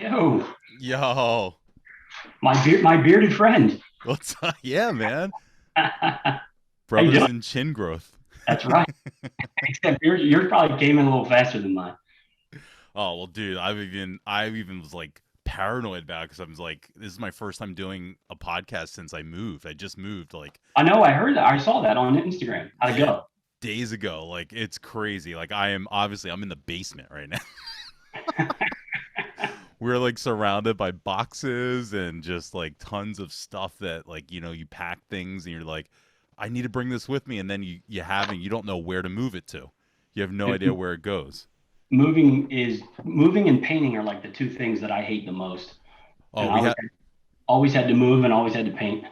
Yo, Yo, my bearded friend. what's up? Yeah, man. How you Brothers doing? in chin growth. That's right. Except yours probably came in a little faster than mine. Oh well, dude, I even was like paranoid about it because I was like, this is my first time doing a podcast since I moved. I just moved like, I know. I heard that. I saw that on Instagram. How'd it yeah, go? days ago. Like it's crazy. Like I'm in the basement right now. We're like surrounded by boxes and just like tons of stuff that like you pack things and you're like, I need to bring this with me, and then you don't know where to move it to. You have no idea where it goes. Moving and painting are like the two things that I hate the most. Oh, And we I was have always had to move and always had to paint.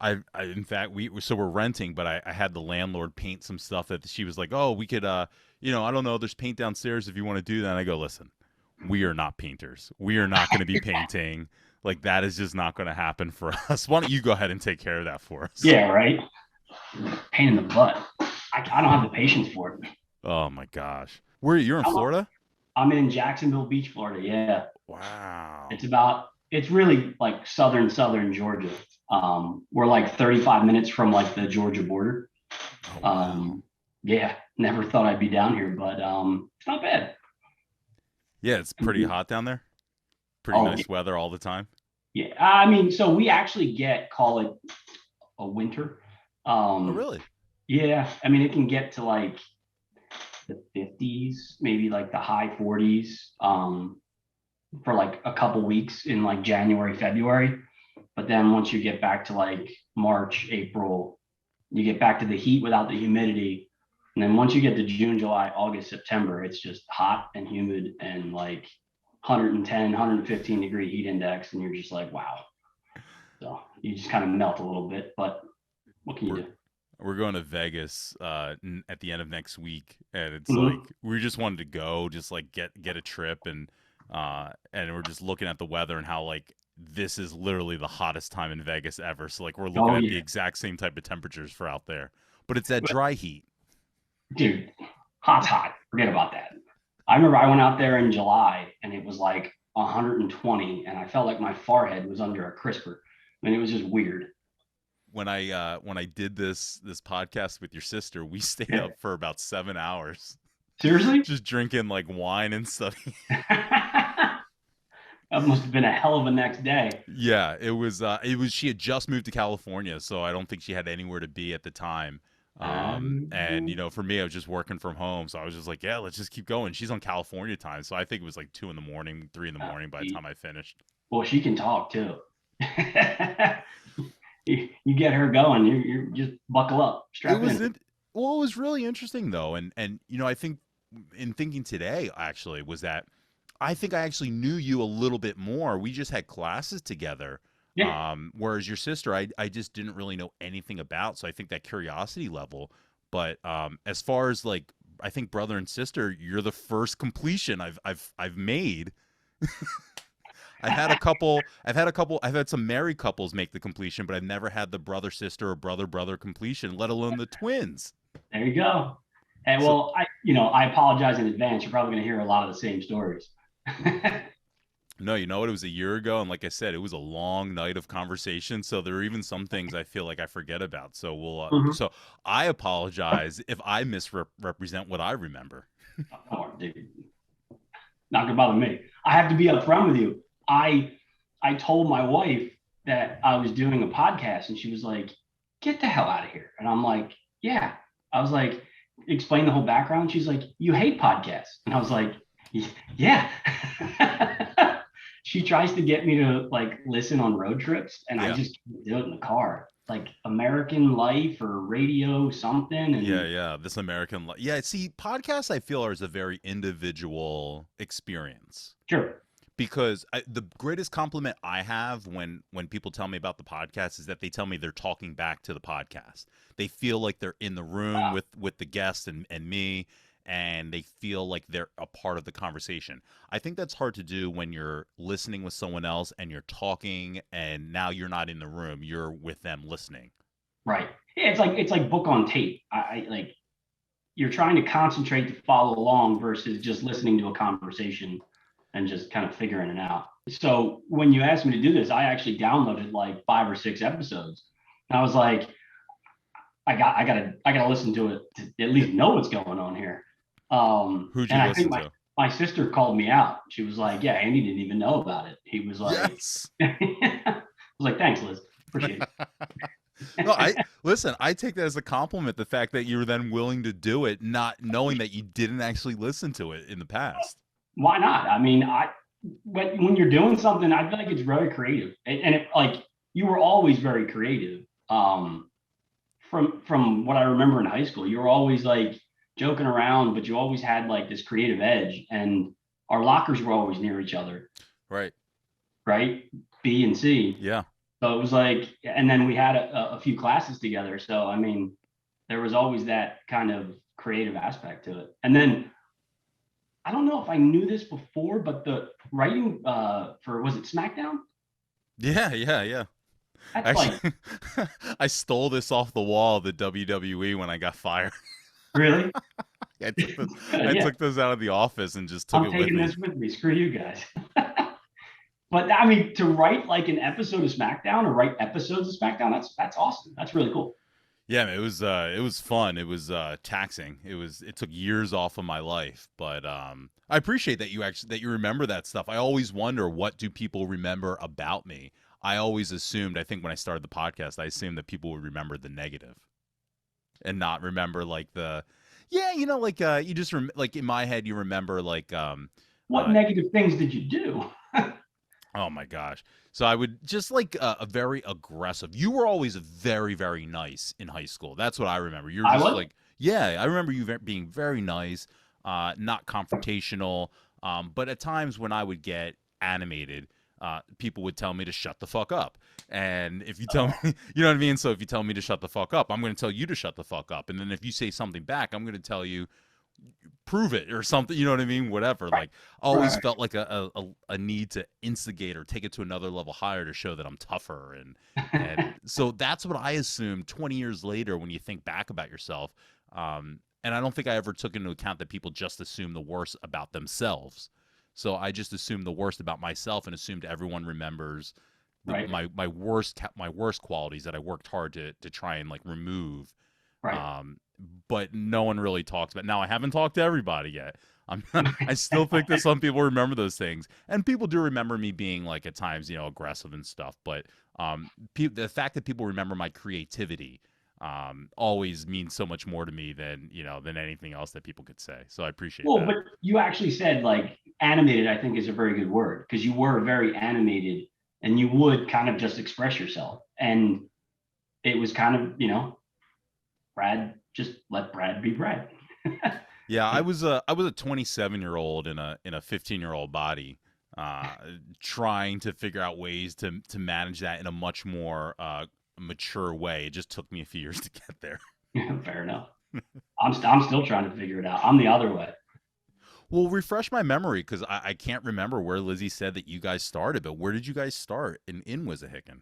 I in fact we're renting, but I had the landlord paint some stuff that she was like, oh, we could I don't know, there's paint downstairs if you want to do that. And I go, listen, we are not painters. We are not going to be painting. Like that is just not going to happen for us. Why don't you go ahead and take care of that for us? Yeah, right. Pain in the butt. I don't have the patience for it. Oh my gosh, where you're in Florida? I'm in Jacksonville Beach, Florida. Yeah, Wow. it's really like southern Georgia. We're like 35 minutes from like the Georgia border. Oh wow. Um, yeah, never thought I'd be down here, but it's not bad. Yeah, it's pretty hot down there. Pretty Oh nice weather all the time. yeah, I mean, so we actually get call it a winter. Oh Um, really? yeah, I mean it can get to like the 50s, maybe like the high 40s, for like a couple weeks in like January, February. But then once you get back to like March, April, you get back to the heat without the humidity. And then once you get to June, July, August, September, it's just hot and humid and like 110, 115-degree heat index. And you're just like, wow. So you just kind of melt a little bit, but what can you We're do? we're going to Vegas at the end of next week, and it's like Mm-hmm. we just wanted to go, just like get a trip, and we're just looking at the weather and how like this is literally the hottest time in Vegas ever. So like we're looking Oh, at the yeah. exact same type of temperatures for out there, but it's that dry heat. Dude, hot's hot. Forget about that. I remember I went out there in July and it was like 120 and I felt like my forehead was under a crisper. I mean, it was just weird. When I did this podcast with your sister, we stayed Yeah. up for about 7 hours, Seriously? just drinking like wine and stuff. That must have been a hell of a next day. Yeah, it was she had just moved to California, so I don't think she had anywhere to be at the time. And for me, I was just working from home, so I was just like, yeah, let's just keep going. She's on California time, so I think it was like 2 in the morning, 3 in the morning by the time I finished. Well, she can talk too. You get her going, you just buckle up, It strap was in. it. Well, it was really interesting though, and I think in thinking today actually was that I think I actually knew you a little bit more. We just had classes together. Yeah. Whereas your sister, I just didn't really know anything about. So I think that curiosity level. But as far as like, I think brother and sister, you're the first completion I've made. I've had some married couples make the completion, but I've never had the brother sister or brother brother completion, let alone the twins. There you go. And So well, I apologize in advance. You're probably going to hear a lot of the same stories. no, you know what? It was a year ago, and like I said, it was a long night of conversation. So there are even some things I feel like I forget about. So Mhm. so I apologize if I misrepresent what I remember. Oh, dude, not gonna bother me. I have to be upfront with you. I told my wife that I was doing a podcast, and she was like, "Get the hell out of here!" And I'm like, "Yeah." I was like, "Explain the whole background." She's like, "You hate podcasts," and I was like, "Yeah." She tries to get me to like listen on road trips, and I Yeah, just can't do it in the car. Like American Life or radio something, and yeah. This yeah. See, podcasts I feel are is a very individual experience. sure, Because the greatest compliment I have when people tell me about the podcast is that they tell me they're talking back to the podcast. They feel like they're in the room with the guest and me, and they feel like they're a part of the conversation. I think that's hard to do when you're listening with someone else and you're talking, and now you're not in the room, you're with them listening. right. Yeah, it's like book on tape. I like you're trying to concentrate to follow along versus just listening to a conversation and just kind of figuring it out. So when you asked me to do this, I actually downloaded like 5 or 6 episodes. And I was like, I gotta listen to it to at Yeah. least know what's going on here. Who'd And you I think listen my to? my sister called me out. She was like, "Yeah, Andy didn't even know about it." He was like, Yes. "I was like, thanks, Liz, appreciate No, it." I listen, I take that as a compliment, the fact that you were then willing to do it, not knowing that you didn't actually listen to it in the past. Why not? I mean, when you're doing something, I feel like it's very creative, and it like you were always very creative. From what I remember in high school, you were always like joking around, but you always had like this creative edge, and our lockers were always near each other, Right. right? B and C. Yeah. So it was like, and then we had a few classes together. So I mean, there was always that kind of creative aspect to it. And then I don't know if I knew this before, but the writing for was it SmackDown? Yeah, yeah, yeah. That's like Actually, I stole this off the wall of the WWE when I got fired. really I yeah. took those out of the office and just took I'm it with taking me. this with me. Screw you guys. But I mean, to write like an episode of SmackDown or write episodes of SmackDown, that's awesome. That's really cool. Yeah, man, it was fun. It was taxing. It took years off of my life, but I appreciate that you remember that stuff. I always wonder, what do people remember about me? I always assumed, I think when I started the podcast, I assumed that people would remember the negative and not remember like the yeah, like you just like in my head you remember like What uh negative things did you do? oh my gosh. So I would just like a very aggressive. You were always very, very nice in high school. That's what I remember. You're I just was like, yeah, I remember you being very nice, not confrontational. But at times when I would get animated, people would tell me to shut the fuck up. And if you tell me, oh, you know what I mean? So if you tell me to shut the fuck up, I'm going to tell you to shut the fuck up. And then if you say something back, I'm going to tell you, prove it or something, you know what I mean, whatever. right, Like always right. felt like a need to instigate or take it to another level higher to show that I'm tougher. And so that's what I assumed 20 years later when you think back about yourself. And I don't think I ever took into account that people just assume the worst about themselves. So I just assumed the worst about myself and assumed everyone remembers Right, my worst qualities that I worked hard to try and like remove. right. um, but no one really talks about. Now I haven't talked to everybody yet. I still think that some people remember those things, and people do remember me being like at times, aggressive and stuff. But the fact that people remember my creativity always means so much more to me than anything else that people could say. So I appreciate Well, that. but you actually said like animated, I think is a very good word because you were very animated and you would kind of just express yourself. And it was kind of, Brad, just let Brad be Brad. Yeah, I was a 27-year-old in a 15-year-old body, uh, trying to figure out ways to manage that in a much more mature way. It just took me a few years to get there. Fair enough. I'm still trying to figure it out. I'm the other way. Well, refresh my memory because I can't remember where Lizzie said that you guys started, but where did you guys start in Wissahickon?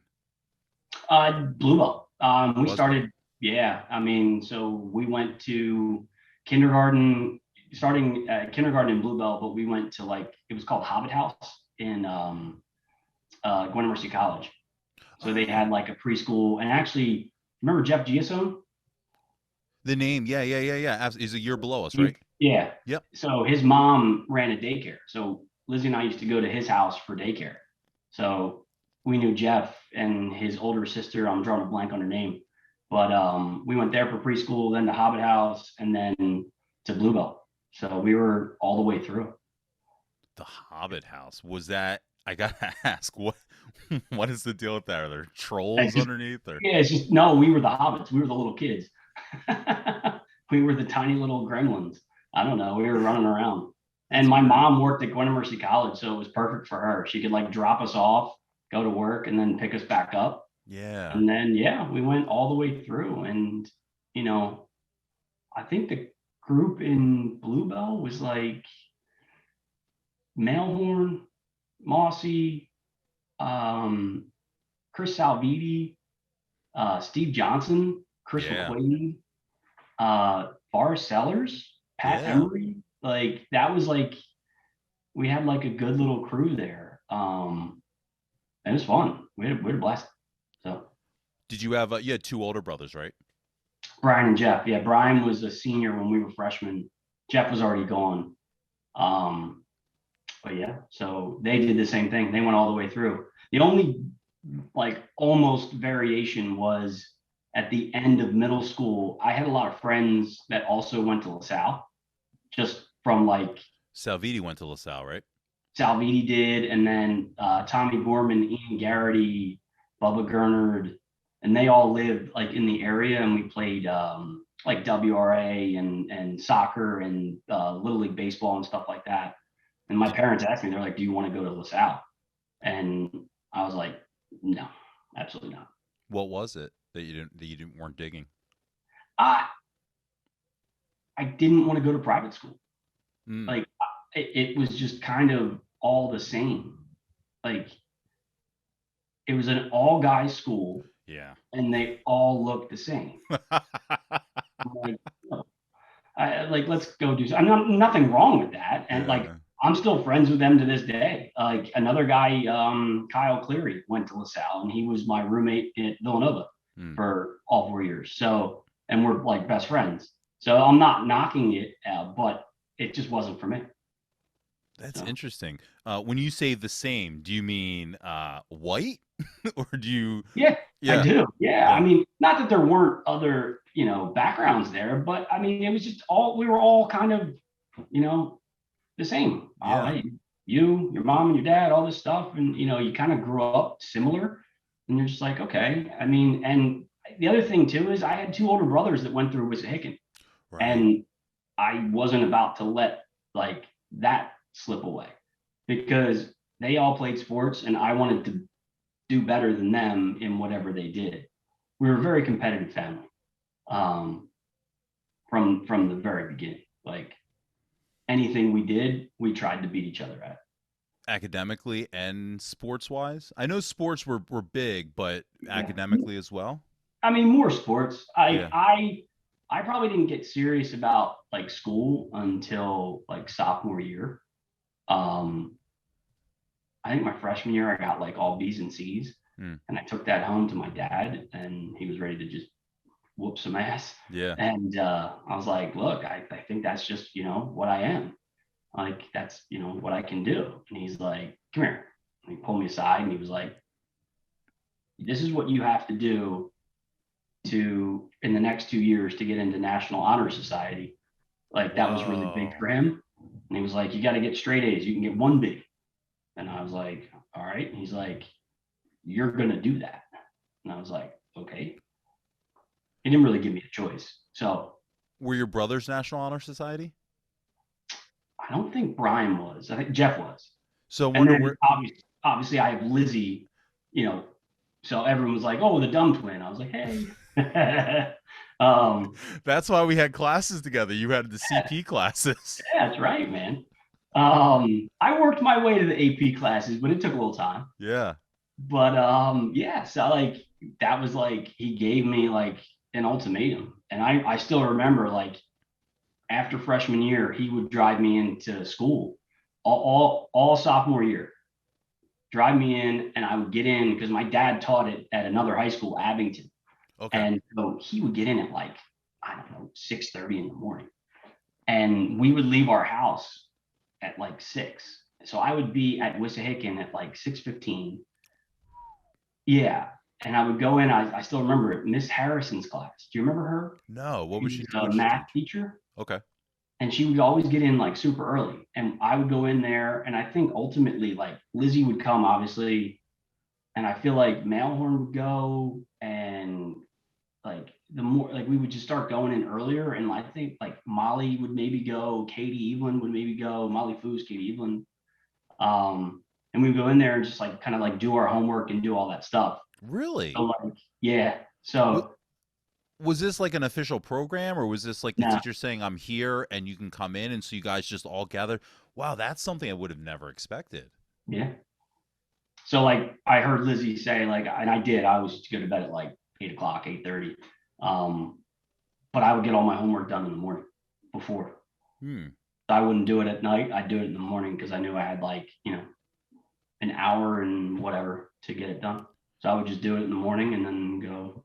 Bluebell. We Wasboro. started, yeah. I mean, so we went to kindergarten, starting kindergarten in Bluebell, but we went to like it was called Hobbit House in Gwinnett Mercy College. So they had Oh, like a preschool, and actually, remember Jeff Giasone? the name, yeah, yeah, yeah, yeah. Is a year below us, right? Yeah. Yep. So his mom ran a daycare. So Lizzie and I used to go to his house for daycare. So we knew Jeff and his older sister. I'm drawing a blank on her name, but we went there for preschool, then to Hobbit House, and then to Bluebell. So we were all the way through. The Hobbit house. Was that? I gotta ask, what is the deal with that? Are there It's trolls just underneath, or? yeah, it's just no. We were the hobbits. We were the little kids. We were the tiny little gremlins. I don't know. We were running around. And That's my great. mom worked at Gwinnett Mercy College, so it was perfect for her. She could like drop us off, go to work, and then pick us back up. Yeah. And then yeah, we went all the way through. And you know, I think the group in Bluebell was like Mailhorn, Mossy, um, Chris Salviti, Steve Johnson, Chris Yeah. McQuaid, Forrest Sellers, Pat Yeah. Emery. Like that was like we had like a good little crew there. And it was fun. We had a blast. So Did you have you had two older brothers, right? Brian and Jeff. Yeah, Brian was a senior when we were freshmen. Jeff was already gone. Um, but yeah, so they did the same thing. They went all the way through. The only like almost variation was at the end of middle school. I had a lot of friends that also went to LaSalle, just from like Salviti went to LaSalle, right? Salviti did, and then Tommy Gorman, Ian Garrity, Bubba Gernard, and they all lived like in the area, and we played like WRA and soccer and little league baseball and stuff like that. And my parents asked me, they're like, "Do you want to go to LaSalle?" And I was like, "No, absolutely not." What was it that you didn't weren't digging? I I didn't want to go to private school. Mm, Like it was just kind of all the same. Like it was an all guys school yeah. and they all look the same. I'm like, no. Like let's go do. I'm not nothing wrong with that, and like Yeah. I'm still friends with them to this day. Like another guy, Kyle Cleary, went to LaSalle, and he was my roommate at Villanova Mm. for all 4 years. So, and we're like best friends. So I'm not knocking it, but it just wasn't for me. That's So interesting. When you say the same, do you mean white, or do you? yeah, I Yeah, do. Yeah, I yeah, mean, not that there weren't other backgrounds there, but I mean, it was just all we were all kind of you know the same. Oh, yeah. hey, you, your mom, and your dad, all this stuff, and you kind of grew up similar, and you're just like, okay. I mean, and the other thing too is I had two older brothers that went through Wissahickon, Right. and I wasn't about to let like that slip away because they all played sports, and I wanted to do better than them in whatever they did. We were a very competitive family um, from the very beginning. Like anything we did, we tried to beat each other at. Academically and sports wise, I know sports were big, but Yeah. academically as well. I mean, more sports. Yeah. I probably didn't get serious about like school until like sophomore year. Um, I think my freshman year I got like all B's and C's, Mm. and I took that home to my dad, and he was ready to just whoop some ass. Yeah. And I was like, look, I think that's just what I am. Like that's what I can do. And he's like, come here. And he pulled me aside, and he was like, this is what you have to do to in the next 2 years to get into National Honor Society. Like that was really big Whoa. for him. And he was like, you got to get straight A's. You can get one B. And I was like, all right. And he's like, you're gonna do that. And I was like, okay. He didn't really give me a choice. So Were your brothers National Honor Society? I don't think Brian was. I think Jeff was. So I And wonder then where. obviously I have Lizzie, you know, so everyone was like, oh, the dumb twin. I was like, hey. um, That's why we had classes together. You had the CP classes. yeah, that's right, man. I worked my way to the AP classes, but it took a little time. Yeah. But yeah, so like that was like he gave me like an ultimatum. And I still remember like after freshman year, he would drive me into school all sophomore year, drive me in, and I would get in because my dad taught it at another high school, Abington. Okay. And so he would get in at like, I don't know, 6:30 in the morning. And we would leave our house at like 6. So I would be at Wissahickon at like 6:15. Yeah. And I would go in, I still remember it, Miss Harrison's class. Do you remember her? No. What She was she? was What a did she math teach? teacher. Okay. And she would always get in like super early. And I would go in there. And I think ultimately, like Lizzie would come, obviously. And I feel like Mailhorn would go. And like the more, like we would just start going in earlier. And I think like Molly would maybe go, Katie Evelyn would maybe go, Molly Foos, Katie Evelyn. And we would go in there and just like kind of like do our homework and do all that stuff. So Really? like, yeah. What So was this like an official program, or was this like the now, teacher saying I'm here and you can come in, and so you guys just all gathered? Wow, that's something I would have never expected. yeah. So like I heard Lizzie say like, and I did. I was to go to bed at like 8 o'clock, 8:30. Um, but I would get all my homework done in the morning before. Hmm. I wouldn't do it at night. I'd do it in the morning because I knew I had like an hour and whatever to get it done. So I would just do it in the morning and then go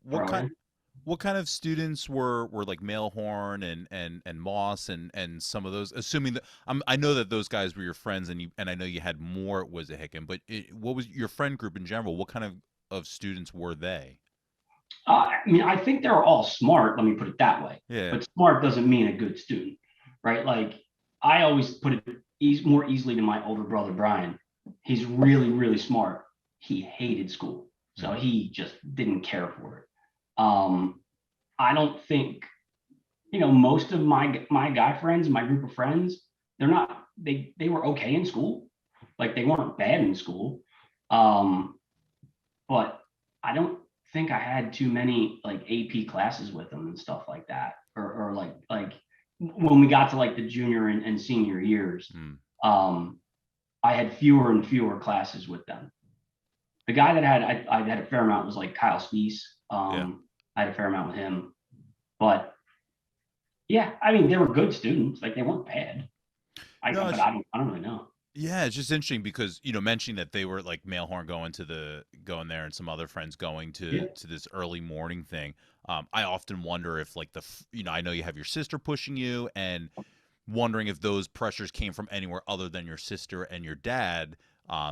What throw it kind in. what kind of students were like Mailhorn and Moss and some of those? Assuming that I know that those guys were your friends, and I know you had more at Wissahickon, but what was your friend group in general? What kind of students were they? I mean, I think they're all smart. Let me put it that way. Yeah. But smart doesn't mean a good student, right? Like I always put it more easily to my older brother Brian. He's really, really smart. He hated school, so Hmm. he just didn't care for it. I don't think most of my guy friends, my group of friends, they're not they were okay in school, like they weren't bad in school. Um, but I don't think I had too many like AP classes with them and stuff like that, or like when we got to like the junior and senior years, Hmm. um, I had fewer and fewer classes with them. The guy that I had a fair amount was like Kyle Spees. Yeah. I had a fair amount with him, but yeah, I mean they were good students, like they weren't bad. No, But I don't really know. yeah, it's just interesting because mentioning that they were like Mailhorn going there and some other friends going Yeah, to this early morning thing. I often wonder if like I know you have your sister pushing you, and wondering if those pressures came from anywhere other than your sister and your dad.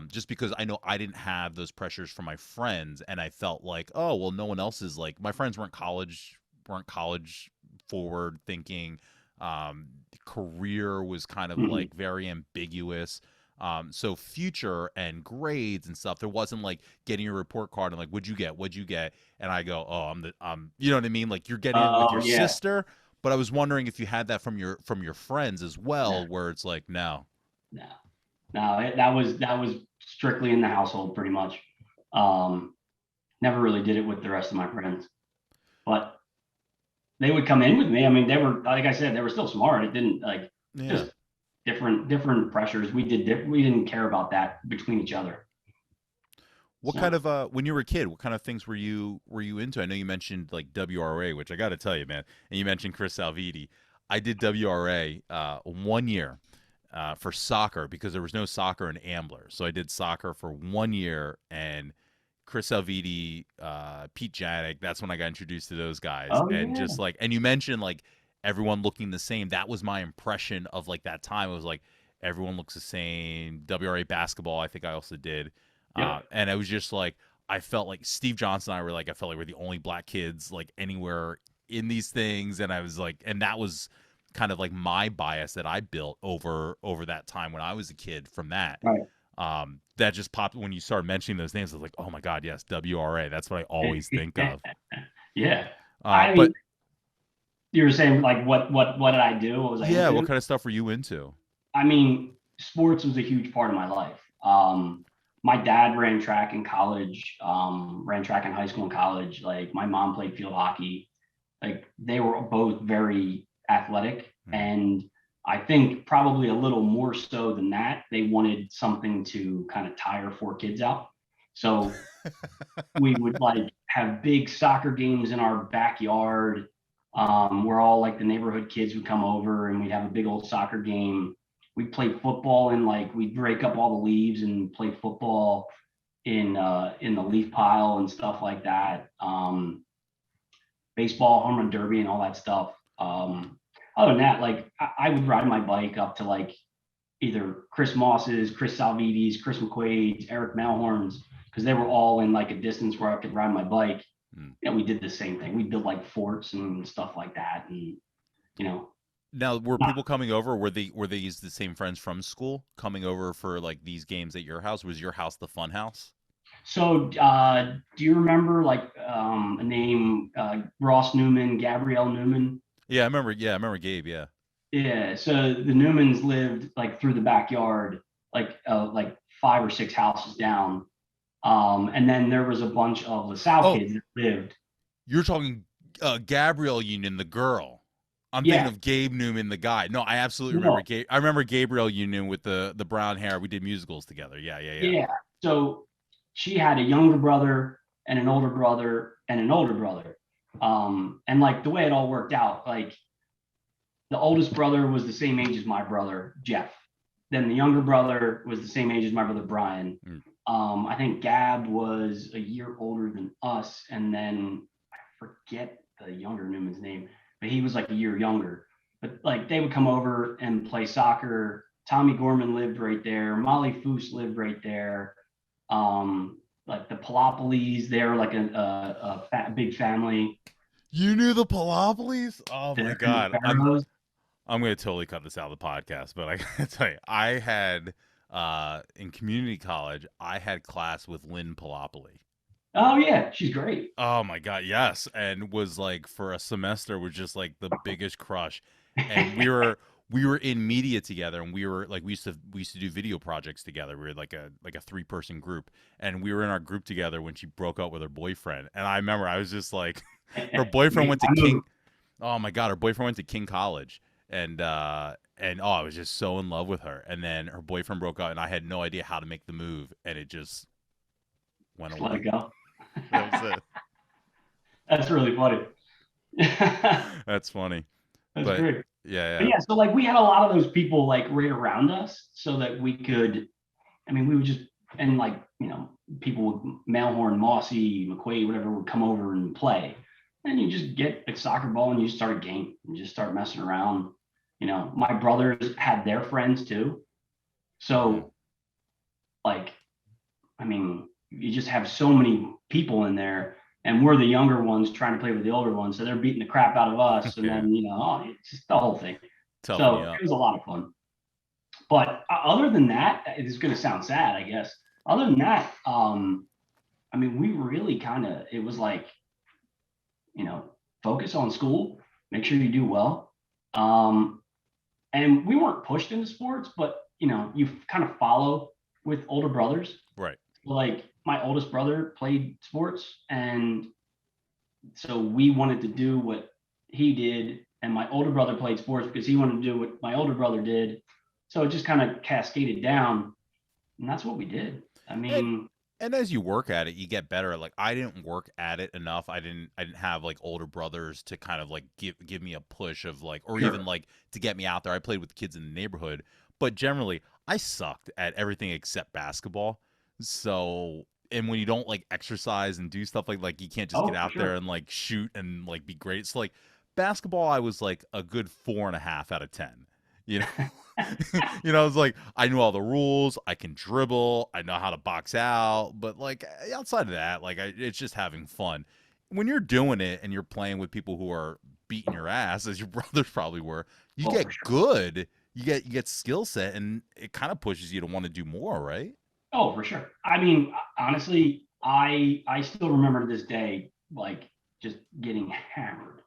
Just because I know I didn't have those pressures from my friends, and I felt like, oh well, no one else is like my friends weren't college forward thinking. Um, Career was kind of mm-hmm. like very ambiguous. So future and grades and stuff, there wasn't like getting your report card and like, what'd you get? And I go, oh, you know what I mean? Like you're getting it with your Yeah, sister, but I was wondering if you had that from your friends as no, well, where it's like, no. no, no. That was strictly in the household, pretty much. Um, Never really did it with the rest of my friends, but they would come in with me. I mean, they were like I said, they were still smart. It didn't like Yeah. just different pressures. We didn't care about that between each other. What kind So of when you were a kid, what kind of things were you into? I know you mentioned like WRA, which I got to tell you, man, and you mentioned Chris Salviti. I did WRA 1 year for soccer because there was no soccer in Ambler, so I did soccer for 1 year, and Chris Salviti, Pete Janik. That's when I got introduced to those guys, oh and yeah, just like, and you mentioned like everyone looking the same. That was my impression of like that time. It was like everyone looks the same. WRA basketball, I think I also did, yep, and it was just like I felt like Steve Johnson and I were like I felt like we're the only black kids like anywhere in these things, and I was like, and that was kind of like my bias that I built over that time when I was a kid from that. right. That just popped when you started mentioning those names. I was like, oh my god, yes, WRA. That's what I always think of. Yeah. I mean, But you were saying like what did I do? What was I yeah, what into? kind of stuff were you into? I mean, sports was a huge part of my life. My dad ran track in college, ran track in high school and college. Like my mom played field hockey. Like they were both very athletic. Hmm. And I think probably a little more so than that, they wanted something to kind of tire four kids out. So we would like have big soccer games in our backyard, where all like the neighborhood kids would come over and we'd have a big old soccer game. We'd play football and like we'd break up all the leaves and play football in the leaf pile and stuff like that. Baseball, home run derby, and all that stuff. Other than that, like I would ride my bike up to like either Chris Moss's, Chris Salvides, Chris McQuaid's, Eric Malhorn's, because they were all in like a distance where I could ride my bike. Hmm. And we did the same thing. We built like forts and stuff like that. And, you know, Now, were not, people coming over? Were they the same friends from school coming over for like these games at your house? Was your house the fun house? so do you remember like a name, Ross Newman, Gabrielle Newman? Yeah, I remember. Yeah, I remember Gabe. Yeah. Yeah. So the Newmans lived like through the backyard, like five or six houses down. And then there was a bunch of LaSalle Oh, kids that lived. you're talking Gabrielle Union, the girl. I'm thinking Yeah. of Gabe Newman, the guy. No, I absolutely remember No. Gabe. I remember Gabrielle Union with the brown hair. We did musicals together. Yeah, yeah, yeah. Yeah. So she had a younger brother and an older brother and an older brother. And like the way it all worked out, like the oldest brother was the same age as my brother, Jeff. then the younger brother was the same age as my brother Brian. Mm. I think Gab was a year older than us, and then I forget the younger Newman's name, but he was like a year younger. But like they would come over and play soccer. Tommy Gorman lived right there. Molly Foose lived right there. Like the Palopolis, they're like a big family. You knew the Palopolis? Oh my They're in the god. Barrows. I'm gonna totally cut this out of the podcast, but I gotta tell you, I had in community college, I had class with Lynn Palopoli. Oh yeah, she's great. Oh my god, yes, and was like for a semester was just like the biggest crush, and we were in media together, and we were like we used to do video projects together. We were like a 3-person group, and we were in our group together when she broke up with her boyfriend. And I remember I was just like, her boyfriend went to King. Oh my god, her boyfriend went to King College, and oh, I was just so in love with her. And then her boyfriend broke up, and I had no idea how to make the move, and it just went Just away. let it go. That was it. That's really funny. That's funny. That's But great. yeah, But yeah. yeah, so like we had a lot of those people like right around us so that we could, I mean, we would just, and like, people would Mailhorn, Mossy, McQuaid, whatever would come over and play. And you just get a soccer ball and you start a game and just start messing around. My brothers had their friends too. So like, I mean, you just have so many people in there, and we're the younger ones trying to play with the older ones, so they're beating the crap out of us, and Yeah. then it's just the whole thing. Toughen So you up. it was a lot of fun. But other than that, it is going to sound sad, I guess. Other than that, I mean, we really it was like, focus on school, make sure you do well. And we weren't pushed into sports, but you kind of follow with older brothers. Right. Like my oldest brother played sports, and so we wanted to do what he did, and my older brother played sports because he wanted to do what my older brother did. So it just kind of cascaded down, and that's what we did. I mean, And as you work at it, you get better. Like I didn't work at it enough. I didn't have like older brothers to kind of like give me a push of like, or sure. even like to get me out there. I played with kids in the neighborhood, but generally I sucked at everything except basketball. So, and when you don't like exercise and do stuff like you can't just Oh, get for out there sure. and like shoot and like be great. So like basketball, I was like a good 4.5 out of 10. You know, it's like I knew all the rules. I can dribble. I know how to box out. But like outside of that, like it's just having fun. When you're doing it and you're playing with people who are beating your ass, as your brothers probably were, you Oh, get for sure. good. You get skill set, and it kind of pushes you to want to do more, right? Oh, for sure. I mean, honestly, I still remember to this day, like just getting hammered.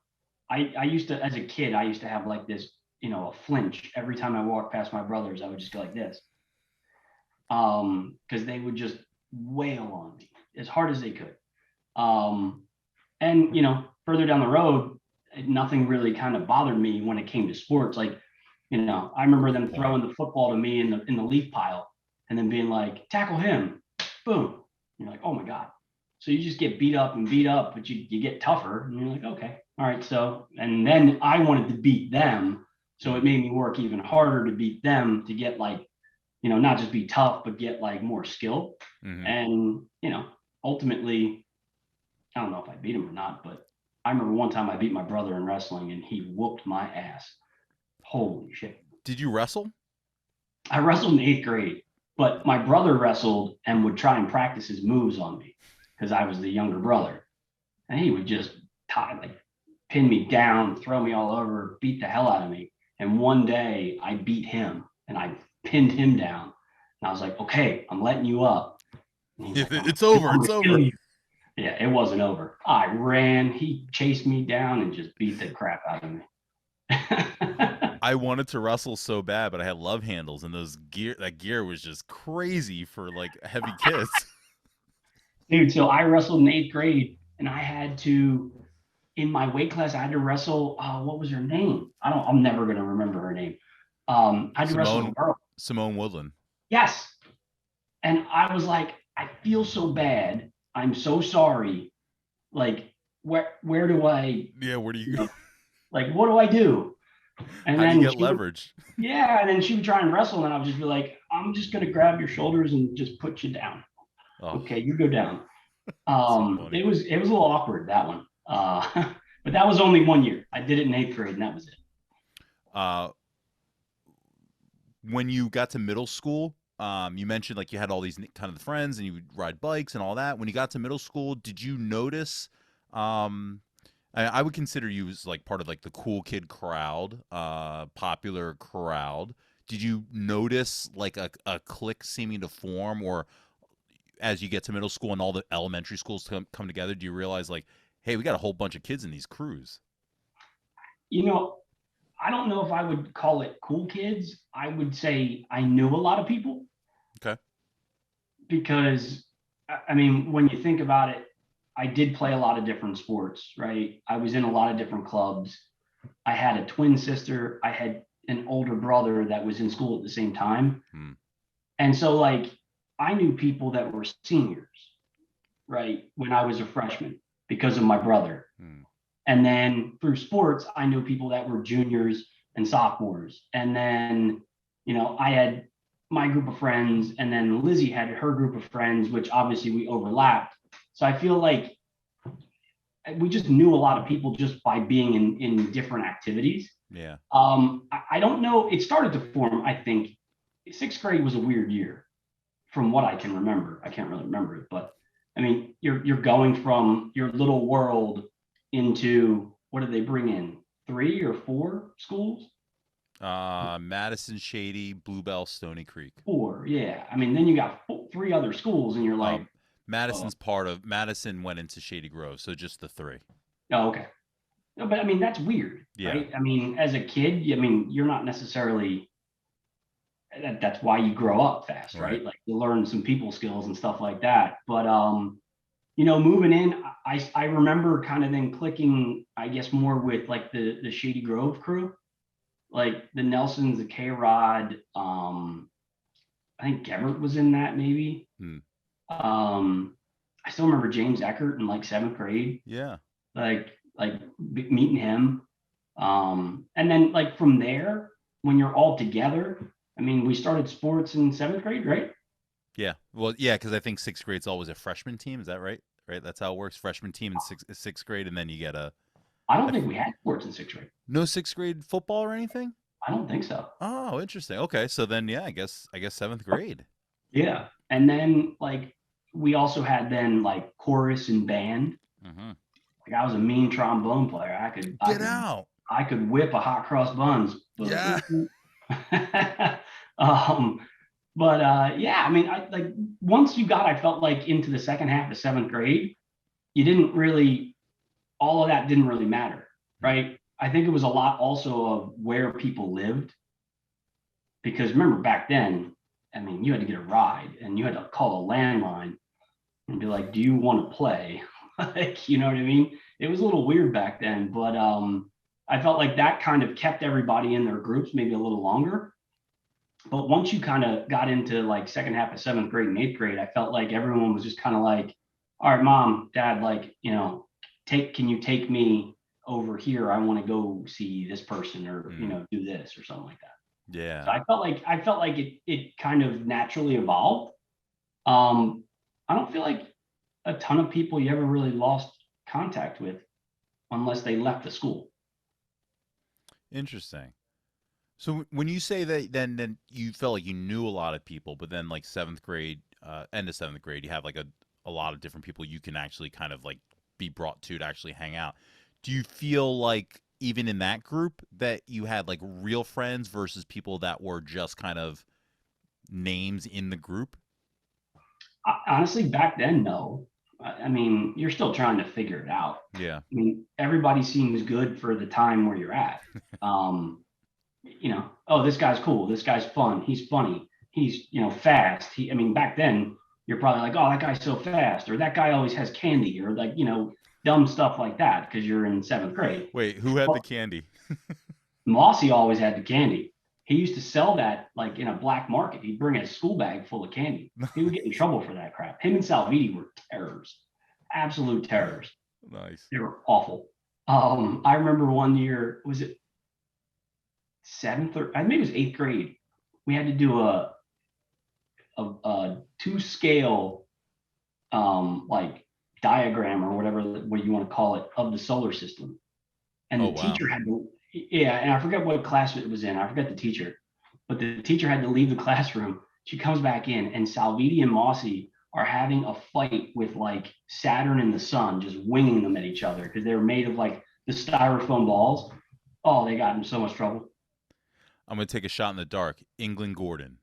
I used to, as a kid, I used to have like this, a flinch every time I walked past my brothers. I would just go like this, because they would just wail on me as hard as they could. And further down the road, nothing really kind of bothered me when it came to sports. Like, I remember them throwing the football to me in the leaf pile, and then being like, tackle him, boom. You're like, oh my god. So you just get beat up and beat up, but you get tougher, and you're like, okay, all right. So, and then I wanted to beat them, so it made me work even harder to beat them, to get like, not just be tough, but get like more skill. Mm-hmm. And ultimately, I don't know if I beat him or not, but I remember one time I beat my brother in wrestling, and he whooped my ass. Holy shit. Did you wrestle? I wrestled in 8th grade, but my brother wrestled and would try and practice his moves on me because I was the younger brother. And he would just pin me down, throw me all over, beat the hell out of me. And one day I beat him and I pinned him down. And I was like, okay, I'm letting you up. Like, it's over. It's over. Yeah, it wasn't over. I ran. He chased me down and just beat the crap out of me. I wanted to wrestle so bad, but I had love handles, and that gear was just crazy for like heavy kids. Dude, so I wrestled in 8th grade, and I had to, in my weight class, I had to wrestle. What was her name? I'm never gonna remember her name. I had to wrestle a girl. Simone Woodland. Yes, and I was like, I feel so bad. I'm so sorry. Like, where do I? Yeah, where do you go? Like, what do I do? And How do you then get leverage? yeah, and then she would try and wrestle, and I would just be like, I'm just gonna grab your shoulders and just put you down. Oh, Okay, you go down. so funny. It was a little awkward, that one. But that was only 1 year. I did it in 8th grade, and that was it. Uh, when you got to middle school, you mentioned like you had all these kind of friends and you would ride bikes and all that. When you got to middle school, did you notice? I would consider you as like part of like the cool kid crowd, popular crowd. Did you notice like a clique seeming to form, or as you get to middle school and all the elementary schools come together, do you realize like, hey, we got a whole bunch of kids in these crews? You know, I don't know if I would call it cool kids. I would say I knew a lot of people Okay. because, I mean, when you think about it, I did play a lot of different sports, right? I was in a lot of different clubs. I had a twin sister. I had an older brother that was in school at the same time. Hmm. And so, like, I knew people that were seniors, right, when I was a freshman because of my brother. Hmm. And then through sports, I knew people that were juniors and sophomores. And then, I had my group of friends, and then Lizzie had her group of friends, which obviously we overlapped. So I feel like we just knew a lot of people just by being in different activities. Yeah. I don't know. It started to form, I think. 6th grade was a weird year from what I can remember. I can't really remember it, but I mean, you're going from your little world into, what did they bring in? 3 or 4 schools? Madison, Shady, Bluebell, Stony Creek. 4, yeah. I mean, then you got 3 other schools, and you're like, Um, oh, Madison's part of Madison went into Shady Grove, so just the three. oh, okay. No, but I mean, that's weird, Yeah. right? I mean, as a kid, I mean, you're not necessarily, that's why you grow up fast, Right. right? Like you learn some people skills and stuff like that. But moving in, I remember kind of then clicking, I guess, more with like the Shady Grove crew, like the Nelsons, the K Rod. I think Gebert was in that maybe. Hmm. Um, I still remember James Eckert in like 7th grade, Yeah. like meeting him. And then like from there, when you're all together, I mean, we started sports in 7th grade, right? Yeah. Well, yeah, because I think sixth grade's always a freshman team. Is that right? Right. That's how it works. Freshman team in sixth grade, and then you get a I don't I think f- we had sports in 6th grade. no sixth grade football or anything. I don't think so. Oh, interesting. Okay, so then yeah, I guess seventh grade. Yeah. And then like we also had then like chorus and band. Hmm. Like I was a mean trombone player. I could I Get could out. I could whip a hot cross buns. Yeah. um, but yeah, I mean, I like once you got, I felt like into the second half of 7th grade, you didn't really, all of that didn't really matter, right? I think it was a lot also of where people lived, because remember back then, I mean, you had to get a ride and you had to call a landline and be like, "Do you want to play?" Like, you know what I mean? It was a little weird back then, but I felt like that kind of kept everybody in their groups maybe a little longer. But once you kind of got into like second half of 7th grade and 8th grade, I felt like everyone was just kind of like, "All right, mom, dad, like, can you take me over here? I want to go see this person, or, Mm, do this or something like that." So yeah. I felt like it kind of naturally evolved. Um, I don't feel like a ton of people you ever really lost contact with unless they left the school. Interesting. So when you say that, then you felt like you knew a lot of people, but then like seventh grade, end of seventh grade, you have like a lot of different people you can actually kind of like be brought to actually hang out. Do you feel like even in that group that you had like real friends versus people that were just kind of names in the group? Honestly, back then, no. I mean, you're still trying to figure it out. Yeah. I mean, everybody seems good for the time where you're at. Oh, this guy's cool. This guy's fun. He's funny. He's, fast. I mean, back then, you're probably like, "Oh, that guy's so fast," or "That guy always has candy," or like, dumb stuff like that because you're in 7th grade. Wait, who had the Well, candy? Mossy always had the candy. He used to sell that like in a black market. He'd bring a school bag full of candy. He would get in trouble for that crap. Him and Salviti were terrors, absolute terrors. Nice. They were awful. I remember one year, was it 7th or I think it was 8th grade. We had to do a 2 scale like diagram or whatever what you want to call it of the solar system. And Oh the wow. teacher had to, yeah, and I forget what class it was in. I forget the teacher, but the teacher had to leave the classroom. She comes back in, and Salviti and Mossy are having a fight with like Saturn and the sun, just winging them at each other because they were made of like the styrofoam balls. Oh, they got in so much trouble. I'm gonna take a shot in the dark. England Gordon.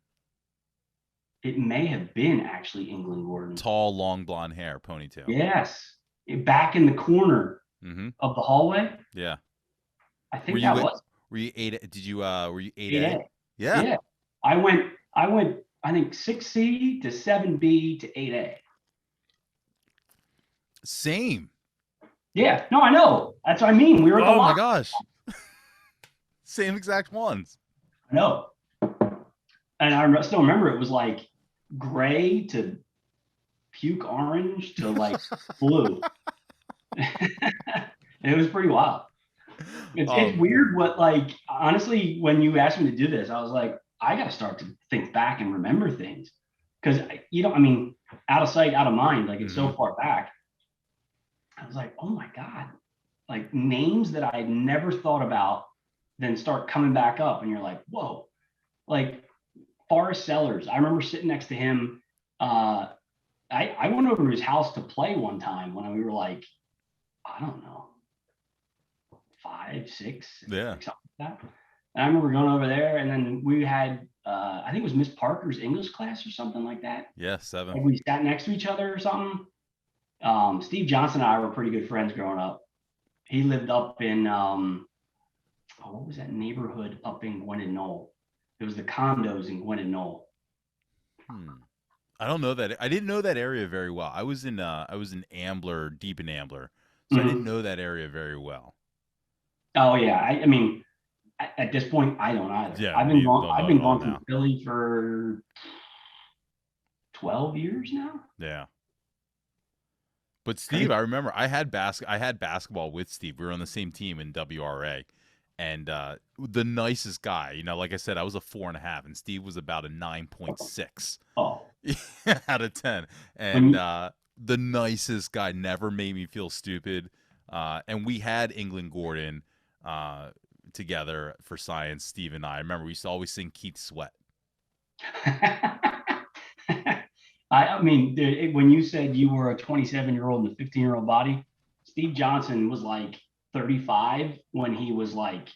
It may have been actually England Gordon. Tall, long blonde hair, ponytail. Yes, back in the corner Mm-hmm. of the hallway. Yeah. I Were think you that was were you eight? Did you were you 8A? 8A. Yeah. Yeah, I went. I think 6C to 7B to 8A. Same. Yeah, no, I know. That's what I mean. We were at the Oh my lot. gosh. Same exact ones. I know. And I still remember it was like gray to puke orange to like blue. It was pretty wild. It's weird what, like, honestly, when you asked me to do this, I was like, I got to start to think back and remember things. Because, I mean, out of sight, out of mind, like it's so far back. I was like, oh my God, like names that I had never thought about then start coming back up. And you're like, whoa, like Forrest Sellers. I remember sitting next to him. I went over to his house to play one time when we were like, I don't know, 5, 6, Yeah. like something like that. And I remember going over there, and then we had, I think it was Miss Parker's English class or something like that. Yeah, 7. Like we sat next to each other or something. Steve Johnson and I were pretty good friends growing up. He lived up in, what was that neighborhood up in Gwinnett Knoll? It was the condos in Gwinnett Knoll. I don't know that. I didn't know that area very well. I was in Ambler, deep in Ambler, so I didn't know that area very well. Oh yeah, I mean, at this point, I don't either. Yeah, I've been gone from Philly for 12 years now. Yeah. But Steve, I remember I had basketball with Steve. We were on the same team in WRA, and the nicest guy. Like I said, I was a 4.5, and Steve was about a 9.6. Oh, out of 10, and the nicest guy. Never made me feel stupid. And we had England Gordon together for science. Steve and I remember we used to always sing Keith Sweat. I mean, when you said you were a 27-year-old in a 15-year-old body, Steve Johnson was like 35 when he was like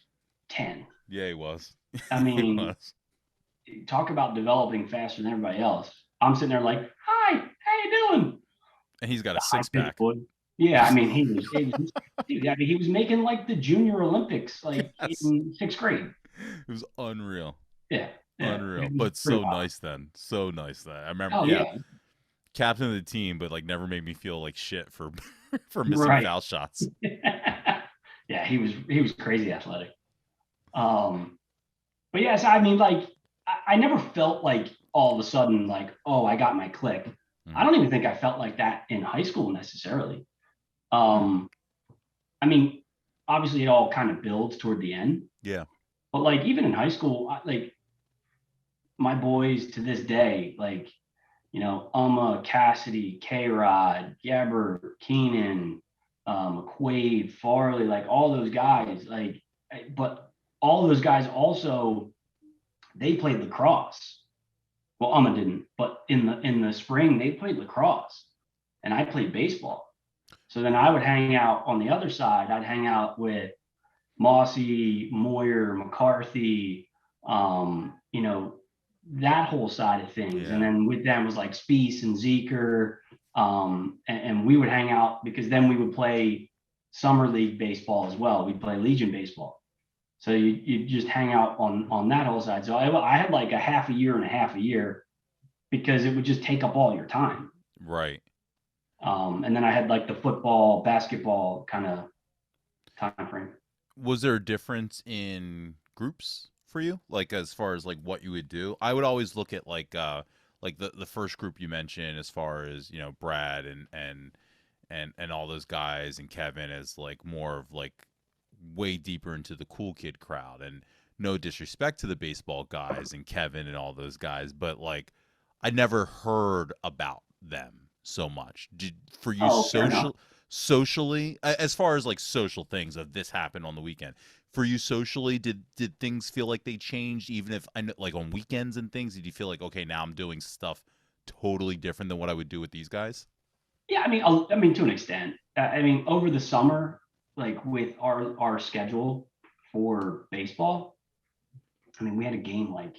10. Yeah, he was. I mean, talk about developing faster than everybody else. I'm sitting there like, hi, how you doing? And he's got a 6-pack. Yeah, I mean, he was making like the Junior Olympics like in 6th grade. It was unreal. Yeah. Unreal, but so nice then. So nice then. I remember, captain of the team, but like never made me feel like shit for missing foul shots. Yeah, he was crazy athletic. But yes, I mean, like I never felt like all of a sudden like, oh, I got my click. I don't even think I felt like that in high school necessarily. I mean, obviously it all kind of builds toward the end. Yeah. But like even in high school, like my boys to this day, like, Cassidy, K-Rod, Gabbert, Keenan, McQuaid, Farley, like all those guys, like, but all those guys also, they played lacrosse. Well, didn't, but in the spring they played lacrosse, and I played baseball. So then I would hang out on the other side. I'd hang out with Mossy, Moyer, McCarthy, that whole side of things. Yeah. And then with them was like Spieth and Zeker. And we would hang out because then we would play summer league baseball as well. We'd play Legion baseball. So you just hang out on that whole side. So I had like a half a year and a half a year because it would just take up all your time. Right. And then I had like the football, basketball kind of time frame. Was there a difference in groups for you, like as far as like what you would do? I would always look at like the first group you mentioned, as far as Brad and all those guys and Kevin, as like more of like way deeper into the cool kid crowd, and no disrespect to the baseball guys and Kevin and all those guys, but like I never heard about them so much. For you Oh, fair enough. socially, as far as like social things of this happened on the weekend, for you socially, did things feel like they changed? Even if I know, like on weekends and things, did you feel like, okay, now I'm doing stuff totally different than what I would do with these guys? Yeah, I mean, to an extent. I mean, over the summer, like with our schedule for baseball, I mean, we had a game like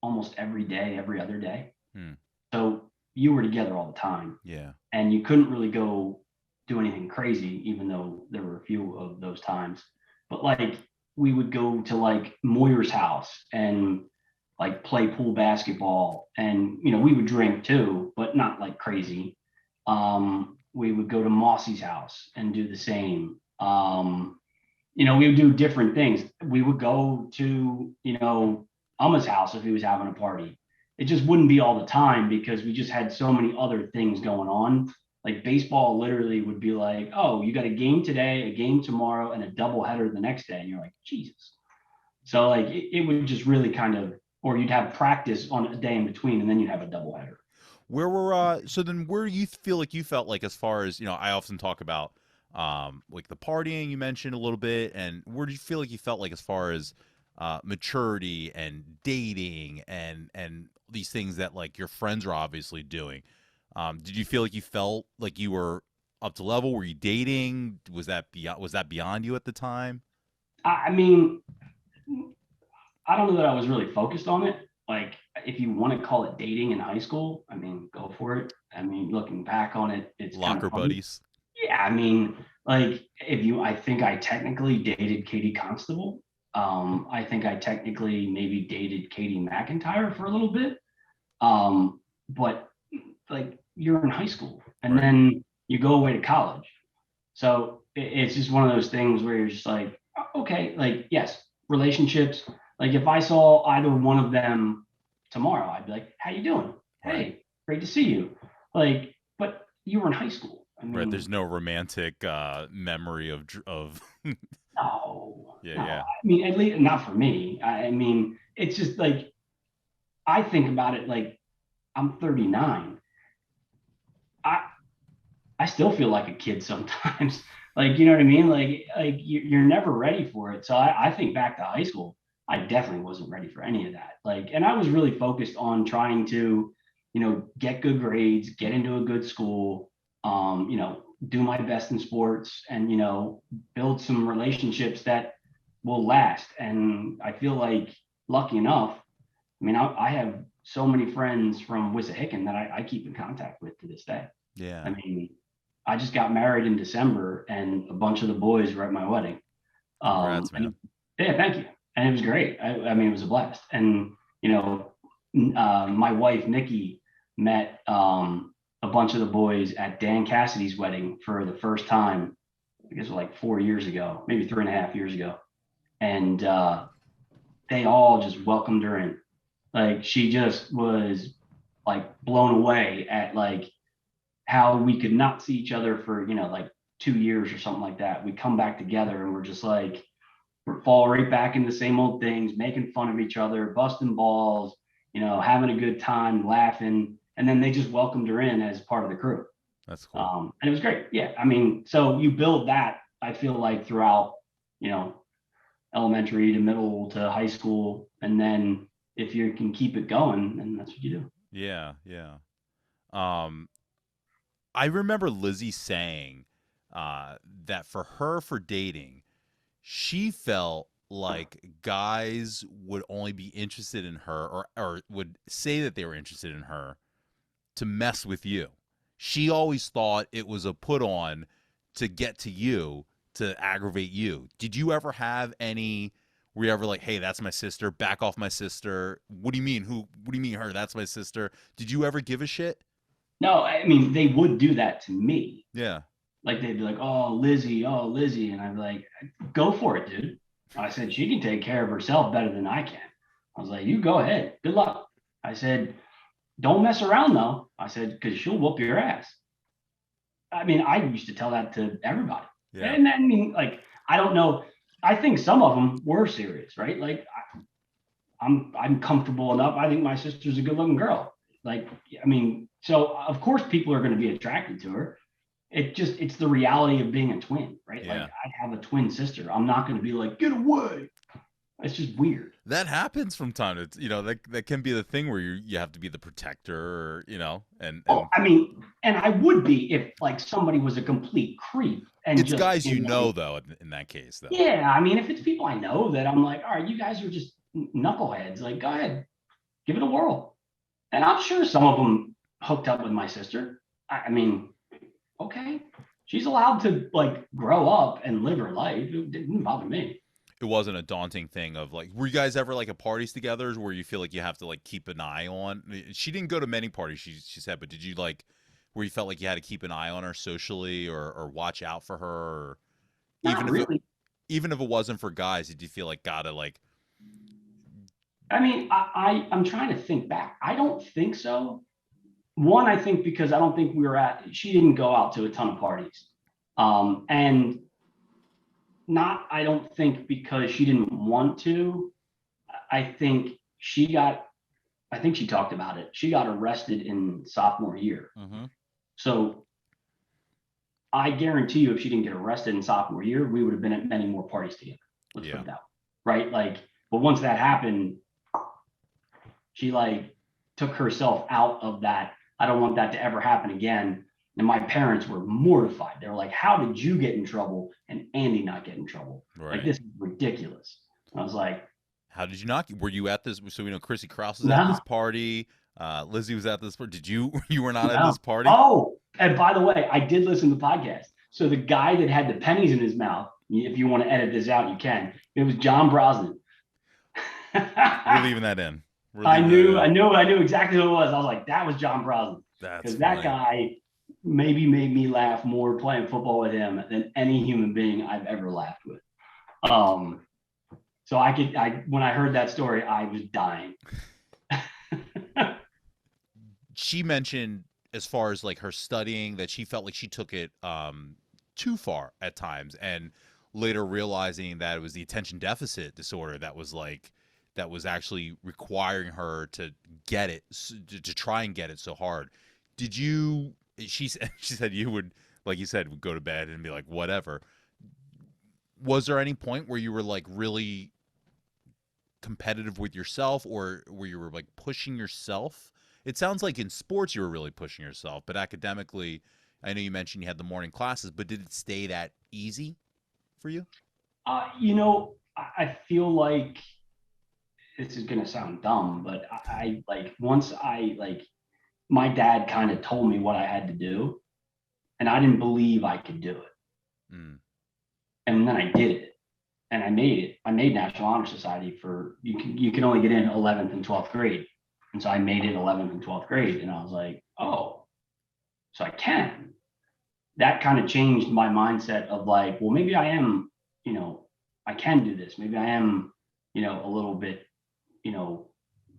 almost every day, every other day. Hmm. So you were together all the time, Yeah. and you couldn't really go do anything crazy, even though there were a few of those times. But like we would go to like Moyer's house and like play pool basketball, and we would drink too, but not like crazy. We would go to Mossy's house and do the same. We would do different things. We would go to, Umma's house if he was having a party. It just wouldn't be all the time because we just had so many other things going on. Like baseball literally would be like, oh, you got a game today, a game tomorrow, and a doubleheader the next day. And you're like, Jesus. So like it would just really kind of, or you'd have practice on a day in between and then you'd have a doubleheader. So then where do you feel like you felt like, as far as, I often talk about like the partying you mentioned a little bit, and where do you feel like you felt like as far as maturity and dating and these things that like your friends are obviously doing? Did you feel like you felt like you were up to level? Were you dating? Was that beyond you at the time? I mean, I don't know that I was really focused on it. Like, if you want to call it dating in high school, I mean, go for it. I mean, looking back on it, it's kind of Locker funny. buddies? Yeah, I mean, like, I think I technically dated Katie Constable. I think I technically maybe dated Katie McIntyre for a little bit. But like, you're in high school and Right. then you go away to college. So it's just one of those things where you're just like, okay, like, yes, relationships. Like if I saw either one of them tomorrow, I'd be like, how you doing? Right. Hey, great to see you. Like, but you were in high school. I Right. There's mean, no romantic memory of no, yeah, no. yeah. I mean, at least not for me. I mean, it's just like I think about it like I'm 39. I I still feel like a kid sometimes. Like, you know what I mean? Like you're never ready for it. So I think back to high school, I definitely wasn't ready for any of that. Like, and I was really focused on trying to, get good grades, get into a good school, do my best in sports, and build some relationships that will last. And I feel like lucky enough, I mean, I have so many friends from Wissahickon that I keep in contact with to this day. I Yeah. mean, I just got married in December, and a bunch of the boys were at my wedding. Congrats, And man. yeah, thank you. And it was great. I mean, it was a blast. And my wife Nikki met a bunch of the boys at Dan Cassidy's wedding for the first time. I guess like 4 years ago, maybe 3.5 years ago, and they all just welcomed her in. Like she just was like blown away at like how we could not see each other for like 2 years or something like that. We come back together and we're just like we're fall right back into the same old things, making fun of each other, busting balls, having a good time, laughing, and then they just welcomed her in as part of the crew. That's cool. And it was great. Yeah, I mean, so you build that. I feel like throughout, you know, elementary to middle to high school, and then if you can keep it going, then that's what you do. Yeah, yeah. Um, I remember Lizzie saying that for her, for dating, she felt like guys would only be interested in her, or would say that they were interested in her to mess with you. She always thought it was a put on to get to you, to aggravate you. Did you ever have any? Were you ever like, hey, that's my sister, back off my sister? What do you mean? What do you mean her? That's my sister. Did you ever give a shit? No, I mean, they would do that to me. Yeah. Like they'd be like, oh, Lizzie. And I'd be like, go for it, dude. I said, she can take care of herself better than I can. I was like, you go ahead. Good luck. I said, don't mess around though. I said, because she'll whoop your ass. I mean, I used to tell that to everybody. Yeah. And I mean, like, I don't know. I think some of them were serious, right? Like I'm comfortable enough. I think my sister's a good looking girl. Like, I mean, so of course people are going to be attracted to her. It's the reality of being a twin, right? Like Yeah. I have a twin sister. I'm not going to be like, get away. It's just weird. That happens from time to, that can be the thing where you have to be the protector, or, Oh, and I mean, and I would be if like somebody was a complete creep and it's just guys, like, though, in that case, though. yeah, I mean, if it's people I know that I'm like, all right, you guys are just knuckleheads, like, go ahead, give it a whirl. And I'm sure some of them hooked up with my sister. I mean, okay, she's allowed to like grow up and live her life. It didn't bother me. It wasn't a daunting thing of like, were you guys ever like at parties together where you feel like you have to like keep an eye on? She didn't go to many parties, she said, but did you like where you felt like you had to keep an eye on her socially, or watch out for her, or Not even if it really. even if it wasn't for guys, did you feel like gotta like, I mean, I'm trying to think back. I don't think so. One, I think because I don't think we were at. She didn't go out to a ton of parties, and not. I don't think because she didn't want to. I think she got. I think she talked about it. She got arrested in sophomore year. mm-hmm. So I guarantee you, if she didn't get arrested in sophomore year, we would have been at many more parties together. Let's put Yeah. it that way, right? Like, but once that happened, she like took herself out of that. I don't want that to ever happen again. And my parents were mortified. They were like, "How did you get in trouble and Andy not get in trouble? Like, Right. this is ridiculous." I was like, How did you not? Were you at this? So we know Chrissy Krause was at "No, this party. Lizzie was at this party. Did you? You were not at no." this party. Oh, and by the way, I did listen to the podcast. So the guy that had the pennies in his mouth, if you want to edit this out, you can. It was John Brosnan. We're leaving that in. We're I leaving that knew, I in. knew, I knew exactly who it was. I was like, that was John Brosnan, That's because that funny. guy maybe made me laugh more playing football with him than any human being I've ever laughed with. Um, so when I heard that story, I was dying. She mentioned, as far as like her studying, that she felt like she took it too far at times, and later realizing that it was the attention deficit disorder that was actually requiring her to get it, to try and get it so hard. Did you? She said you would, like you said, would go to bed and be like, whatever. Was there any point where you were like really competitive with yourself, or where you were like pushing yourself? It sounds like in sports you were really pushing yourself, but academically, I know you mentioned you had the morning classes, but did it stay that easy for you? I feel like this is gonna sound dumb, but I like once I like my dad kind of told me what I had to do, and I didn't believe I could do it, Mm. and then I did it. And I made it. I made National Honor Society for you can only get in 11th and 12th grade. And so I made it 11th and 12th grade. And I was like, oh, so I can. That kind of changed my mindset of like, well, maybe I am, I can do this. Maybe I am, a little bit, you know,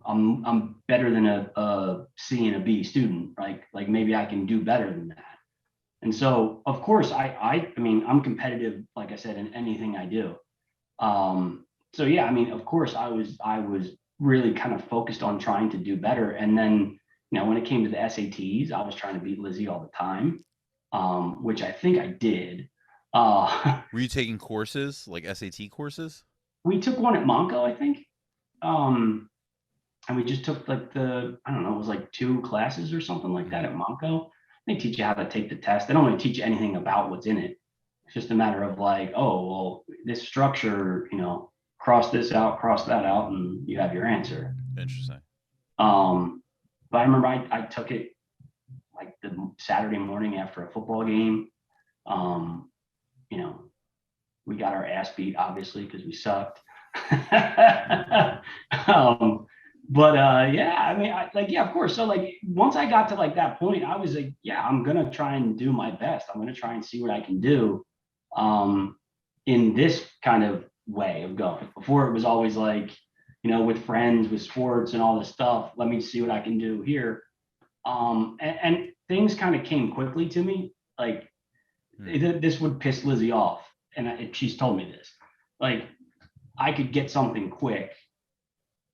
I'm better than a C and a B student. Like maybe I can do better than that. And so of course I mean, I'm competitive, like I said, in anything I do. So yeah, I mean, of course, I was really kind of focused on trying to do better. And then, when it came to the SATs, I was trying to beat Lizzie all the time, which I think I did. Uh, Were you taking courses like SAT courses? we took one at Monco, I think. Um, and we just took like I don't know, it was like 2 classes or something like that Mm. at Monco. They teach you how to take the test. They don't really teach you anything about what's in it. It's just a matter of like, oh, well, this structure, cross this out, cross that out, and you have your answer. Interesting. Um, but I remember I took it like the Saturday morning after a football game. Um, you know, we got our ass beat, obviously, because we sucked. um, but yeah, I mean, yeah, of course. So like once I got to like that point, I was like, yeah, I'm gonna try and do my best. I'm gonna try and see what I can do um, in this kind of way of going. Before it was always like, with friends, with sports and all this stuff. Let me see what I can do here. And things kind of came quickly to me. Like Mm. this would piss Lizzie off, and she's told me this. like I could get something quick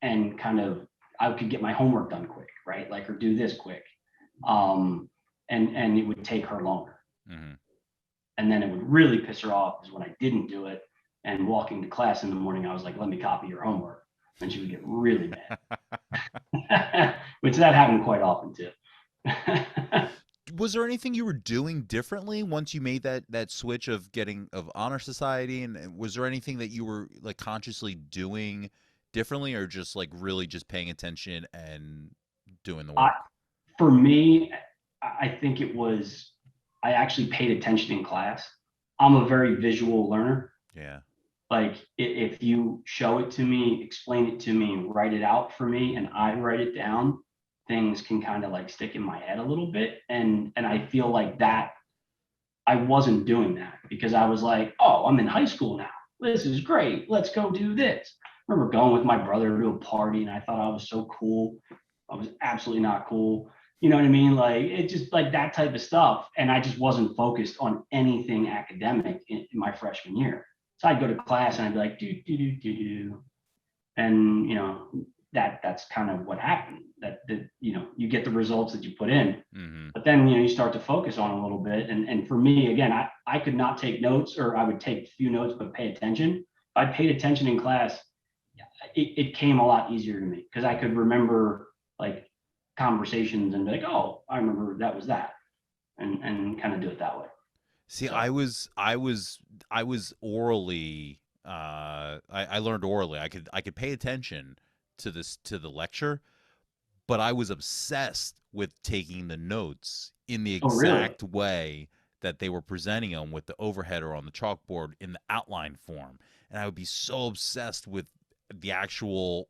and kind of I could get my homework done quick, right? Like, or do this quick. And it would take her longer. Mm-hmm. And then it would really piss her off is when I didn't do it. And walking to class in the morning, I was like, let me copy your homework. And she would get really mad, which that happened quite often too. Was there anything you were doing differently once you made that switch of honor society, and was there anything that you were like consciously doing differently, or just like really just paying attention and doing the work? For me, I think it was, I actually paid attention in class. I'm a very visual learner. Yeah. Like if you show it to me, explain it to me, write it out for me, and I write it down, things can kind of like stick in my head a little bit. And I feel like that I wasn't doing that because I was like, oh, I'm in high school now. This is great. Let's go do this. I remember going with my brother to a party and I thought I was so cool. I was absolutely not cool. You know what I mean? Like it just like that type of stuff. And I just wasn't focused on anything academic in my freshman year. So I'd go to class and I'd be like, do. And, you know, that's kind of what happened. That you know, you get the results that you put in. Mm-hmm. But then, you know, you start to focus on a little bit. And for me, again, I could not take notes, or I would take a few notes, but pay attention. If I paid attention in class, it came a lot easier to me because I could remember like conversations and be like, oh, I remember that was that, and kind of do it that way. See, So I was orally I learned orally. I could pay attention to the lecture, but I was obsessed with taking the notes in the oh really? exact way that they were presenting them, with the overhead or on the chalkboard in the outline form. And I would be so obsessed with the actual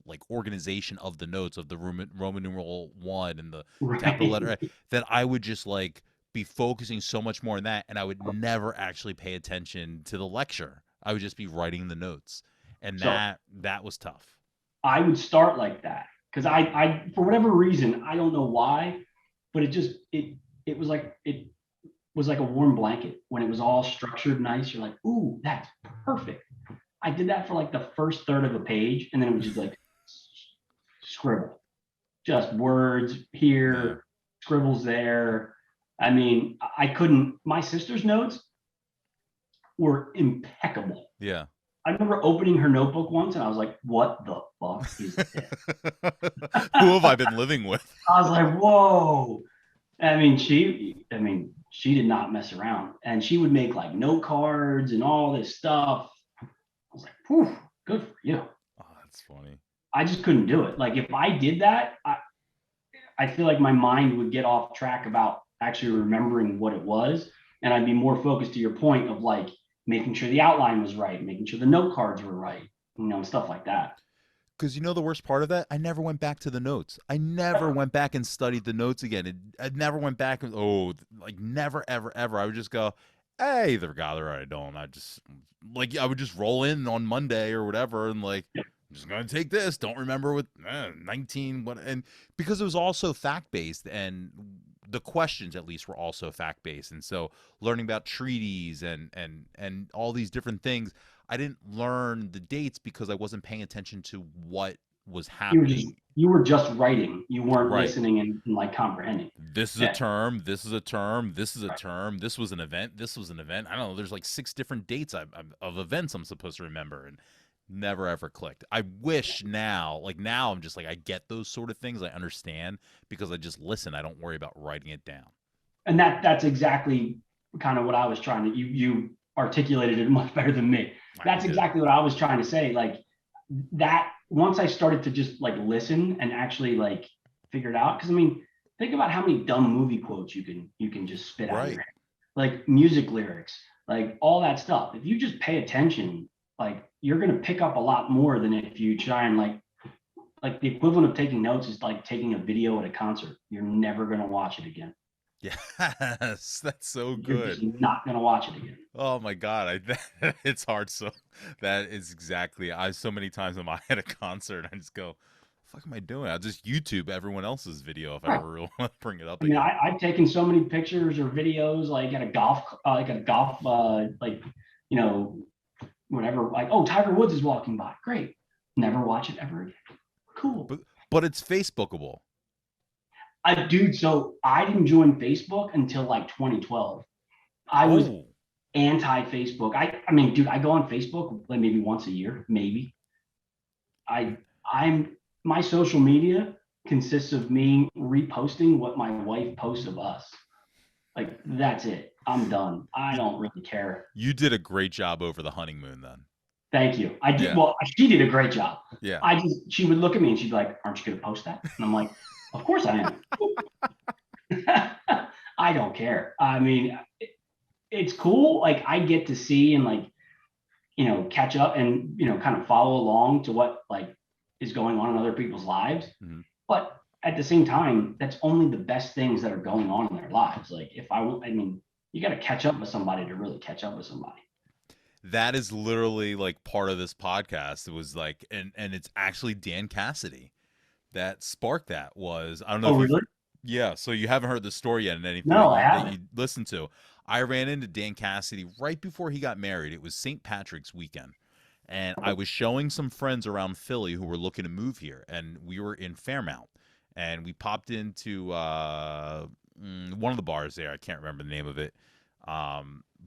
like organization of the notes of the Roman numeral 1 and the capital Right. letter A, that I would just like be focusing so much more on that, and I would never actually pay attention to the lecture. I would just be writing the notes, and So that was tough. I would start like that because I for whatever reason, I don't know why, but it was like a warm blanket when it was all structured nice. You're like, ooh, that's perfect. I did that for like the first third of a page, and then it was just like scribble, just words Yeah. here, scribbles there. I mean, I couldn't. My sister's notes were impeccable. Yeah. I remember opening her notebook once, and I was like, "What the fuck is this?" Who have I been living with? I was like, "Whoa!" I mean, she did not mess around, and she would make like note cards and all this stuff. I was like, "Whew, good for you." Oh, that's funny. I just couldn't do it. Like if I did that, I feel like my mind would get off track about actually remembering what it was. And I'd be more focused to your point of like making sure the outline was right, making sure the note cards were right, you know, and stuff like that. Because you know the worst part of that? I never went back to the notes. I never went back and studied the notes again. I never went back and, like never, ever, ever. I would just go, hey, either got it or I don't. Like, I would just roll in on Monday or whatever and like, I'm just going to take this. Don't remember what 19, what, and because it was also fact based, and the questions at least were also fact based. And so learning about treaties and all these different things, I didn't learn the dates because I wasn't paying attention to what was happening. You were just writing. You weren't Right. listening and like comprehending. This is a Yeah. term. This is a term. This is a term. This was an event. This was an event. I don't know. There's like 6 different dates of events I'm supposed to remember, and never ever clicked. I wish now, like now, I'm just like I get those sort of things. I understand because I just listen. I don't worry about writing it down. And that's exactly kind of what I was trying to, you articulated it much better than me. That's exactly what I was trying to say. Like that, once I started to just like listen and actually like figure it out. Cause I mean, think about how many dumb movie quotes you can just spit out of your head. Like music lyrics, like all that stuff. If you just pay attention, like you're going to pick up a lot more than if you try and like the equivalent of taking notes is like taking a video at a concert. You're never going to watch it again. Yes, that's so You're just good. not going to watch it again. Oh my God, it's hard. So that is exactly. I so many times am I at a concert, I just go, "What the fuck am I doing?" I'll just YouTube everyone else's video if I ever really want to bring it up I mean, again. I've taken so many pictures or videos like at a golf, like, you know, whatever, like, oh, Tiger Woods is walking by. Great. Never watch it ever again. Cool. But it's Facebookable. Dude, so I didn't join Facebook until like 2012. I was anti-Facebook. I mean, dude, I go on Facebook like maybe once a year, maybe. I'm my social media consists of me reposting what my wife posts of us. Like that's it. I'm done. I don't really care. You did a great job over the honeymoon then. Thank you. I did. Yeah. Well, she did a great job. Yeah. She would look at me and she'd be like, "Aren't you going to post that?" And I'm like, "Of course I am." I don't care. I mean, it's cool. Like I get to see and like, catch up and, kind of follow along to what like is going on in other people's lives. Mm-hmm. But at the same time, that's only the best things that are going on in their lives. Like you got to catch up with somebody to really catch up with somebody. That is literally like part of this podcast. It was like, and it's actually Dan Cassidy that sparked that. Was I don't know. Oh, really? Yeah. So you haven't heard the story yet, and anything that you listened to. I ran into Dan Cassidy right before he got married. It was St. Patrick's weekend, and I was showing some friends around Philly who were looking to move here, and we were in Fairmount, and we popped into one of the bars there. I can't remember the name of it,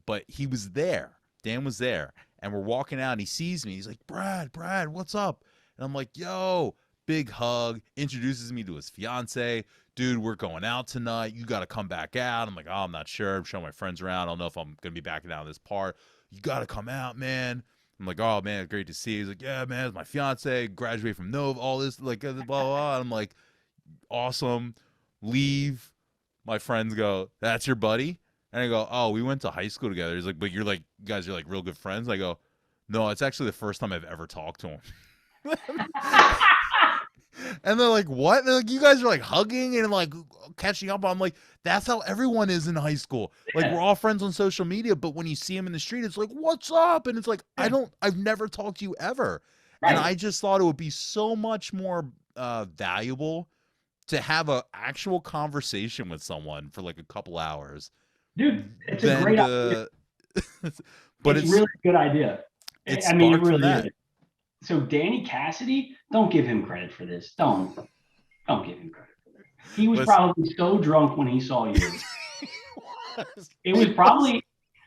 but he was there. Dan was there, and we're walking out, and he sees me. He's like, Brad, what's up? And I'm like, yo, big hug, introduces me to his fiance. Dude, we're going out tonight. You got to come back out. I'm like, oh, I'm not sure. I'm showing my friends around. I don't know if I'm going to be backing out of this part. You got to come out, man. I'm like, oh, man, great to see you. He's like, yeah, man, it's my fiance. Graduated from Nova, all this, like, blah, blah, blah. I'm like, awesome. Leave. My friends go, that's your buddy? And I go, oh, we went to high school together. He's like, but you guys are like real good friends. I go, no, it's actually the first time I've ever talked to him. And they're like, what? They're like, you guys are like hugging and like catching up. I'm like, that's how everyone is in high school. Like we're all friends on social media, but when you see him in the street, it's like, what's up? And it's like, I've never talked to you ever. Right. And I just thought it would be so much more valuable to have a actual conversation with someone for like a couple hours. Dude, it's a great idea. But it's really a good idea. I mean, it really is. So Danny Cassidy, don't give him credit for this. Don't give him credit for this. He was probably so drunk when he saw you. It was probably,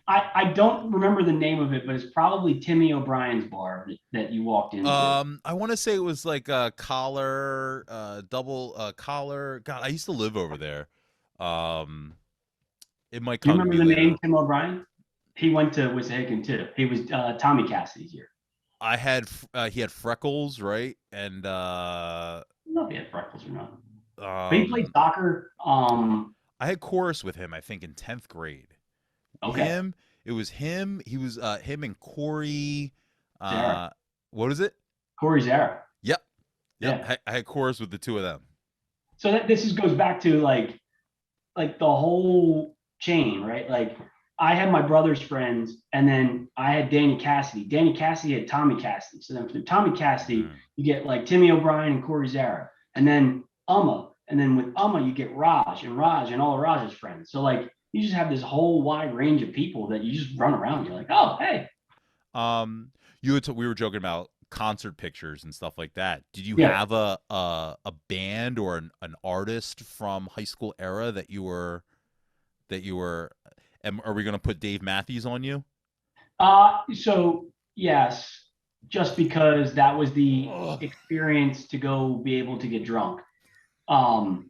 I don't remember the name of it, but it's probably Timmy O'Brien's bar that you walked into. I want to say it was like a collar, double collar. God, I used to live over there. It might come. Do you remember the name Tim O'Brien? He went to Wissahickon too. He was Tommy Cassidy's year. He had freckles, right? And I don't know if he had freckles or not. But he played soccer. I had chorus with him, I think, in 10th grade. Okay. It was him. He was him and Corey. Zara. What is it? Corey Zara. Yep. Yeah. I had chorus with the two of them. So this goes back to like the whole chain, right? Like I had my brother's friends, and then I had Danny Cassidy. Danny Cassidy had Tommy Cassidy. So then through Tommy Cassidy, you get like Timmy O'Brien and Corey Zara, and then Umma, and then with Umma you get Raj and all of Raj's friends. So like you just have this whole wide range of people that you just run around. You're like, oh hey. We were joking about concert pictures and stuff like that. Did you have a band or an artist from high school era that you were? Are we going to put Dave Matthews on you? So yes, just because that was the experience to go be able to get drunk. I'll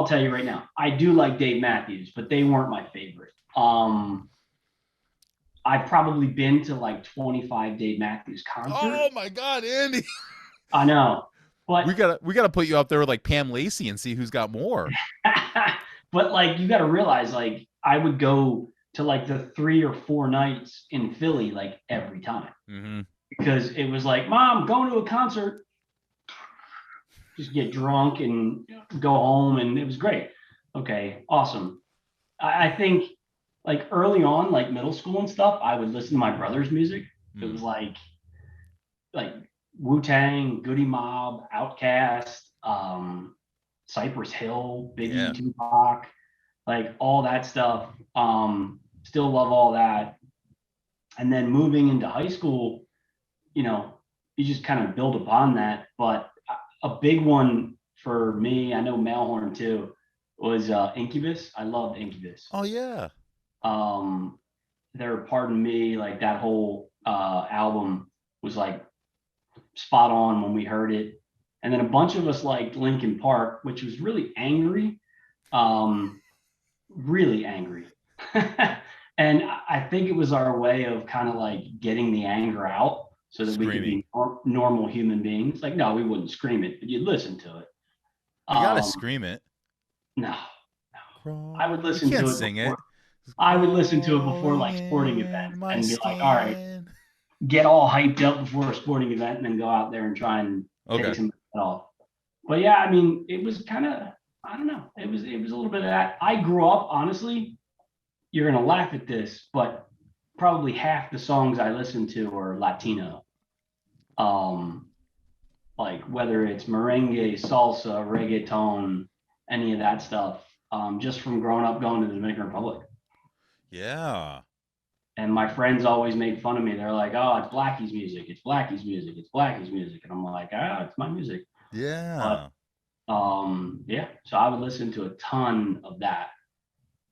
tell you right now, I do like Dave Matthews, but they weren't my favorite. I've probably been to like 25 Dave Matthews concerts. Oh my God, Andy! I know, but we gotta put you up there with like Pam Lacey and see who's got more. But like, you got to realize, like, I would go to like the 3 or 4 nights in Philly, like every time, because it was like, Mom, going to a concert, just get drunk and go home, and it was great. Okay, awesome. I think like early on, like middle school and stuff, I would listen to my brother's music. It was like Wu-Tang, Goody Mob, Outkast, Cypress Hill, Biggie, Tupac, like all that stuff. Still love all that. And then moving into high school, you know, you just kind of build upon that. But a big one for me, I know Mailhorn too, was Incubus. I loved Incubus. Oh yeah. Um, their Pardon Me, like that whole album was like spot on when we heard it. And then a bunch of us liked Linkin Park, which was really angry, um, really angry. And I think it was our way of kind of like getting the anger out so that we could Screaming. be normal human beings. Like, no, we wouldn't scream it, but you'd listen to it. You gotta Um, scream it. no, I would You listen can't to it sing it. before. I would listen to it before Crawling like sporting in events my and be like, all right, skin. get all hyped up before a sporting event and then go out there and try and take Okay. some off. But yeah, I mean, it was kind of, I don't know. It was a little bit of that. I grew up, honestly, you're gonna laugh at this, but probably half the songs I listen to are Latino. Um, like whether it's merengue, salsa, reggaeton, any of that stuff. Just from growing up going to the Dominican Republic. Yeah. And my friends always made fun of me. They're like, "Oh, it's Blackie's music. It's Blackie's music. It's Blackie's music." And I'm like, "Ah, it's my music." But Yeah. yeah, so I would listen to a ton of that,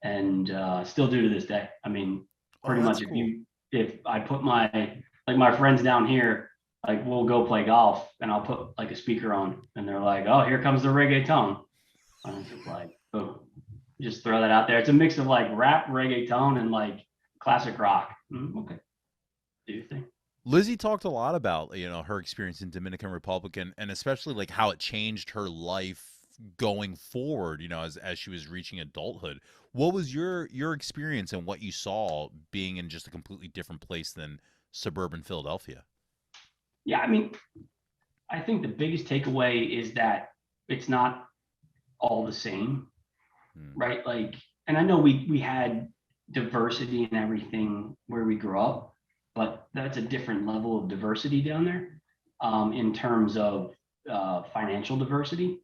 and still do to this day. I mean, Oh, pretty that's much cool. if I put my friends down here, like we'll go play golf, and I'll put like a speaker on, and they're like, "Oh, here comes the reggaeton." And it's just like, oh, just throw that out there. It's a mix of like rap, reggaeton, and like classic rock. Okay, do you think? Lizzie talked a lot about, her experience in Dominican Republic and especially like how it changed her life going forward, as she was reaching adulthood. What was your experience and what you saw being in just a completely different place than suburban Philadelphia? Yeah, I mean, I think the biggest takeaway is that it's not all the same, Hmm. right? Like, and I know we had diversity and everything where we grew up, but that's a different level of diversity down there, in terms of financial diversity.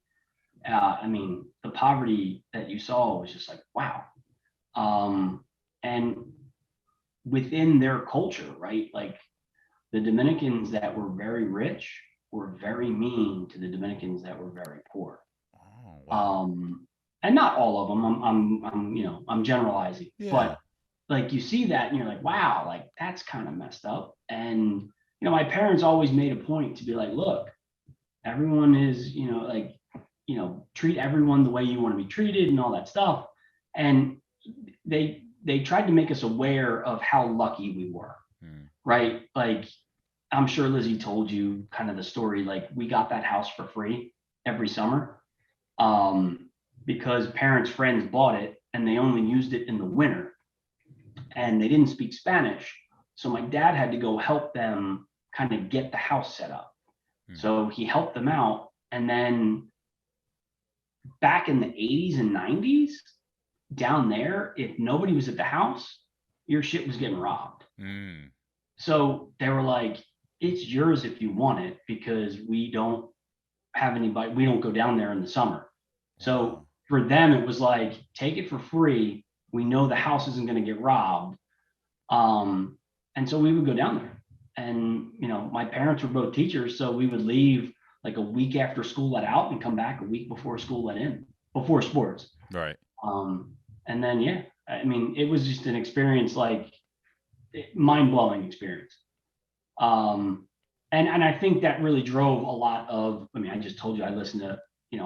I mean, the poverty that you saw was just like, wow. And within their culture, right? Like the Dominicans that were very rich were very mean to the Dominicans that were very poor. Oh, wow. Um, and not all of them. I'm generalizing, Yeah. but like you see that and you're like, wow, like that's kind of messed up. And my parents always made a point to be like, look, everyone is, like, treat everyone the way you want to be treated and all that stuff. And they tried to make us aware of how lucky we were, Hmm. right? Like I'm sure Lizzie told you kind of the story. Like we got that house for free every summer, um, because parents' friends bought it and they only used it in the winter and they didn't speak Spanish. So my dad had to go help them kind of get the house set up. Hmm. So he helped them out. And then back in the 80s and 90s, down there, if nobody was at the house, your shit was getting robbed. Hmm. So they were like, it's yours if you want it because we don't have anybody, we don't go down there in the summer. So Wow. for them, it was like, take it for free. We know the house isn't going to get robbed. Um, and so we would go down there. And, my parents were both teachers. So we would leave like a week after school let out and come back a week before school let in, before sports. Right. Um, and then, yeah, I mean, it was just an experience, like mind blowing experience. Um, and I think that really drove a lot of, I mean, I just told you I listened to,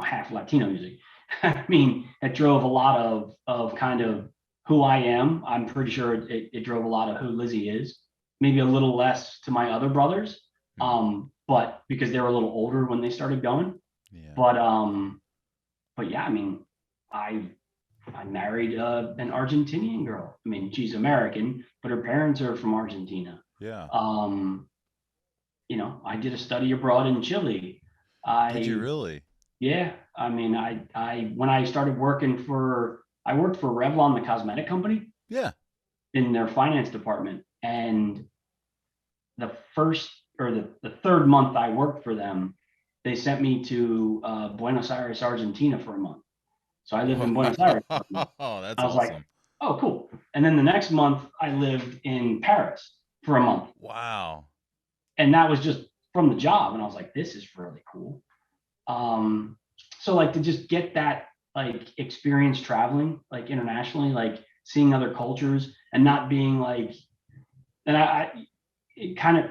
half Latino music. I mean, it drove a lot of kind of who I am. I'm pretty sure it drove a lot of who Lizzie is, maybe a little less to my other brothers. Hmm. But because they were a little older when they started going. Yeah. But yeah, I mean, I I married an Argentinian girl. I mean, she's American, but her parents are from Argentina. Yeah. Um, I did a study abroad in Chile. Did you I really? Yeah, I mean, I when I started working I worked for Revlon, the cosmetic company, Yeah. in their finance department, and the first or the third month I worked for them, they sent me to Buenos Aires, Argentina for a month. So I lived in Buenos Aires for a month. Oh, that's I was like, awesome. oh, cool. And then the next month I lived in Paris for a month. Wow. And that was just from the job. And I was like, this is really cool. So like to just get that like experience traveling like internationally, like seeing other cultures and not being like, and it kind of,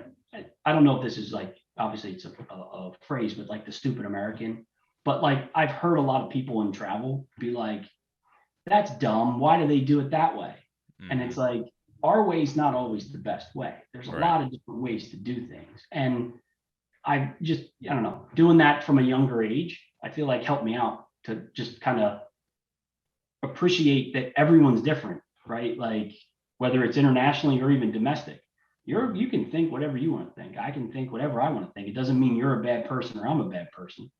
I don't know if this is like, obviously it's a phrase, but like the stupid American, but like I've heard a lot of people in travel be like, that's dumb. Why do they do it that way? And it's like, our way is not always the best way. There's a Right. lot of different ways to do things. And I don't know, doing that from a younger age, I feel like helped me out to just kind of appreciate that everyone's different, right? Like whether it's internationally or even domestic, you can think whatever you want to think. I can think whatever I want to think. It doesn't mean you're a bad person or I'm a bad person.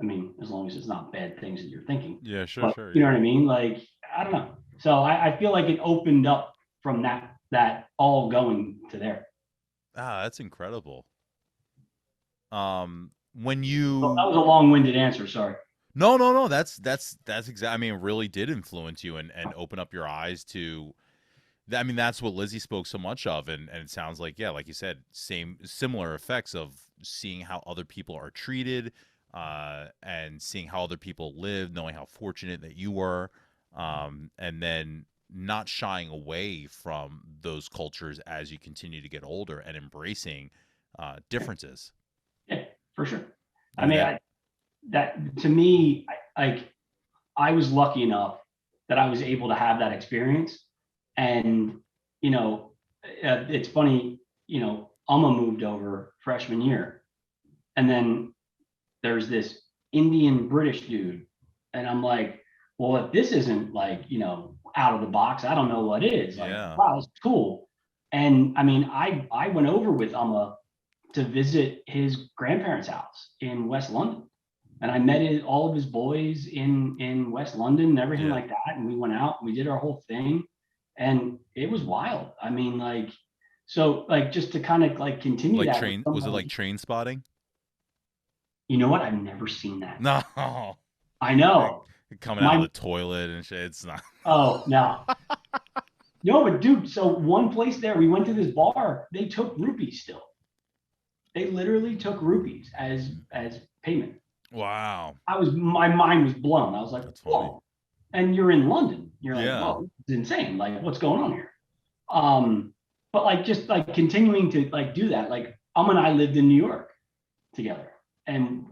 I mean, as long as it's not bad things that you're thinking. Yeah, sure, But sure. you know what I mean? Like, I don't know. So I feel like it opened up from that all going to there. Ah, that's incredible. When So that you was a long-winded answer. Sorry. no, that's exactly. I mean, it really did influence you and open up your eyes to. I mean, that's what Lizzie spoke so much of, and it sounds like, yeah, like you said, similar effects of seeing how other people are treated, and seeing how other people live, knowing how fortunate that you were, and then not shying away from those cultures as you continue to get older and embracing differences. Yeah, for sure. I I mean mean, that. that to me, I was lucky enough that I was able to have that experience. And, you know, it's funny, Alma moved over freshman year. And then there's this Indian British dude. And I'm like, well, if this isn't like, out of the box, I don't know what is. Like, Yeah. wow, it's cool. And I mean, I went over with Alma to visit his grandparents' house in West London. And I met all of his boys in West London and everything Yeah. like that. And we went out and we did our whole thing. And it was wild. I mean, like, so like just to kind of like continue Like that with train, was it someone, like train spotting? you know what? I've never seen that. No. I Like, know. coming out of My the toilet and shit. It's not. Oh no. No, but dude, so one place there, we went to this bar, they took rupees still. They literally took rupees as payment. Wow. My mind was blown. I was like, That's funny. whoa. And you're in London. You're like, Yeah. whoa, it's insane. Like, what's going on here? But like just like continuing to like do that. Like and I lived in New York together and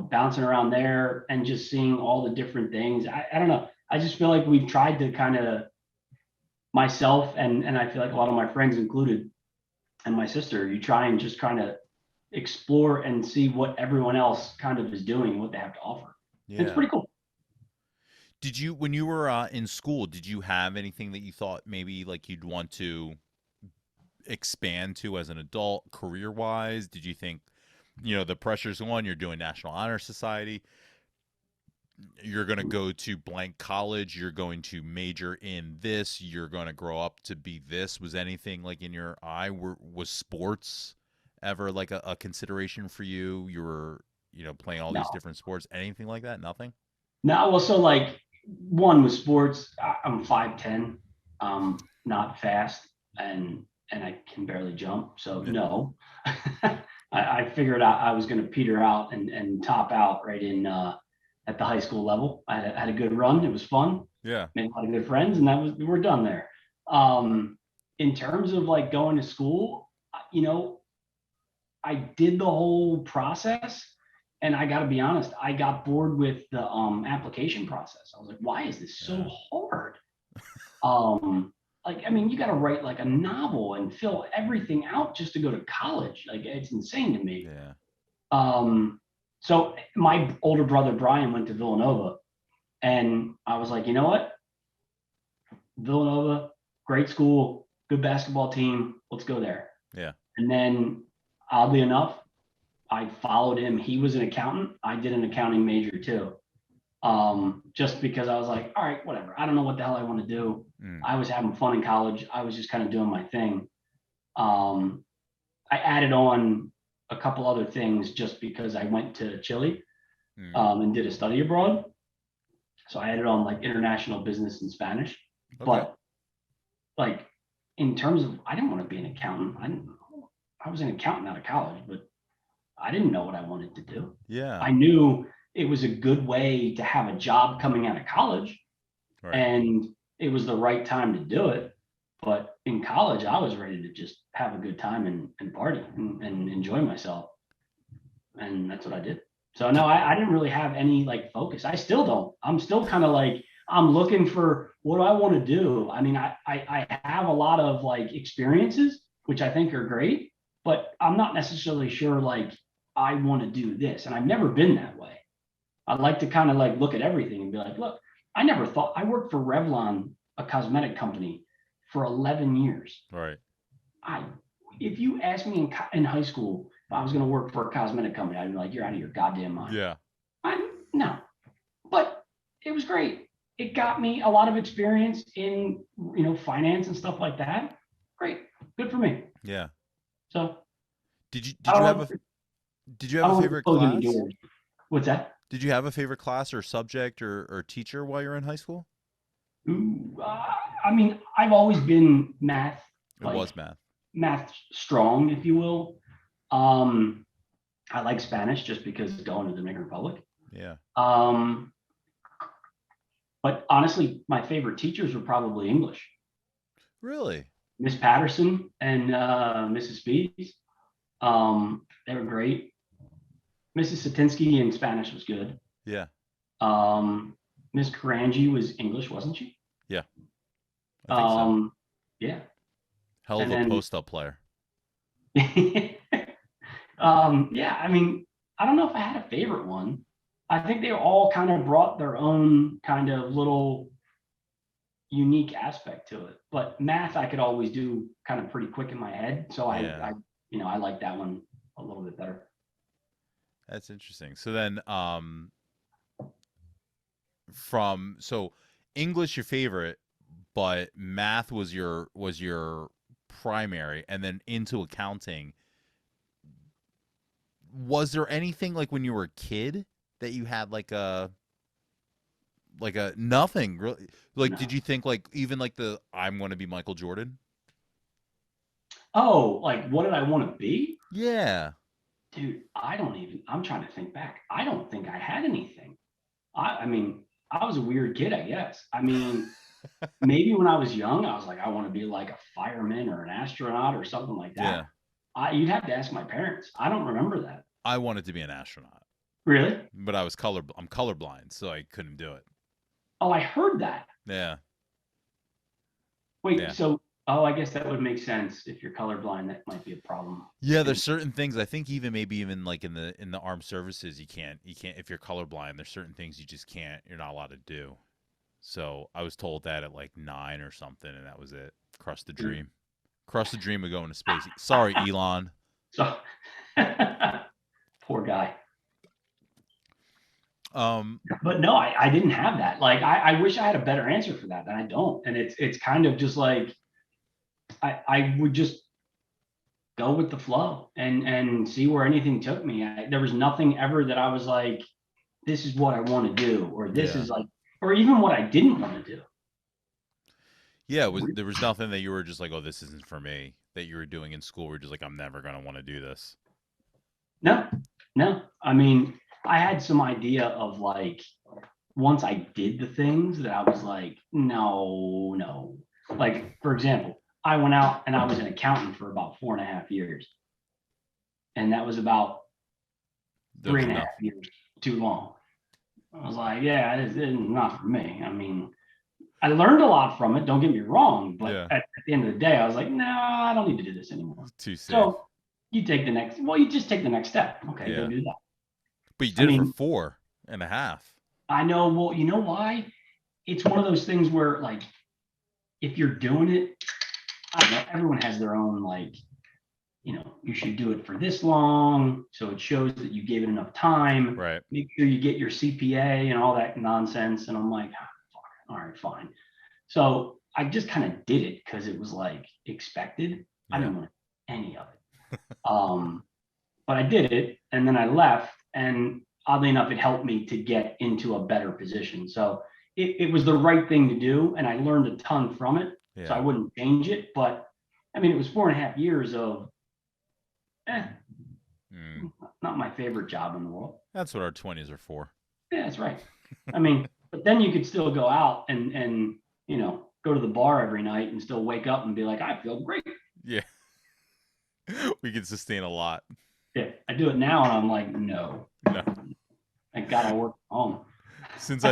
bouncing around there and just seeing all the different things. I don't know. I just feel like we've tried to kind of myself and I feel like a lot of my friends included and my sister, you try and just kind of explore and see what everyone else kind of is doing, what they have to offer. It's Yeah. pretty cool. Did you, when you were in school, did you have anything that you thought maybe like you'd want to expand to as an adult, career wise? Did you think, the pressure's on, you're doing National Honor Society, you're going to go to blank college, you're going to major in this, you're going to grow up to be this? Was anything like in your eye? Was sports ever like a consideration for you? You were, playing all these No, different sports, anything like that? Nothing? no. Well, so like one with sports, I'm 5'10", not fast, and I can barely jump. So Yeah. no, I figured out I was going to peter out and top out right in at the high school level. I had a good run. It was fun. Yeah. Made a lot of good friends, and we're done there. In terms of like going to school, you know, I did the whole process, and I got to be honest, I got bored with the application process. I was like, why is this so Yeah. hard? Like, I mean, you got to write like a novel and fill everything out just to go to college. Like, it's insane to me. Yeah. So my older brother Brian went to Villanova, and I was like, you know what? Villanova, great school, good basketball team. Let's go there. Yeah. And then, oddly enough, I followed him. He was an accountant. I did an accounting major too. Just because I was like, all right, whatever. I don't know what the hell I want to do. I was having fun in college. I was just kind of doing my thing. I added on a couple other things just because I went to Chile and did a study abroad. So I added on like international business and Spanish. Okay. But like in terms of, I didn't want to be an accountant. I was an accountant out of college, but I didn't know what I wanted to do. Yeah. I knew it was a good way to have a job coming out of college, Right. and it was the right time to do it. But in college, I was ready to just have a good time and party and enjoy myself. And that's what I did. So no, I didn't really have any like focus. I still don't. I'm still kind of like, I'm looking for what do I want to do. I mean, I have a lot of like experiences, which I think are great, but I'm not necessarily sure like I want to do this. And I've never been that way. I'd like to kind of like look at everything and be like, look, I never thought. I worked for Revlon, a cosmetic company, for 11 years. Right. If you asked me in high school if I was going to work for a cosmetic company, I'd be like, you're out of your goddamn mind. Yeah. No, but it was great. It got me a lot of experience in, finance and stuff like that. Great. Good for me. Yeah. So did you have a favorite class? What's that? Did you have a favorite class or subject or teacher while you're in high school? Ooh, I mean, I've always been math. It was math. Math strong, if you will. I like Spanish just because going to the Dominican Republic. Yeah. But honestly, my favorite teachers were probably English. Really? Miss Patterson and Mrs. Speeds. They were great. Mrs. Satinsky in Spanish was good. Yeah. Miss Karanji was English, wasn't she? Yeah. I think so. Yeah. Hell of a post-up player. Yeah, I mean, I don't know if I had a favorite one. I think they all kind of brought their own kind of little unique aspect to it. But math, I could always do kind of pretty quick in my head. So I like that one a little bit better. That's interesting. So then, so English your favorite, but math was your primary, and then into accounting. Was there anything like when you were a kid that you had like a nothing really? Like, no. Did you think like even like I'm going to be Michael Jordan? Oh, like what did I want to be? Yeah. Dude, I'm trying to think back. I don't think I had anything. I mean, I was a weird kid, I guess. I mean, maybe when I was young, I was like, I want to be like a fireman or an astronaut or something like that. Yeah. You'd have to ask my parents. I don't remember that. I wanted to be an astronaut. Really? But I'm colorblind, so I couldn't do it. Oh, I heard that. Yeah. Wait, yeah. So, I guess that would make sense. If you're colorblind, that might be a problem. Yeah, there's certain things. I think maybe even like in the armed services, you can't if you're colorblind. There's certain things you just can't. You're not allowed to do. So I was told that at like 9 or something, and that was it. Crushed the dream. Crushed the dream of going to space. Sorry, Elon. So, poor guy. But no, I didn't have that. Like, I wish I had a better answer for that, and I don't. And it's kind of just like, I would just go with the flow and see where anything took me. There was nothing ever that I was like, this is what I want to do, or this is like, or even what I didn't want to do. Yeah, there was nothing that you were just like, oh, this isn't for me, that you were doing in school. We're just like, I'm never going to want to do this. No. I mean, I had some idea of like, once I did the things that I was like, no. Like, for example, I went out and I was an accountant for about 4.5 years. And that was about 3.5 years too long. I was like, yeah, it's not for me. I mean, I learned a lot from it. Don't get me wrong. But at the end of the day, I was like, no, I don't need to do this anymore. Too safe. So you just take the next step. Okay, go do that. But you did it for 4.5. I know. Well, you know why? It's one of those things where, like, if you're doing it, I don't know, everyone has their own, like, you should do it for this long, so it shows that you gave it enough time. Right. Make sure you get your CPA and all that nonsense. And I'm like, fuck, all right, fine. So I just kind of did it because it was like expected. I didn't want any of it. But I did it, and then I left, and oddly enough, it helped me to get into a better position. So it was the right thing to do, and I learned a ton from it. So I wouldn't change it, but I mean, it was 4.5 years of, eh, Mm. not my favorite job in the world. That's what our 20s are for. Yeah, that's right. I mean, but then you could still go out and go to the bar every night and still wake up and be like, I feel great. Yeah. We can sustain a lot. Yeah, I do it now and I'm like, no. No. Thank God I work from home. Since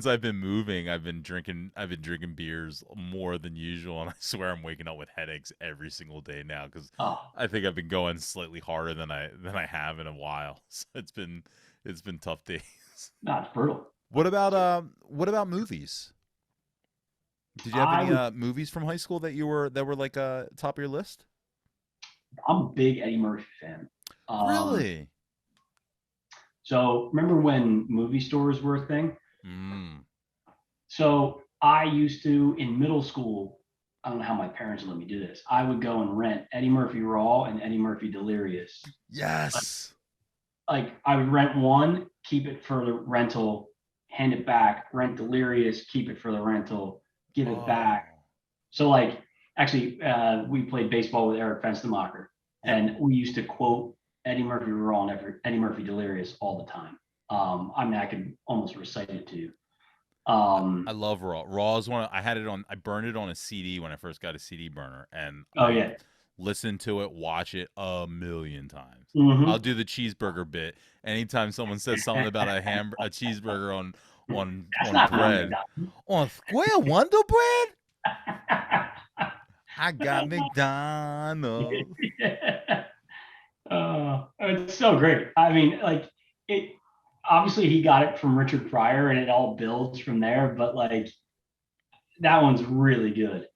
I've been moving, I've been drinking beers more than usual, and I swear I'm waking up with headaches every single day now because Oh, I think I've been going slightly harder than I have in a while. So it's been tough days. that's brutal. What about movies? Did you have I any was movies from high school that were like top of your list? I'm a big Eddie Murphy fan. Um, Really? so remember when movie stores were a thing? Mm. So I used to in middle school. I don't know how my parents let me do this. I would go and rent Eddie Murphy Raw and Eddie Murphy Delirious. Like, Yes. like I would rent one, keep it for the rental, hand it back, rent Delirious, keep it for the rental, give it Oh. back. So like actually, we played baseball with Eric Fenstermacher, Yep. and we used to quote Eddie Murphy Raw and Eddie Murphy Delirious all the time. I mean, I could almost recite it to you. I Um, love Raw. Raw is one. I had it on. I burned it on a CD when I first got a CD burner, and oh I yeah. listen to it, watch it a million times. I'll Hmm. do the cheeseburger bit anytime someone says something about a cheeseburger That's on not on bread. On square Wonder Bread? I got McDonald's. It's so great. I mean, like it. Obviously, he got it from Richard Pryor, and it all builds from there. But like that one's really good.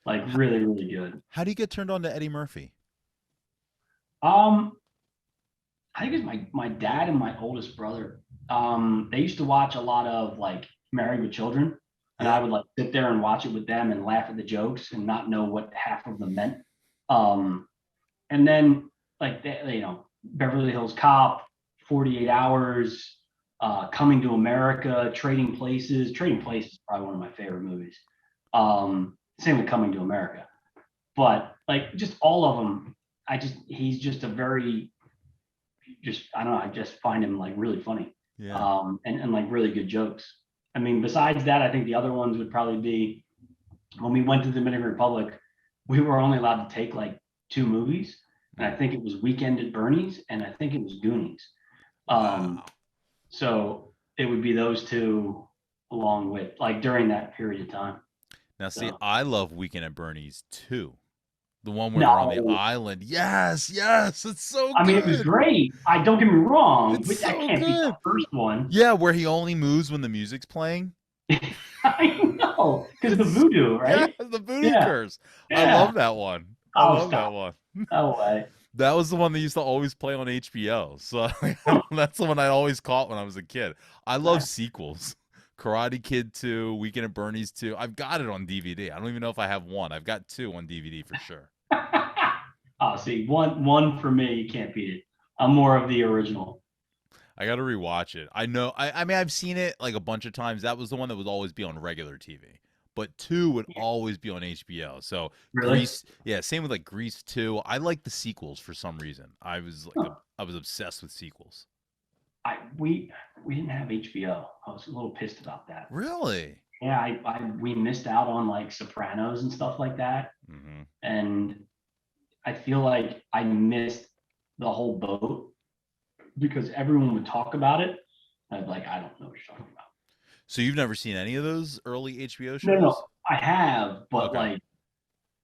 Like How, really, really good. how do you get turned on to Eddie Murphy? Um, I think it's my dad and my oldest brother. They used to watch a lot of like Married with Children, and I Yeah. would like sit there and watch it with them and laugh at the jokes and not know what half of them meant. Um, and then like Beverly Hills Cop, 48 Hours, Coming to America, Trading Places. Trading Places is probably one of my favorite movies. Same with Coming to America, but like just all of them. He's just a very just I don't know. I just find him like really funny, Yeah. and like really good jokes. I mean, besides that, I think the other ones would probably be when we went to the Dominican Republic. We were only allowed to take like two movies, and I Mm. think it was Weekend at Bernie's, and I think it was Goonies. Um, Wow. so it would be those two along with like during that period of time. Now, see, So I love Weekend at Bernie's too. The one where they're on the no, island. Yes, yes, it's so I mean it was good. great. I don't get me wrong, It's but that so can't beat the good. first one. Yeah, where he only moves when the music's playing. I know because of the It's voodoo, yeah, right? the voodoo Yeah, curse. I yeah. love that one. I Oh, love that stop. one. No way. That was the one they used to always play on HBO. So that's the one I always caught when I was a kid. I love sequels. Karate Kid 2, Weekend at Bernie's 2. I've got it on DVD. I don't even know if I have one. I've got two on DVD for sure. Oh, see, one for me, you can't beat it. I'm more of the original. I got to rewatch it. I know. I mean, I've seen it like a bunch of times. That was the one that would always be on regular TV. But 2 would always be on HBO. So Really? Grease, yeah, same with like Grease 2. I like the sequels for some reason. Huh. I was obsessed with sequels. We didn't have HBO. I was a little pissed about that. Really? Yeah, I we missed out on like Sopranos and stuff like that, Mm-hmm. and I feel like I missed the whole boat because everyone would talk about it. I'd be like, I don't know what you're talking about. So you've never seen any of those early HBO No, shows? no, I have, but Okay. like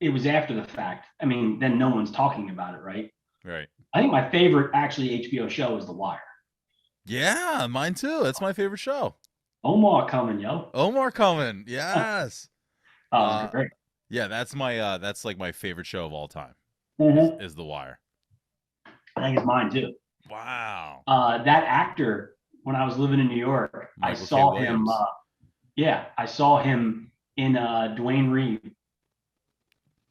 it was after the fact. I mean, then no one's talking about it, right? Right. I think my favorite actually HBO show is The Wire. Yeah, mine too. That's my favorite show. Omar coming, yo. Omar coming. Yes. That was Uh great. yeah, that's like my favorite show of all time Mm-hmm. is The Wire. I think it's mine too. Wow. That actor, when I was living in New York, I Michael K. saw him. Williams. Yeah, I saw him in Dwayne Reed,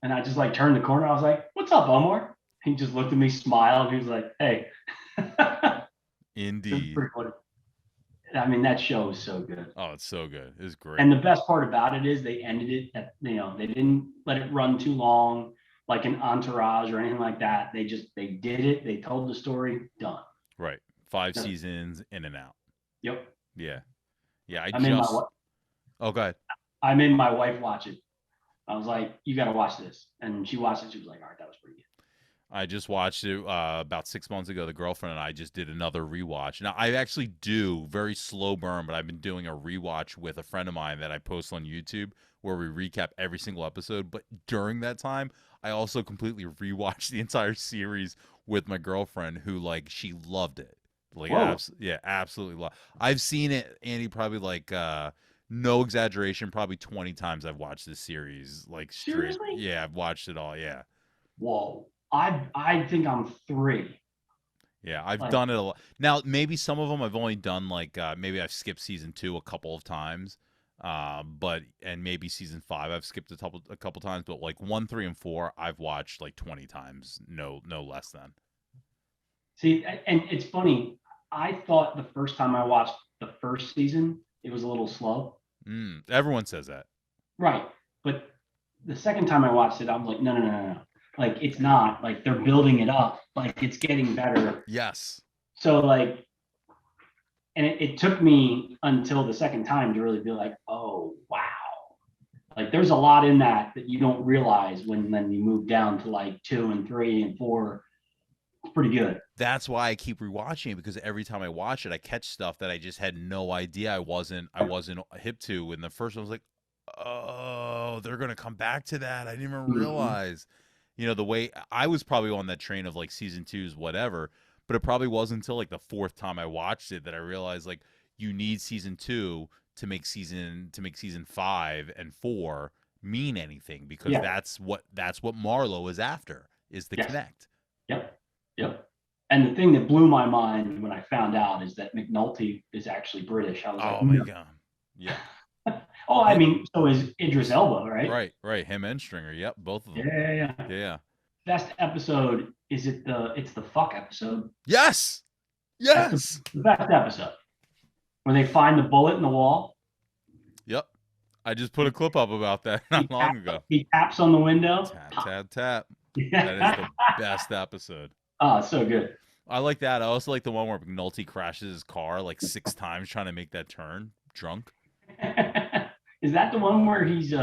and I just like turned the corner. I was like, "What's up, Omar?" He just looked at me, smiled. He was like, "Hey." It was Indeed. pretty funny. I mean, that show was so good. Oh, it's so good. It's great. And the best part about it is they ended it at, they didn't let it run too long. like an Entourage or anything like that. They did it. They told the story. Done. Right. 5 Yep. seasons in and out. Yep. Yeah. Yeah. I made Oh, go ahead. I made my wife watch it. I was like, "You got to watch this," and she watched it. She was like, "All right, that was pretty good." I just watched it about 6 months ago. The girlfriend and I just did another rewatch. Now, I actually do very slow burn, but I've been doing a rewatch with a friend of mine that I post on YouTube where we recap every single episode. But during that time, I also completely rewatched the entire series with my girlfriend, who like she loved it. Like, yeah, absolutely loved. I've seen it, Andy, probably like no exaggeration, probably 20 times I've watched this series. Like straight. Seriously? Yeah, I've watched it all. Yeah. Whoa. I think I'm 3. Yeah, I've done it a lot. Now, maybe some of them I've only done like maybe I've skipped season 2 a couple of times, but and maybe season 5 I've skipped a couple times. But like 1, 3, and 4 I've watched like 20 times, no less than. See, and it's funny. I thought the first time I watched the first season, it was a little slow. Everyone says that. Right, but the second time I watched it, I was like, no. Like, it's not. Like, they're building it up. Like, it's getting better. Yes. So, like, and it took me until the second time to really be like, oh, wow. Like, there's a lot in that you don't realize when then you move down to like 2 and 3 and 4. It's pretty good. That's why I keep rewatching it, because every time I watch it, I catch stuff that I just had no idea I wasn't hip to. And the first one was like, oh, they're gonna come back to that. I didn't even realize. You know, the way I was probably on that train of like season 2's whatever, but it probably wasn't until like the 4th time I watched it that I realized like you need season 2 to make season 5 and 4 mean anything, because that's what Marlo is after, is the connect. Yep. And the thing that blew my mind when I found out is that McNulty is actually British. I was like, oh my God. Yeah. Oh, I mean, so is Idris Elba, right? Right. Him and Stringer. Yep, both of them. Yeah. Best episode, it's the fuck episode? Yes. That's the best episode. Where they find the bullet in the wall. Yep. I just put a clip up about that not long ago. He taps on the window. Tap. That is the best episode. Oh, so good. I like that. I also like the one where McNulty crashes his car like 6 times trying to make that turn drunk. Is that the one where he's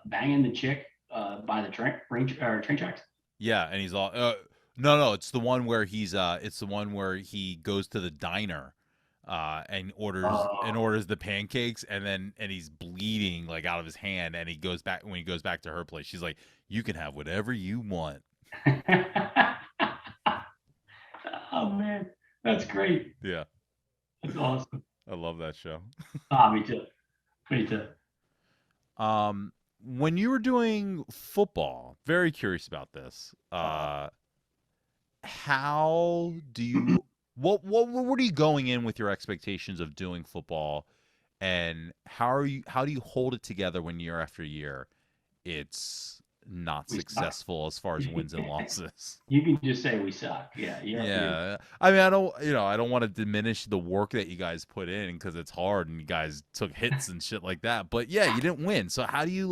banging the chick by the train tracks? Yeah, and he's all no, it's the one where he goes to the diner and orders the pancakes, and he's bleeding like out of his hand, and when he goes back to her place, she's like, "You can have whatever you want." Oh man, that's great. Yeah. That's awesome. I love that show. Me too. When you were doing football, very curious about this. How do you what are you going in with your expectations of doing football, and how do you hold it together when year after year it's not successful as far as wins and losses? You can just say we suck. Yeah. I mean, I don't want to diminish the work that you guys put in, because it's hard and you guys took hits and shit like that. But yeah, you didn't win. So how do you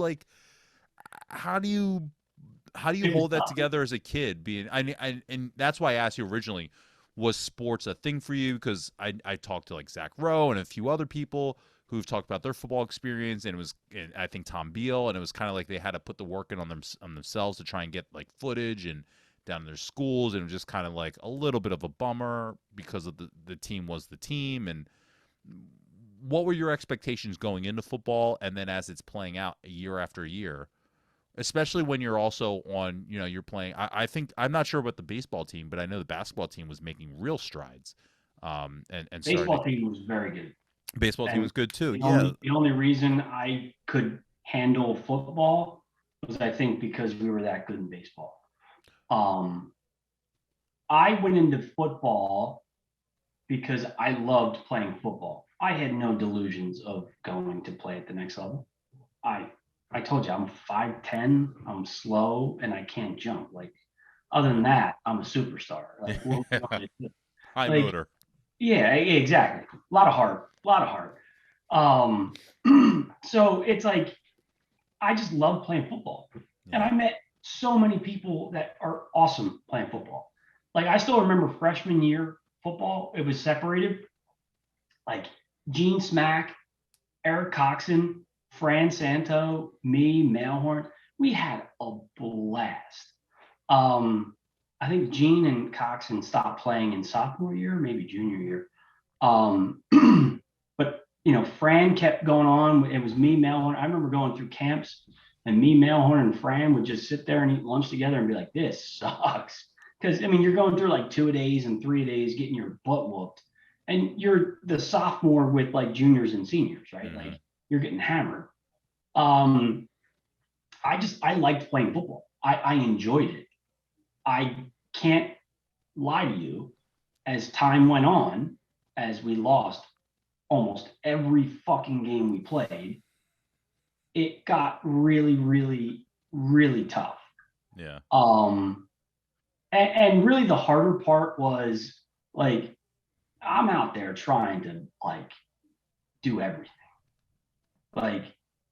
hold that together as a kid? And that's why I asked you originally, was sports a thing for you? Because I talked to like Zach Rowe and a few other people who've talked about their football experience, and I think Tom Beal, and it was kind of like they had to put the work in on themselves to try and get like footage and down in their schools, and it was just kind of like a little bit of a bummer because of the team was the team. And what were your expectations going into football, and then as it's playing out year after year, especially when you're also on, you're playing, I think, I'm not sure about the baseball team, but I know the basketball team was making real strides. And baseball team was very good. Baseball team was good too. The only reason I could handle football was, I think, because we were that good in baseball. I went into football because I loved playing football. I had no delusions of going to play at the next level. I told you, I'm 5'10", I'm slow, and I can't jump. Like, other than that, I'm a superstar. Like, high motor. Yeah, exactly. A lot of heart. So it's like, I just love playing football. Yeah. And I met so many people that are awesome playing football. Like I still remember freshman year football, it was separated. Like Gene Smack, Eric Coxon, Fran Santo, me, Mailhorn. We had a blast. I think Gene and Coxon stopped playing in sophomore year, maybe junior year. Um, but Fran kept going on. It was me, Mailhorn. I remember going through camps, and me, Mailhorn, and Fran would just sit there and eat lunch together and be like, "This sucks." Because you're going through like 2-a-days and 3-a-days, getting your butt whooped, and you're the sophomore with like juniors and seniors, right? Mm-hmm. Like you're getting hammered. Um, I liked playing football. I enjoyed it. I can't lie to you. As time went on, as we lost almost every fucking game we played, it got really, really, really tough. Yeah. And really the harder part was like I'm out there trying to like do everything. Like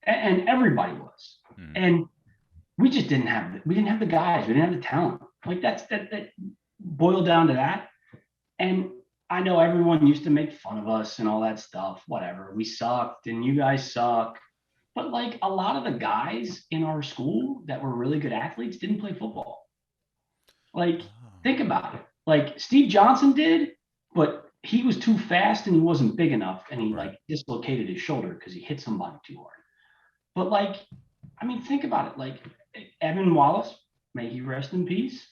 and everybody was. Mm-hmm. And we just didn't have the guys, we didn't have the talent. Like that boiled down to that. And I know everyone used to make fun of us and all that stuff, whatever. We sucked and you guys suck. But like a lot of the guys in our school that were really good athletes didn't play football. Like, think about it. Like Steve Johnson did, but he was too fast and he wasn't big enough and he like dislocated his shoulder because he hit somebody too hard. But like, think about it. Like Evan Wallace, may he rest in peace.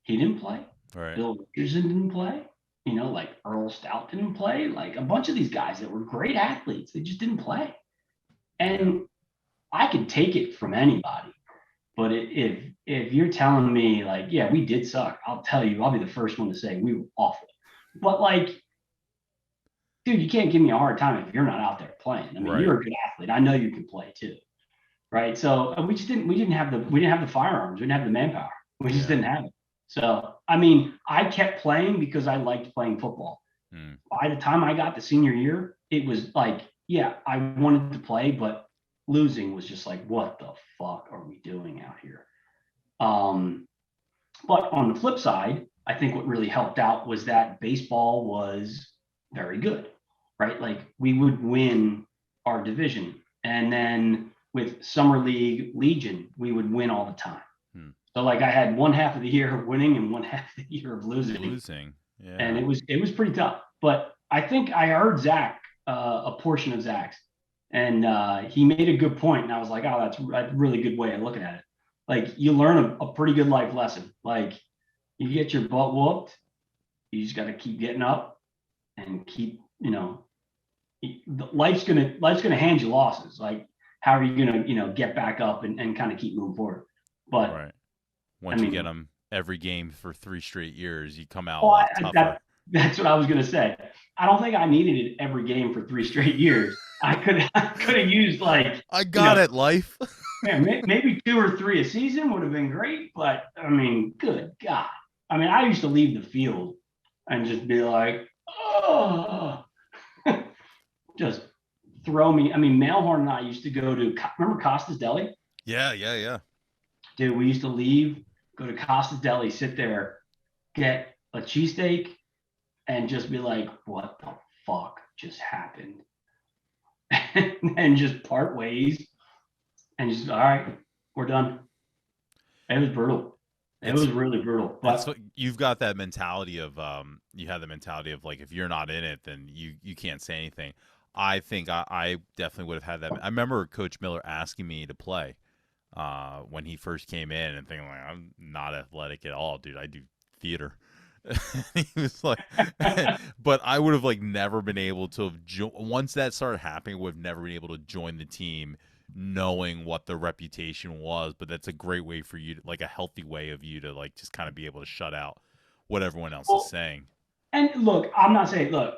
He didn't play. Right. Bill Richardson didn't play. Like Earl Stout didn't play. Like a bunch of these guys that were great athletes, they just didn't play. And I could take it from anybody. But if you're telling me like, yeah, we did suck, I'll tell you, I'll be the first one to say we were awful. But like, dude, you can't give me a hard time if you're not out there playing. You're a good athlete. I know you can play too. Right. So we didn't have the firearms. We didn't have the manpower. We just didn't have it. So, I kept playing because I liked playing football. By the time I got to senior year, it was like, yeah, I wanted to play, but losing was just like, what the fuck are we doing out here? But on the flip side, I think what really helped out was that baseball was very good, right? Like we would win our division. And then with Summer League Legion, we would win all the time. So like I had one half of the year of winning and one half of the year of losing. Yeah. And it was pretty tough. But I think I heard Zach, a portion of Zach's, and he made a good point. And I was like, oh, that's a really good way of looking at it. Like you learn a pretty good life lesson. Like you get your butt whooped, you just got to keep getting up and keep, life's gonna hand you losses. Like how are you gonna, get back up and kind of keep moving forward? But once you get them every game for 3 straight years, you come out a lot tougher. That's what I was gonna say. I don't think I needed it every game for 3 straight years. I could have used like I got it, life. Man, maybe 2 or 3 a season would have been great, but good God. I used to leave the field and just be like, oh, just throw me. Mailhorn and I used to go to, remember Costa's Deli? Yeah. Dude, we used to leave, go to Costa's Deli, sit there, get a cheesesteak, and just be like, what the fuck just happened? And just part ways and just, all right, we're done. It was brutal. It was really brutal. But you've got that mentality of you have the mentality of like if you're not in it, then you can't say anything. I think I definitely would have had that. I remember Coach Miller asking me to play when he first came in and thinking like I'm not athletic at all, dude. I do theater. He was like, but I would have like never been able to have once that started happening, would have never been able to join the team knowing what the reputation was. But that's a great way for you to, like a healthy way of you to like just kind of be able to shut out what everyone else is saying. And look, I'm not saying, look,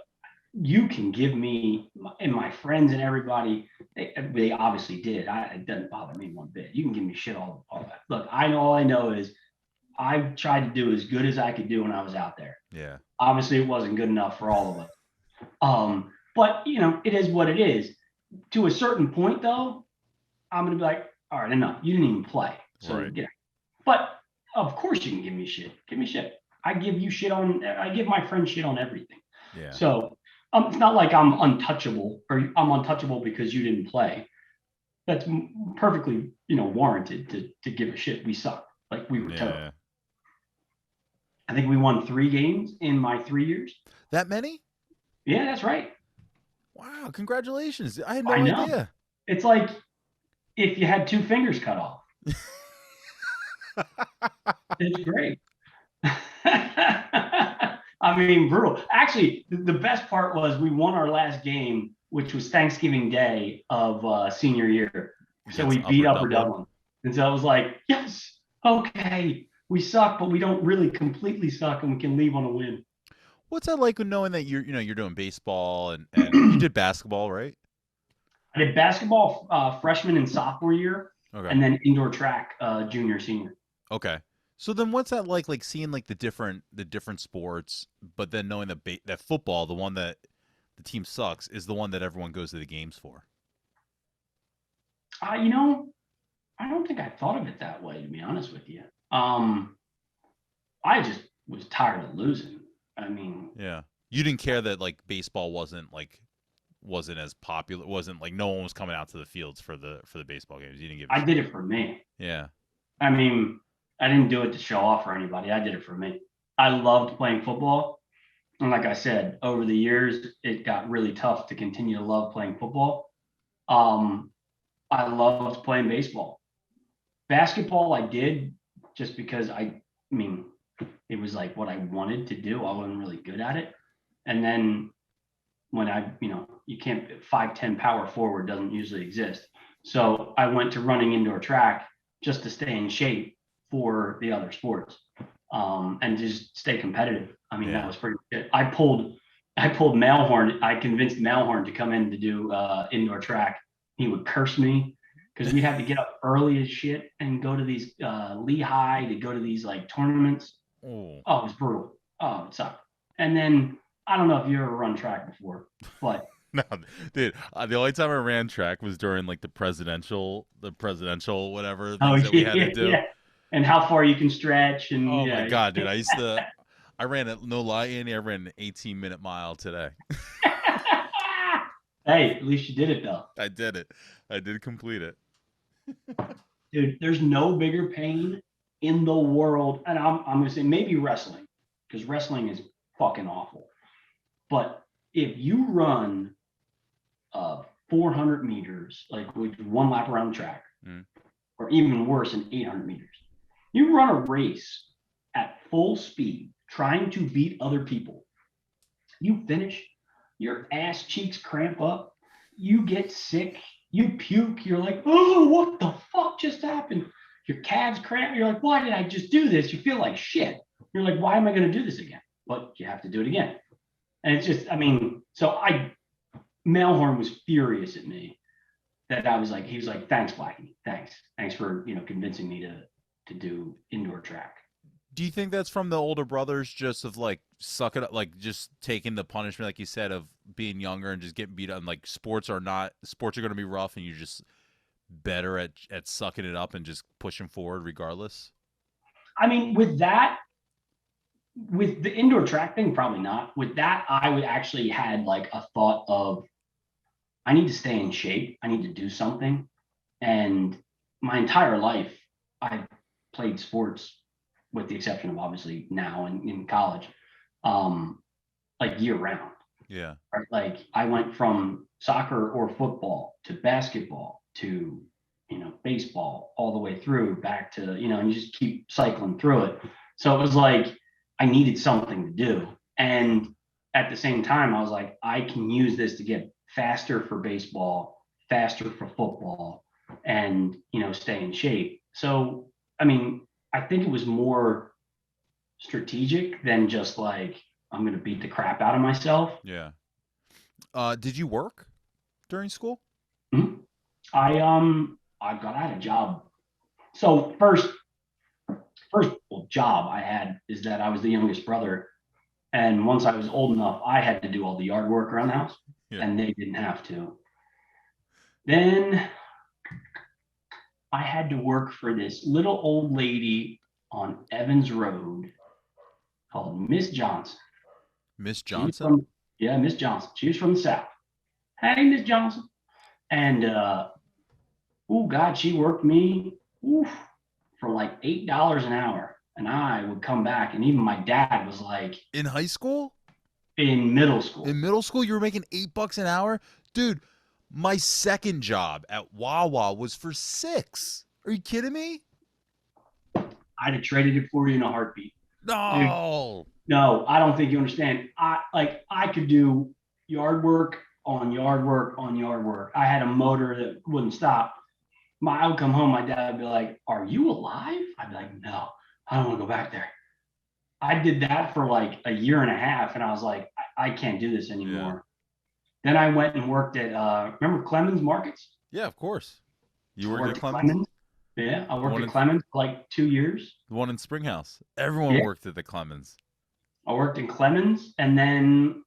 you can give me and my friends and everybody, they obviously did. It doesn't bother me one bit. You can give me shit all that. Look, all I know is I've tried to do as good as I could do when I was out there. Yeah. Obviously, it wasn't good enough for all of us. But it is what it is. To a certain point, though, I'm gonna be like, all right, enough. You didn't even play, so get out. But of course you can give me shit. Give me shit. I give my friend shit on everything. Yeah. So it's not like I'm untouchable or I'm untouchable because you didn't play. That's perfectly, warranted to give a shit. We suck. Like we were terrible. I think we won 3 games in my 3 years. That many? Yeah, that's right. Wow, congratulations. I had no I know. idea. It's like if you had 2 fingers cut off. It's great. I mean, brutal. Actually, the best part was we won our last game, which was Thanksgiving Day of senior year. So we beat Upper Dublin. And so I was like, yes, okay, we suck, but we don't really completely suck, and we can leave on a win. What's that like knowing that you're doing baseball and you did basketball, right? I did basketball freshman and sophomore year, and then indoor track junior, senior. Okay. So then what's that like seeing like the different sports, but then knowing that football, the one that the team sucks, is the one that everyone goes to the games for? I don't think I thought of it that way, to be honest with you. I just was tired of losing. I mean, yeah, you didn't care that like baseball wasn't as popular, wasn't like no one was coming out to the fields for the baseball games. You didn't give. I did it for me. Yeah. I mean, I didn't do it to show off for anybody. I did it for me. I loved playing football. And like I said, over the years, it got really tough to continue to love playing football. I loved playing baseball. Basketball, I did just because it was like what I wanted to do. I wasn't really good at it. And then when you can't, 5'10" power forward doesn't usually exist. So I went to running indoor track just to stay in shape for the other sports and just stay competitive. I mean, that was pretty good. I pulled Mailhorn. I convinced Mailhorn to come in to do indoor track. He would curse me because we had to get up early as shit and go to these Lehigh to go to these like tournaments. Oh, it was brutal. Oh, it sucked. And then I don't know if you ever run track before, but no, dude. The only time I ran track was during like the presidential whatever things that we had to do. Yeah. And how far you can stretch and oh my god, dude! I ran it. No lie, Andy. I ran an 18-minute mile today. Hey, at least you did it though. I did it. I did complete it. Dude, there's no bigger pain in the world, and I'm gonna say maybe wrestling, because wrestling is fucking awful. But if you run 400 meters, like with 1 lap around the track, or even worse, in 800 meters, you run a race at full speed, trying to beat other people. You finish, your ass cheeks cramp up, you get sick, you puke, you're like, oh, what the fuck just happened? Your calves cramp, you're like, why did I just do this? You feel like shit. You're like, why am I going to do this again? But you have to do it again. And it's just, so Mailhorn was furious at me that he was like, thanks, Blackie. Thanks for, convincing me to do indoor track. Do you think that's from the older brothers, just of like suck it up, like just taking the punishment, like you said, of being younger and just getting beat up? And like sports are going to be rough, and you're just better at sucking it up and just pushing forward regardless? I mean, with the indoor track thing, probably not. With that, I would actually had like a thought of, I need to stay in shape. I need to do something. And my entire life, I played sports, with the exception of obviously now in college, like year round. Yeah. Right? Like I went from soccer or football to basketball to, baseball, all the way through back to, and you just keep cycling through it. So it was like, I needed something to do. And at the same time, I was like, I can use this to get faster for baseball, faster for football, and, stay in shape. So, I think it was more strategic than just like, I'm going to beat the crap out of myself. Yeah. Did you work during school? Mm-hmm. I had a job. So first job I had is that I was the youngest brother. And once I was old enough, I had to do all the yard work around the house, and they didn't have to. Then I had to work for this little old lady on Evans Road called Miss Johnson. Miss She was Johnson? from, yeah, Miss Johnson. She was from the South. Hey, Miss Johnson. And oh God, she worked me oof, for like $8 an hour. And I would come back, and even my dad was like, In high school? in middle In school. middle school, you were making $8 an hour? Dude, my second job at Wawa was for 6. Are you kidding me? I'd have traded it for you in a heartbeat. Dude, No. no, I don't think you understand. I could do yard work on yard work on yard work. I had a motor that wouldn't stop. I would come home, my dad would be like, "Are you alive?" I'd be like, "No, I don't want to go back there." I did that for like a year and a half, and I was like, I can't do this Yeah. anymore. Then I went and worked at remember Clemens Markets? Yeah, of course. You I worked at worked at Clemens? Clemens. Yeah, I The worked one at in Clemens for like 2 years. the one in Springhouse. Everyone Yeah, worked at the Clemens. I worked in Clemens, and then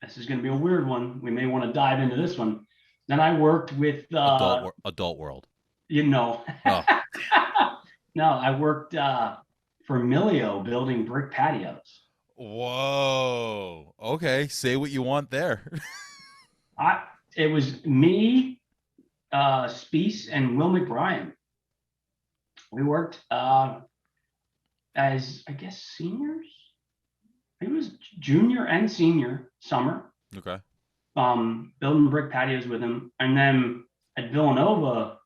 this is going to be a weird one. We may want to dive into this one. Then I worked with Adult World. you know, Oh. no, I worked for Milleo building brick patios. Whoa. Okay, say what you want there. I It was me, Speece, and Will McBrien. We worked as I guess seniors. It was junior and senior summer. Okay. Building brick patios with him, and then at Villanova,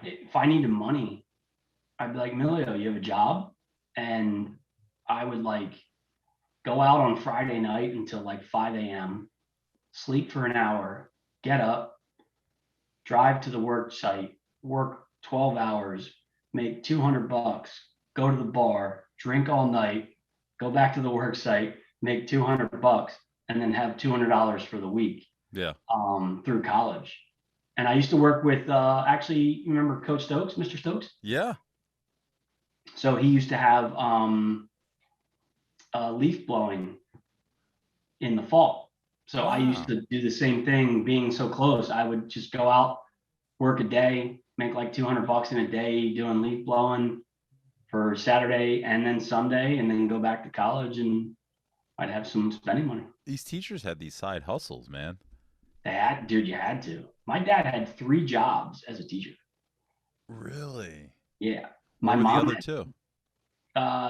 if I needed money, I'd be like, Milleo, you have a job? And I would like go out on Friday night until like 5 a.m., sleep for an hour, get up, drive to the work site, work 12 hours, make $200, go to the bar, drink all night, go back to the work site, make $200, and then have $200 for the week Yeah. through college. And I used to work with actually, you remember Coach Stokes, Mr. Stokes? Yeah. So he used to have leaf blowing in the fall. So I used Wow. to do the same thing, being so close. I would just go out, work a day, make like $200 in a day doing leaf blowing for Saturday and then Sunday, and then go back to college, and I'd have some spending money. These teachers had these side hustles, man. Dude, you had to. My dad had 3 jobs as a teacher. Really? Yeah. What My were the mom other two?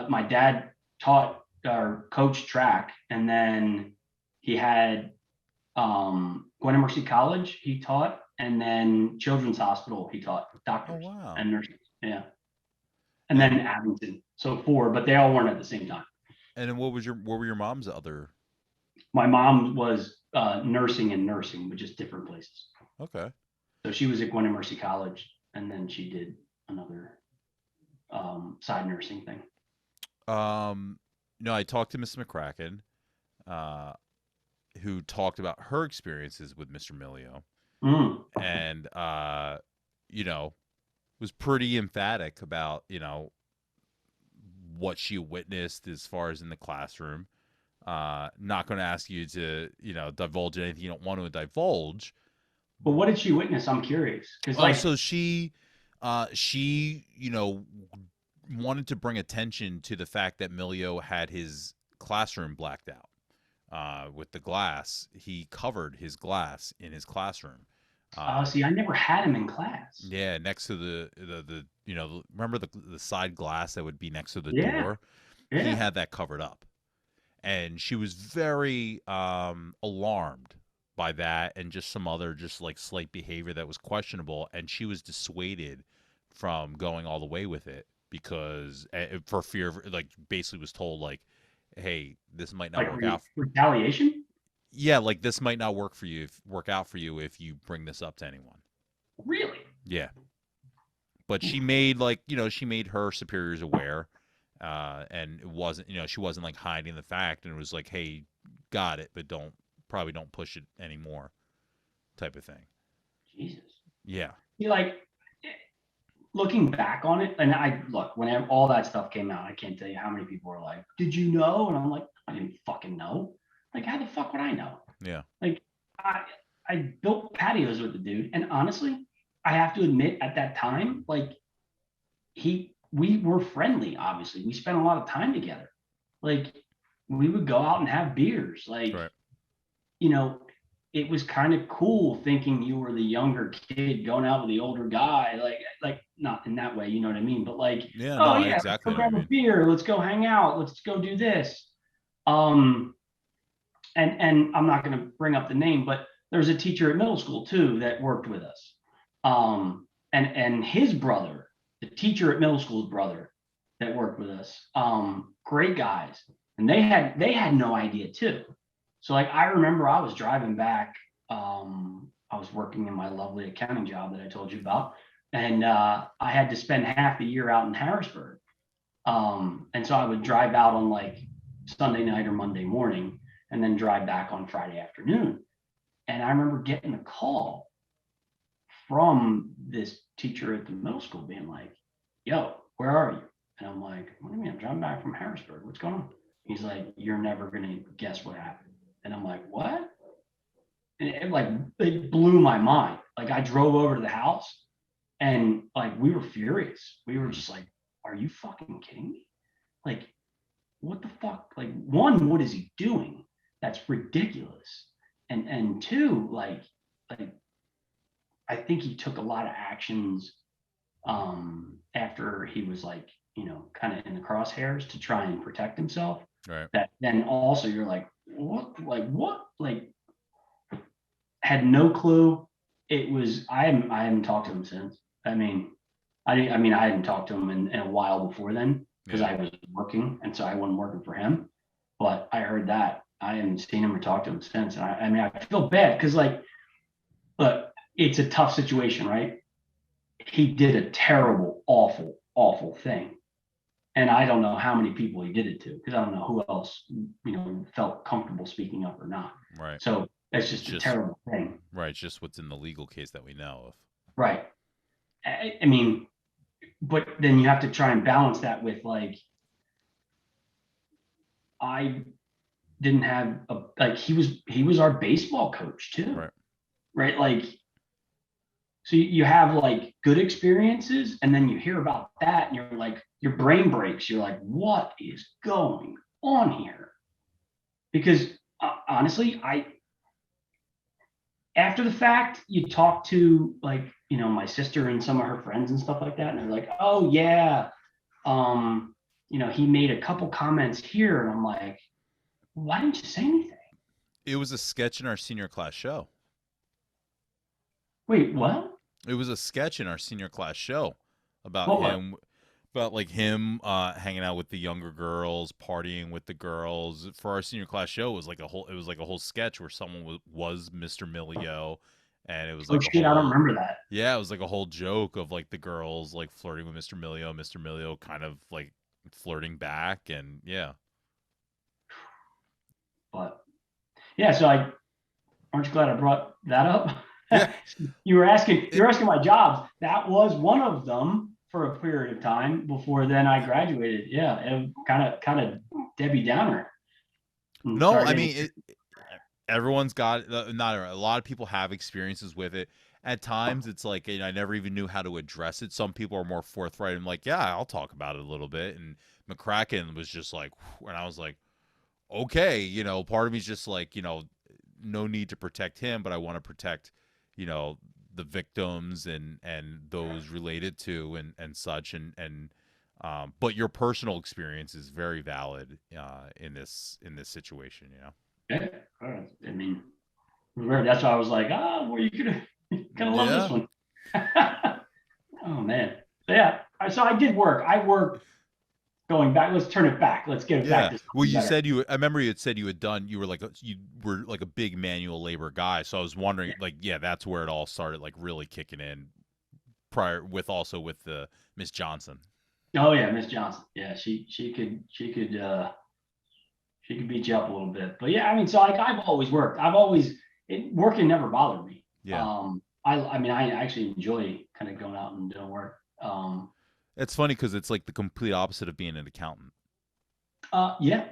my dad taught or coached track, and then he had Gwinnett Mercy College he taught, and then Children's Hospital he taught Oh, doctors wow. and nurses. Yeah, and And then Abington. So 4, but they all weren't at the same time. and then what were your mom's other? My mom was nursing and nursing, but just different places. Okay. So she was at Gwinnett Mercy College, and then she did another side nursing thing. No, I talked to Miss McCracken, uh, who talked about her experiences with Mr. Milleo, Mm. and you know, was pretty emphatic about, what she witnessed as far as in the classroom. Not going to ask you to, divulge anything you don't want to divulge. But what did she witness? I'm curious, because Oh, like, so she, wanted to bring attention to the fact that Milleo had his classroom blacked out. With the glass, he covered his glass in his classroom. see, I never had him in class. Yeah, next to the remember the side glass that would be next to the Yeah, door? He yeah. had that covered up. And she was very alarmed by that and just some other just like slight behavior that was questionable, and she was dissuaded from going all the way with it because for fear of, like, basically was told like, hey, this might not Like work out. retaliation. Yeah, like this might not work out for you if you bring this up to anyone. Really? Yeah. But she made, like, she made her superiors aware, and it wasn't, she wasn't like hiding the fact, and it was like, hey, got it, but probably don't push it anymore, type of thing. Jesus. Yeah. You like looking back on it, and I look when all that stuff came out. I can't tell you how many people were like, "Did you know?" And I'm like, I didn't fucking know. Like, how the fuck would I know? Yeah. Like, I built patios with the dude, and honestly, I have to admit at that time, like we were friendly, obviously. We spent a lot of time together. Like we would go out and have beers. Like, Right. you know, it was kind of cool thinking you were the younger kid going out with the older guy. Like not in that way, you know what I mean? But like, Yeah, no, oh I yeah, let's exactly go know what grab you a mean. beer, let's go hang out, let's go do this. Um, and I'm not going to bring up the name, but there's a teacher at middle school too that worked with us. And his brother, the teacher at middle school's brother that worked with us, great guys, and they had no idea too. So like I remember I was driving back. I was working in my lovely accounting job that I told you about, and I had to spend half the year out in Harrisburg. And so I would drive out on like Sunday night or Monday morning and then drive back on Friday afternoon. And I remember getting a call from this teacher at the middle school being like, yo, where are you? And I'm like, what do you mean? I'm driving back from Harrisburg. What's going on? He's like, you're never going to guess what happened. And I'm like, what? And it blew my mind. Like I drove over to the house and like we were furious. We were just like, are you fucking kidding me? Like, what the fuck? Like, one, what is he doing? That's ridiculous. And two, like I think he took a lot of actions after he was like, kind of in the crosshairs to try and protect himself. Right. That then also you're like, what? Like, had no clue. It was I haven't talked to him since. I hadn't talked to him in a while before then because I was working, and so I wasn't working for him. But I heard that. I haven't seen him or talked to him since. And I feel bad because like, but it's a tough situation, right? He did a terrible, awful, awful thing. And I don't know how many people he did it to because I don't know who else, felt comfortable speaking up or not. Right. So that's just a terrible thing. Right. It's just what's in the legal case that we know of. Right. I mean, but then you have to try and balance that with like, I didn't have he was our baseball coach too. Right. Like, so you have like good experiences and then you hear about that and you're like, your brain breaks. You're like, what is going on here? Because honestly, after the fact, you talk to like, my sister and some of her friends and stuff like that. And they're like, oh yeah. He made a couple comments here. And I'm like, why didn't you say anything? It was a sketch in our senior class show. Wait, what? It was a sketch in our senior class show about What? him, about like him hanging out with the younger girls, partying with the girls. For our senior class show, it was like a whole sketch where someone was Mr. Milleo, and it was like I don't remember that. Yeah, it was like a whole joke of like the girls like flirting with Mr. Milleo kind of like flirting back, and yeah. But yeah, so aren't you glad I brought that up? Yeah. You're asking my jobs. That was one of them for a period of time before then I graduated. Yeah, and kind of Debbie Downer. No, I mean, everyone's got, not a lot of people have experiences with it. At times, it's like, I never even knew how to address it. Some people are more forthright and like, yeah, I'll talk about it a little bit. And McCracken was just like, and I was like, okay, part of me's just like, no need to protect him, but I want to protect, the victims and those related to and such. But your personal experience is very valid in this situation, Yeah, I mean, that's why I was like, well, you're gonna love this one. Oh man, yeah. So I did work. I worked. Going back, let's turn it back. Let's get it back to well, you better. said I remember you had said you were like a big manual labor guy. So I was wondering, like, yeah, that's where it all started, like really kicking in. Prior with the Miss Johnson. Oh yeah, Miss Johnson. Yeah, she could beat you up a little bit. But yeah, I mean, so like I've always worked. Working never bothered me. Yeah. I actually enjoy kind of going out and doing work. It's funny because it's like the complete opposite of being an accountant. Yeah.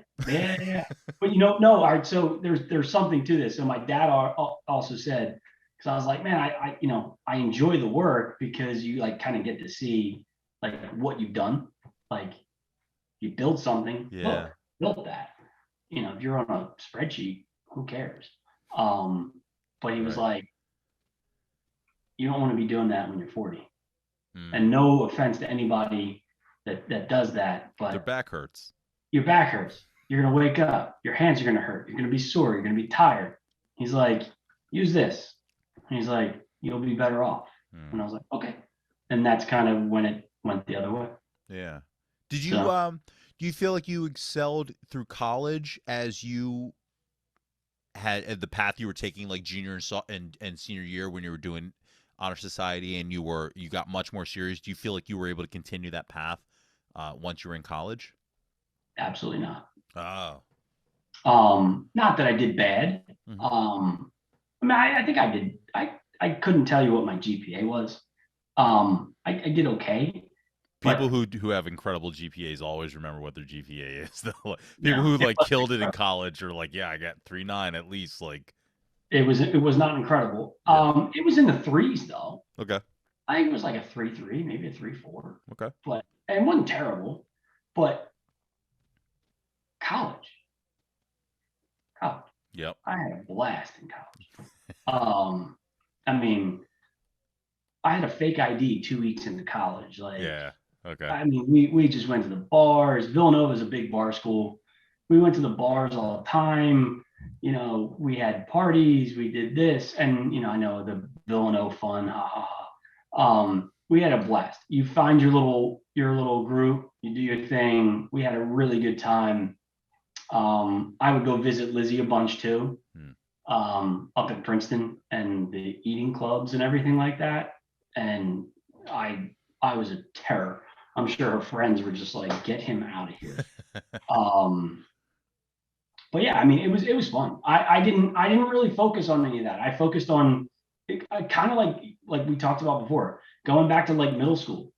But no, all right. So there's something to this. So my dad also said, Cause I was like, man, I enjoy the work because you like kind of get to see like what you've done. Like you build something, Yeah. look, built that. If you're on a spreadsheet, who cares? But he was Right. like, you don't want to be doing that when you're 40. Mm. And no offense to anybody that does that, Their but back hurts. your back hurts. You're gonna wake up. Your hands are gonna hurt. You're gonna be sore. You're gonna be tired. He's like, use this. And he's like, you'll be better off. And I Mm. was like, okay. And that's kind of when it went the other way. Yeah. Did you So do you feel like you excelled through college as you had the path you were taking like junior and senior year when you were doing honor society and you got much more serious? Do you feel like you were able to continue that path once you were in college? absolutely not. Oh. Not that I did bad. Hmm. I mean, I think I did. I couldn't tell you what my GPA was. I did okay, People but who have incredible GPAs always remember what their GPA is. Though. People no, who like killed it in college are like, yeah, I got 3.9 at least. Like, it was not incredible. yeah, It was in the threes though. okay, I think it was like a 3.3, maybe a 3.4, okay, but and it wasn't terrible. But college, college, yep, I had a blast in college. I mean, I had a fake ID 2 weeks into college. Like, yeah, okay, I mean, we just went to the bars. Villanova is a big bar school. We went to the bars all the time. We had parties. We did this, and I know the Villanova fun. Ha ha ha. We had a blast. You find your little group. You do your thing. We had a really good time. I would go visit Lizzie a bunch too, hmm. up in Princeton and the eating clubs and everything like that. And I was a terror. I'm sure her friends were just like, get him out of here. Um, but yeah, I mean, it was fun. I didn't really focus on any of that. I focused on kind of like we talked about before, going back to like middle school.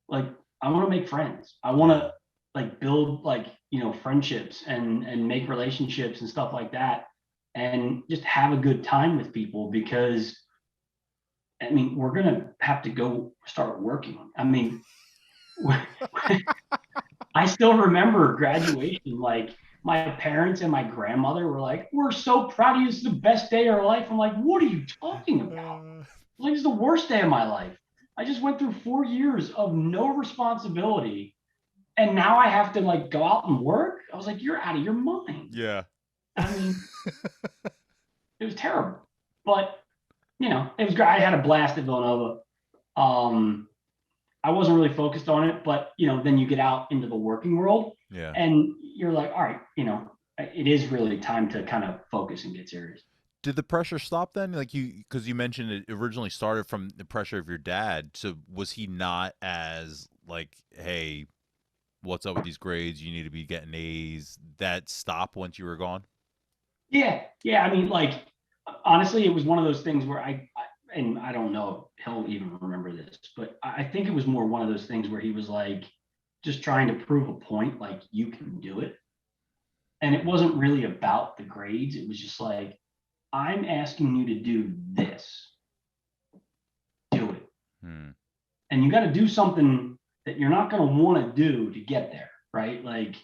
Like I want to make friends. I want Yeah, to like build like friendships and make relationships and stuff like that, and just have a good time with people because I mean we're gonna have to go start working. I mean, I still remember graduation. Like my parents and my grandmother were like, "We're so proud of you. It's the best day of our life." I'm like, "What are you talking about? Like it's the worst day of my life. I just went through 4 years of no responsibility, and now I have to like go out and work." I was like, "You're out of your mind." yeah, I mean, it was terrible, but it was great. I had a blast at Villanova. Um, I wasn't really focused on it, but then you get out into the working world yeah. and you're like, all right, it is really time to kind of focus and get serious. Did the pressure stop then? Like because you mentioned it originally started from the pressure of your dad. So was he not as like, hey, what's up with these grades? You need to be getting A's. That stopped once you were gone. Yeah, yeah. I mean, like honestly, it was one of those things where and I don't know if he'll even remember this, but I think it was more one of those things where he was like just trying to prove a point, like you can do it. And it wasn't really about the grades. It was just like, I'm asking you to do this, do it. Hmm. And you got to do something that you're not going to want to do to get there, right? Like,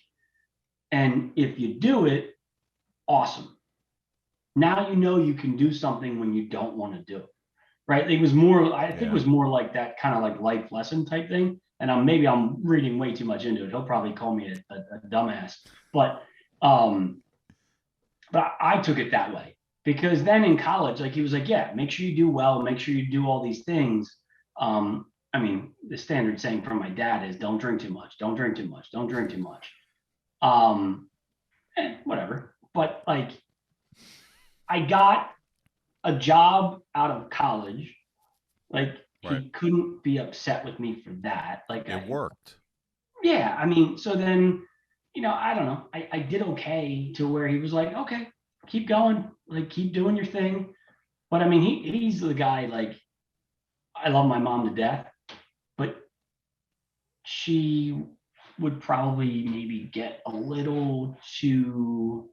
and if you do it, awesome. Now you know you can do something when you don't want to do it, right? It was more, I think it Yeah. was more like that kind of like life lesson type thing. And maybe I'm reading way too much into it. He'll probably call me a dumbass, but um, I took it that way because then in college, like he was like, yeah, make sure you do well, make sure you do all these things. I mean, the standard saying from my dad is don't drink too much, don't drink too much, don't drink too much. Whatever. But like I got a job out of college. Like Right. he couldn't be upset with me for that. Like It worked. yeah, I mean, so then, I don't know. I did okay to where he was like, okay, keep going, like keep doing your thing. But I mean, he's the guy, like, I love my mom to death, but she would probably maybe get a little too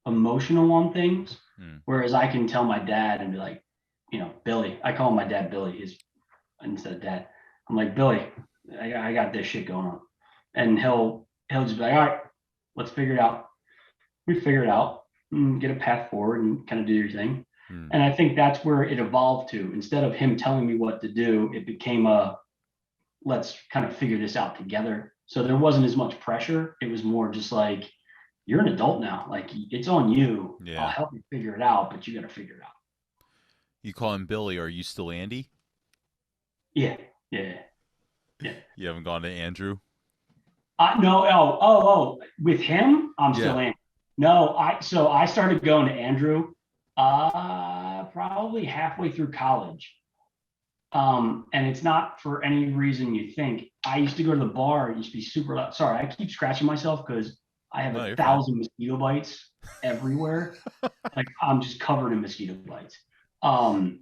emotional on things. Hmm. Whereas I can tell my dad and be like, Billy. I call my dad Billy instead of dad. I'm like, Billy, I got this shit going on. And he'll just be like, all right, let's figure it out. We figure it out and get a path forward and kind of do your thing. And I think that's where it evolved to. Instead of him telling me what to do, it became let's kind of figure this out together. So there wasn't as much pressure. It was more just like, you're an adult now. Like, it's on you. Yeah. I'll help you figure it out, but you got to figure it out. You call him Billy. Are you still Andy? Yeah. You haven't gone to Andrew? No. Oh. With him, I'm still Andrew. No, I started going to Andrew probably halfway through college. And it's not for any reason you think. I used to go to the bar. It used to be super loud. Sorry, I keep scratching myself because I have 1,000 mosquito bites everywhere. Like, I'm just covered in mosquito bites. No,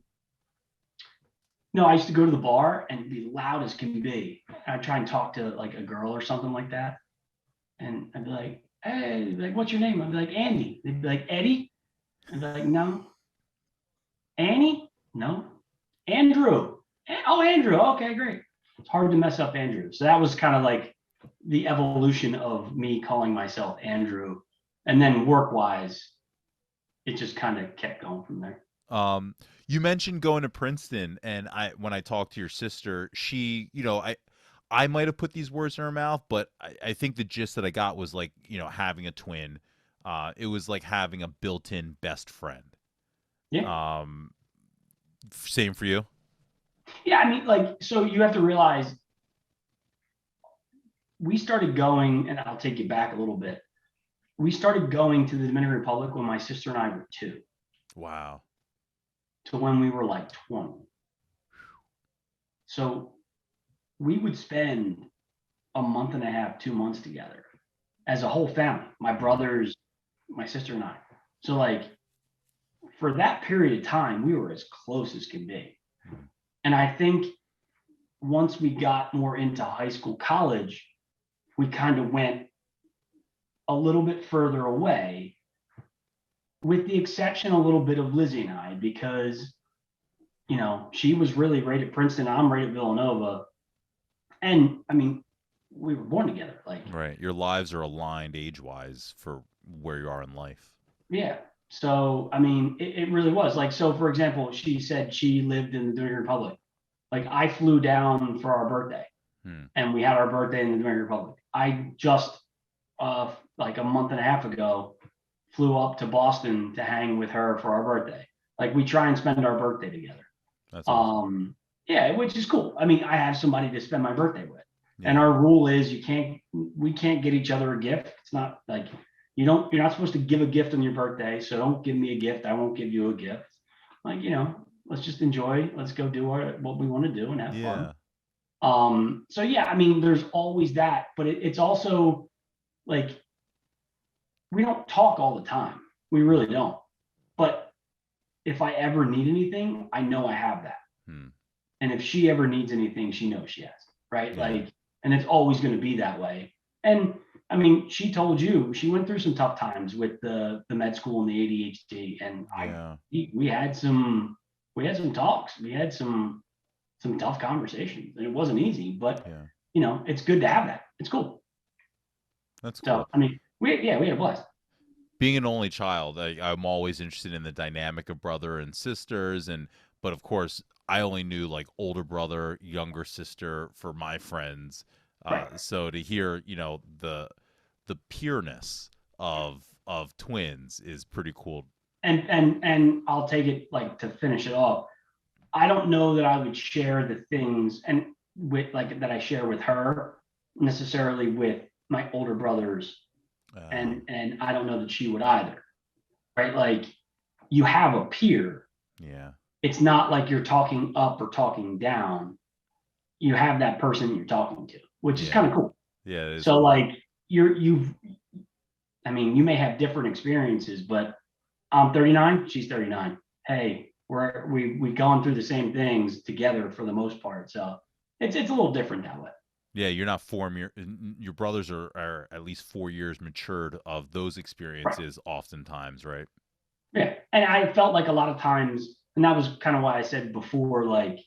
I used to go to the bar and be loud as can be. I'd try and talk to like a girl or something like that. And I'd be like, hey, like, what's your name? I'd be like, Andy. They'd be like, Eddie? I'd be like, no. Annie? No. Andrew. Oh, Andrew. Okay, great. It's hard to mess up Andrew. So that was kind of like the evolution of me calling myself Andrew. And then work-wise, it just kind of kept going from there. You mentioned going to Princeton, and when I talked to your sister, she, I might have put these words in her mouth, but I think the gist that I got was like, having a twin. It was like having a built-in best friend. Yeah. Same for you? Yeah, I mean, like, so you have to realize we started going, and I'll take you back a little bit. We started going to the Dominican Republic when my sister and I were 2. Wow. To when we were like 20. So we would spend a month and a half, 2 months together as a whole family, my brothers, my sister and I. So like, for that period of time, we were as close as can be. And I think once we got more into high school, college, we kind of went a little bit further away, with the exception a little bit of Lizzie and I, because, she was really right at Princeton. I'm right at Villanova. And I mean, we were born together. Like, right. Your lives are aligned age-wise for where you are in life. Yeah. So, I mean, it really was. Like, so for example, she said she lived in the Dominican Republic. Like, I flew down for our birthday and we had our birthday in the Dominican Republic. I just, like a month and a half ago, flew up to Boston to hang with her for our birthday. Like, we try and spend our birthday together. That's awesome. Yeah, which is cool. I mean, I have somebody to spend my birthday with. Yeah. And our rule is we can't get each other a gift. It's not like, you're not supposed to give a gift on your birthday. So don't give me a gift. I won't give you a gift. Like, let's just enjoy. Let's go do what we want to do and have fun. So yeah, I mean, there's always that, but it's also like, we don't talk all the time. We really don't. But if I ever need anything, I know I have that. And if she ever needs anything, she knows she has, right? Yeah. Like, and it's always going to be that way. And I mean, she told you she went through some tough times with the med school and the ADHD, and we had some talks. We had some tough conversations, and it wasn't easy. But it's good to have that. It's cool. That's cool. So I mean, we had a blast. Being an only child, I'm always interested in the dynamic of brother and sisters, but of course, I only knew like older brother, younger sister for my friends. Right. So to hear, the pureness of twins is pretty cool. And I'll take it, like, to finish it off. I don't know that I would share the things and with like that I share with her necessarily with my older brothers, and I don't know that she would either. Right? Like, you have a peer. Yeah. It's not like you're talking up or talking down. You have that person you're talking to, which is kind of cool. Yeah. So cool. Like, I mean, you may have different experiences, but I'm 39, she's 39. Hey, we've gone through the same things together for the most part. So it's a little different that way. Yeah, you're not your brothers are at least 4 years matured of those experiences, right. Oftentimes, right? Yeah. And I felt like a lot of times And that was kind of why I said before, like,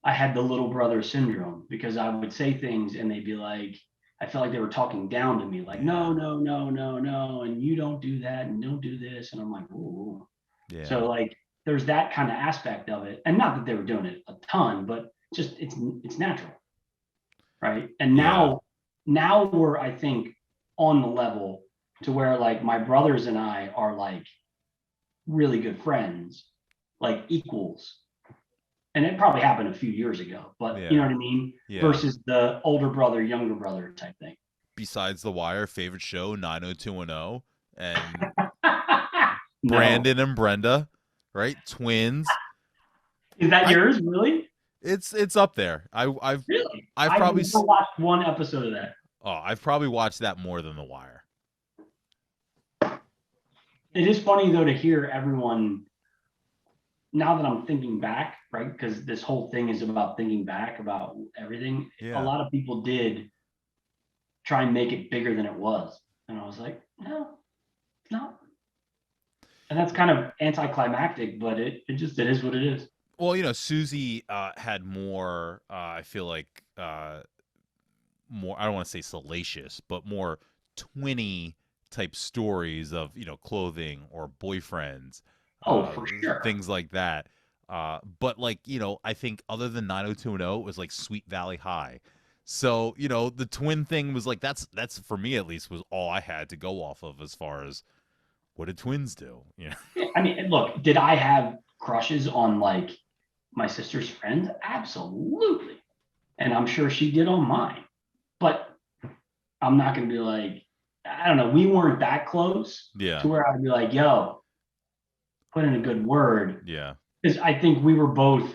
I had the little brother syndrome, because I would say things and they'd be like, I felt like they were talking down to me, like, no, no, no, no, no, and you don't do that and don't do this. And I'm like, ooh. Yeah. So like there's that kind of aspect of it. And not that they were doing it a ton, but just it's natural. Right. And now we're, I think, on the level to where like my brothers and I are like really good friends, like equals. And it probably happened a few years ago, but you know what I mean? Yeah. Versus the older brother, younger brother type thing. Besides The Wire, favorite show 90210 and No. Brandon and Brenda, right? Twins. Is that yours, really? It's up there. I've probably never watched one episode of that. Oh, I've probably watched that more than The Wire. It is funny though to hear everyone, now that I'm thinking back, right? Because this whole thing is about thinking back about everything. Yeah. A lot of people did try and make it bigger than it was. And I was like, no, it's not. And that's kind of anticlimactic, but it is what it is. Well, you know, Susie had more, I feel like, more, I don't want to say salacious, but more twinny type stories of, you know, clothing or boyfriends. For sure. Things like that. But like, you know, I think other than 90210, it was like Sweet Valley High. So, you know, the twin thing was like, that's for me at least, was all I had to go off of as far as what did twins do? Yeah. I mean, look, did I have crushes on like my sister's friends? Absolutely. And I'm sure she did on mine. But I'm not going to be like, I don't know. We weren't that close to where I'd be like, yo, put in a good word. Yeah. Because I think we were both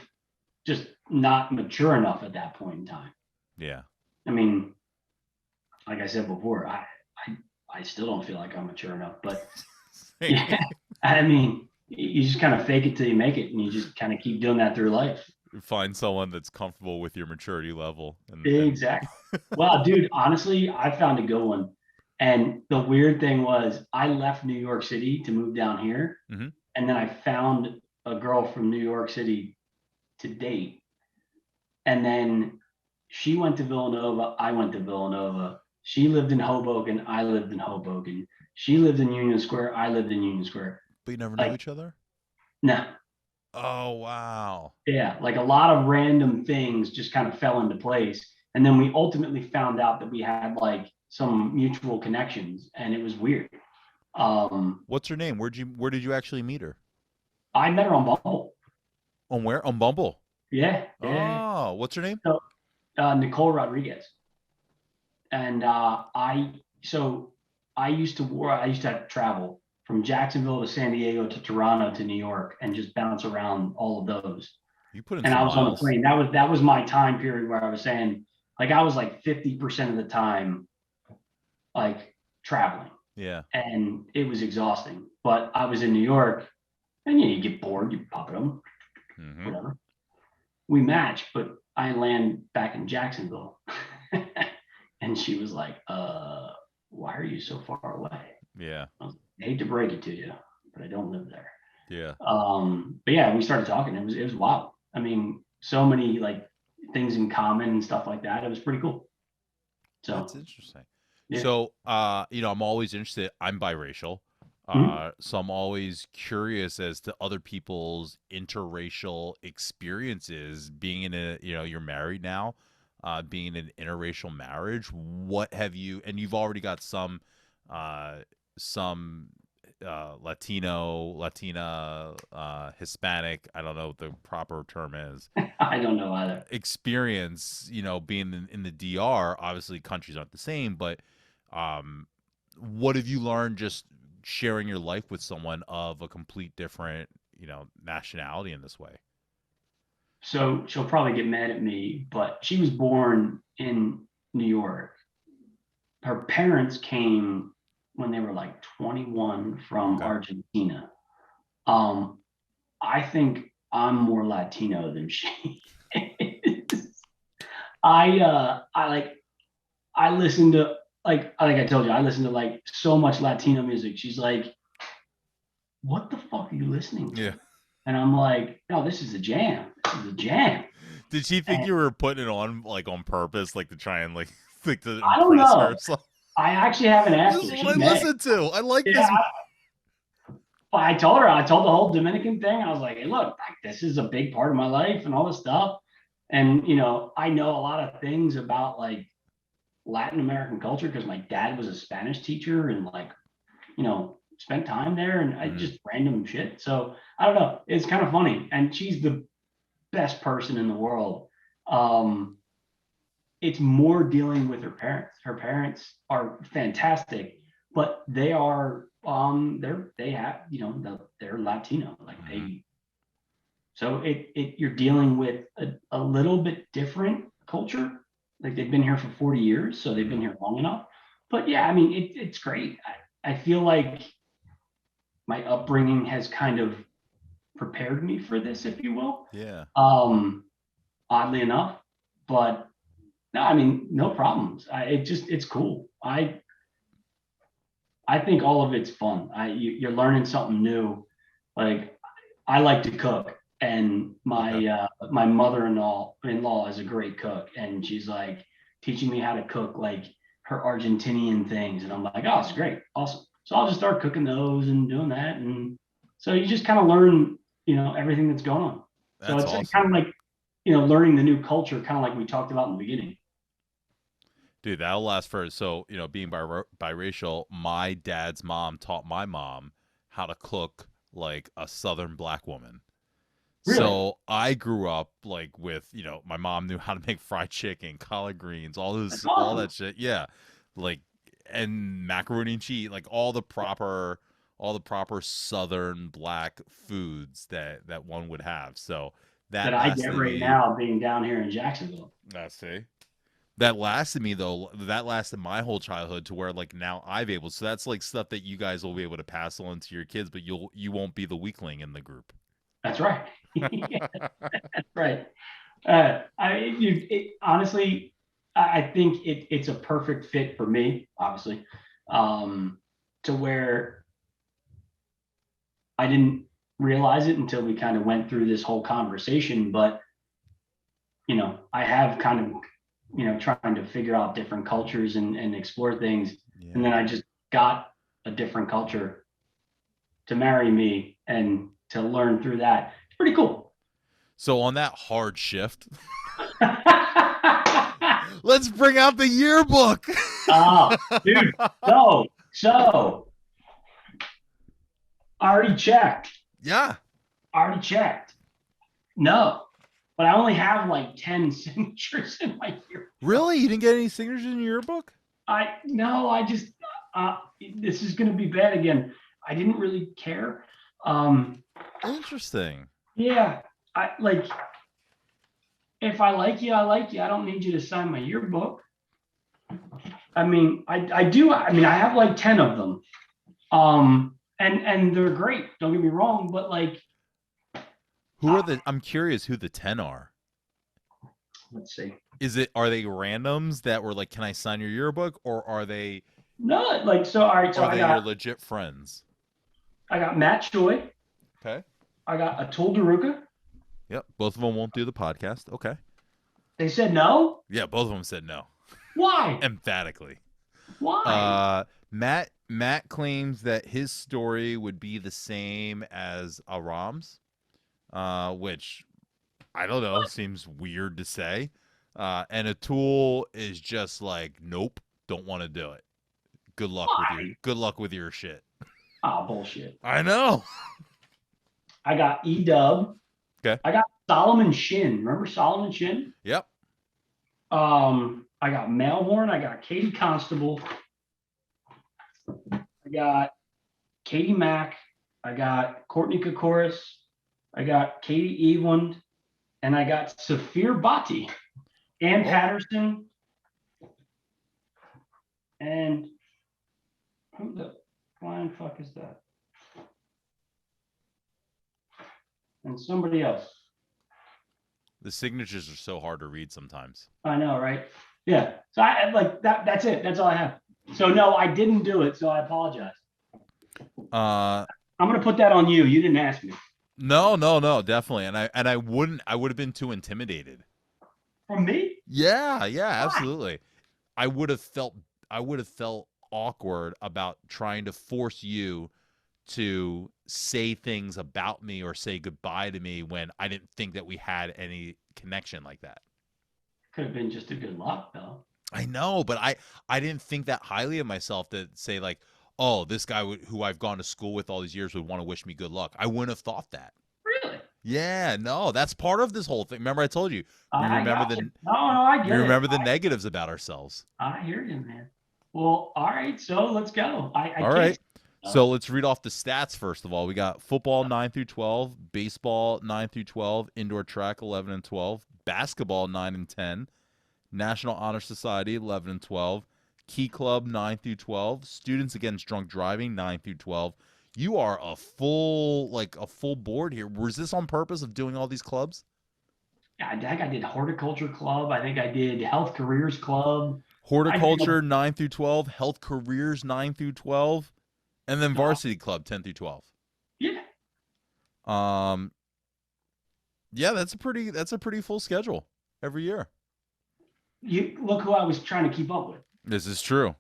just not mature enough at that point in time. Yeah. I mean, like I said before, I still don't feel like I'm mature enough, but yeah, I mean, you just kind of fake it till you make it, and you just kind of keep doing that through life. Find someone that's comfortable with your maturity level. Exactly. Well, dude, honestly, I found a good one. And the weird thing was I left New York City to move down here. Mm-hmm. And then I found a girl from New York City to date. And then she went to Villanova. I went to Villanova. She lived in Hoboken. I lived in Hoboken. She lived in Union Square. I lived in Union Square. But you never knew each other? No. Oh, wow. Yeah. Like a lot of random things just kind of fell into place. And then we ultimately found out that we had like some mutual connections, and it was weird. What's her name? Where did you actually meet her? I met her on Bumble. On where? On Bumble? Yeah. Oh, what's her name? So, Nicole Rodriguez. And I used to travel from Jacksonville to San Diego to Toronto to New York and just bounce around all of those. You put in and some I was miles. On the plane. That was my time period where I was saying, like, I was like 50% of the time like traveling. Yeah. And it was exhausting. But I was in New York, and you get bored, you pop it on, whatever. We match, but I land back in Jacksonville. And she was like, why are you so far away? Yeah. I hate to break it to you, but I don't live there. Yeah. But yeah, we started talking. It was wild. I mean, so many like things in common and stuff like that. It was pretty cool. So that's interesting. Yeah. So you know, I'm always interested. I'm biracial. So I'm always curious as to other people's interracial experiences being in a, you know, you're married now, being in an interracial marriage. What have you, and you've already got some Latina, Hispanic, I don't know what the proper term is. I don't know either. Experience, you know, being in the DR, obviously countries aren't the same, but what have you learned just sharing your life with someone of a complete different, you know, nationality in this way? So she'll probably get mad at me, but she was born in New York. Her parents came when they were like 21 from Argentina. I think I'm more Latino than she is. I listen to like I told you, I listen to like so much Latino music. She's like, what the fuck are you listening to? Yeah. And I'm like, no, this is a jam. This is a jam. Did she think And you were putting it on like on purpose, like to try and like to I don't impress her? know. So, I actually haven't this asked is her. what She I may. listen to. I like Yeah, this. I told her, I told the whole Dominican thing. I was like, hey, look, like, this is a big part of my life and all this stuff. And, you know, I know a lot of things about like Latin American culture because my dad was a Spanish teacher and like, you know, spent time there and I Mhm. just random shit. So I don't know. It's kind of funny. And she's the best person in the world. Um, it's more dealing with her parents. Her parents are fantastic, but they are they have, you know, they're Latino. Like Mhm. they so you're dealing with a little bit different culture. Like they've been here for 40 years, so they've been Mhm. here long enough. But yeah, I mean it's great. I feel like my upbringing has kind of prepared me for this, if you will. Yeah. Um, oddly enough. But no, I mean, no problems. It's cool. I think all of it's fun. You're learning something new. Like I like to cook, and Okay. my mother-in-law is a great cook, and she's like teaching me how to cook like her Argentinian things, and I'm like, oh, it's great, awesome. So I'll just start cooking those and doing that, and so you just kind of learn, you know, everything that's going on. So That's it's awesome. kind of like, you know, learning the new culture, kind of like we talked about in the beginning. Dude, that'll last for so, being biracial, my dad's mom taught my mom how to cook like a southern black woman. Really, So I grew up like with, my mom knew how to make fried chicken, collard greens, that's all awesome. that shit. Yeah. Like, and macaroni and cheese, like all the proper southern black foods that one would have. So That that I get lasted right me. now being down here in Jacksonville. Let's see. That lasted me though. That lasted my whole childhood to where like now I've able. So that's like stuff that you guys will be able to pass on to your kids, but you won't be the weakling in the group. That's right. Yeah, that's right. Honestly, I think it's a perfect fit for me, obviously, um, to where I didn't realize it until we kind of went through this whole conversation. But you know, I have kind of, you know, trying to figure out different cultures and explore things, and Yeah. then I just got a different culture to marry me and to learn through that. It's pretty cool. So on that hard shift, let's bring out the yearbook. Oh, dude. So I already checked. Yeah. I already checked. No, but I only have like 10 signatures in my yearbook. Really? You didn't get any signatures in your yearbook? I no, I just this is gonna be bad again. I didn't really care. Um, Interesting. yeah, I like if I like you, I like you. I don't need you to sign my yearbook. I mean, I do. I mean, I have like 10 of them. And they're great. Don't get me wrong, but like, Who uh, are the I'm curious who the 10 are. let's see. Are they randoms that were like, "Can I sign your yearbook?" or No, like so. All right, so are they your legit friends? I got Matt Choi. Okay. I got Atul Daruka. Yep, both of them won't do the podcast. Okay. They said no. Yeah, both of them said no Why? emphatically. Why? Matt claims that his story would be the same as Aram's, which I don't know, seems weird to say. And Atul is just like, nope, don't want to do it. Why? Good luck with your shit. Oh, bullshit. I know. I got Edub. Okay. I got Solomon Shin. Remember Solomon Shin? Yep. I got Melhorn. I got Katie Constable. I got Katie Mack. I got Courtney Kokoris. I got Katie Eveland. And I got Saphir Bhatti. Ann Oh, Patterson. And who the flying fuck is that? And somebody else. the signatures are so hard to read sometimes. I know, right? Yeah. So I like that. That's it. That's all I have. So no, I didn't do it. So I apologize. Uh, I'm gonna put that on you. You didn't ask me. No, no, no, definitely. And I wouldn't. I would have been too intimidated. From me? Yeah, yeah, Why? absolutely. I would have felt. I would have felt awkward about trying to force you to say things about me or say goodbye to me when I didn't think that we had any connection like that. Could have been just a good luck, though. I know, but I didn't think that highly of myself to say like, oh, this guy who I've gone to school with all these years would want to wish me good luck. I wouldn't have thought that. Really? Yeah, no, that's part of this whole thing. Remember, I told you we I remember got you. the No, no, I we get it. remember the negatives about ourselves. I hear you, man. Well, all right, so let's go. I All can't. right. So let's read off the stats first of all. We got football 9 through 12, baseball 9 through 12, indoor track 11 and 12, basketball 9 and 10, National Honor Society 11 and 12, Key Club 9 through 12, Students Against Drunk Driving 9 through 12. You are a full board here. Was this on purpose of doing all these clubs? I think I did horticulture club. I think I did health careers club. I did Horticulture 9 through 12, Health Careers 9 through 12, and then Varsity Club 10 through 12. yeah. Um yeah, that's a pretty full schedule every year. You look who I was trying to keep up with. This is true.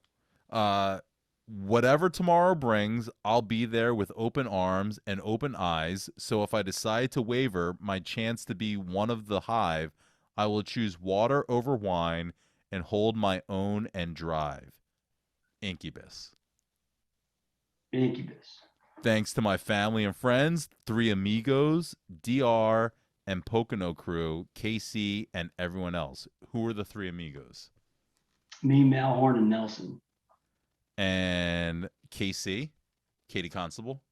Uh, whatever tomorrow brings, I'll be there with open arms and open eyes. So if I decide to waver my chance to be one of the hive, I will choose water over wine and hold my own and drive. Incubus. Incubus. Thanks to my family and friends, three amigos, DR, and Pocono crew, KC, and everyone else. Who are the three amigos? Me, Malhorn, and Nelson. And KC, Katie Constable.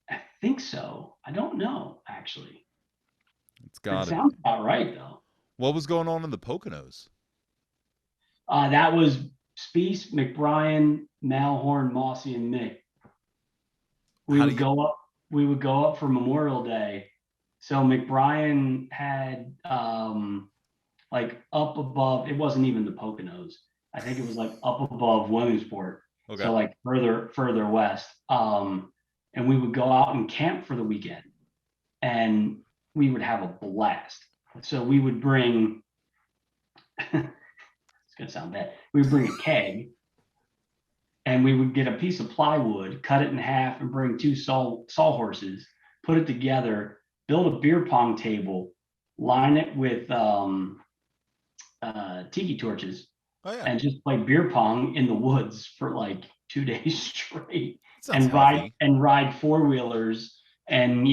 I think so. I don't know, actually. It's It got to sounds be. about right, though. What was going on in the Poconos? That was Speece, McBrien, Malhorn, Mossy, and Mick. We How do would you? go up. We would go up for Memorial Day. So McBrien had like up above. It wasn't even the Poconos. I think it was like up above Williamsport. Okay. So like further west. And we would go out and camp for the weekend, and we would have a blast. So we would bring. It's gonna sound bad. We would bring a keg, and we would get a piece of plywood, cut it in half, and bring two sawhorses, put it together, build a beer pong table, line it with tiki torches, Oh yeah, and just play beer pong in the woods for like 2 days straight, sounds and ride healthy. four-wheelers, and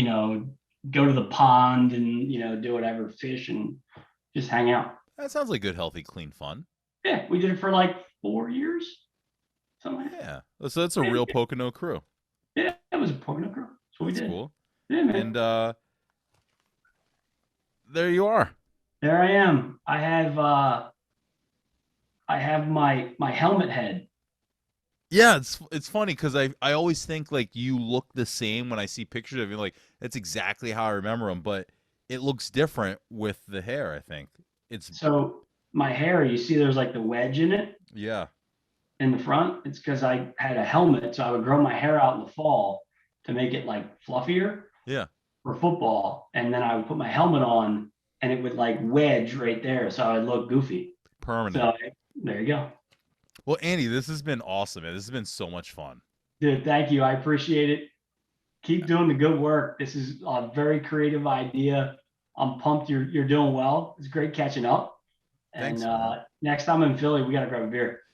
go to the pond, and do whatever, fish, and just hang out. That sounds like good, healthy, clean fun. Yeah, we did it for like 4 years, something like that. Yeah, so that's a real Pocono crew. Yeah, it was a Pocono girl. That's what we That's did. cool. Yeah, man. And there you are. There I am. I have my helmet head. Yeah, it's funny because I always think like you look the same when I see pictures of you. Like that's exactly how I remember them, but it looks different with the hair. I think it's So my hair, you see, there's like the wedge in it yeah. in the front. It's because I had a helmet, so I would grow my hair out in the fall to make it like fluffier Yeah. for football, and then I would put my helmet on, and it would like wedge right there, so I would look goofy. Permanent. So there you go. Well, Andy, this has been awesome. Man. This has been so much fun. Dude, thank you. I appreciate it. Keep doing the good work. This is a very creative idea. I'm pumped you're doing well. It's great catching up. And Thanks, man. next time I'm in Philly, we got to grab a beer.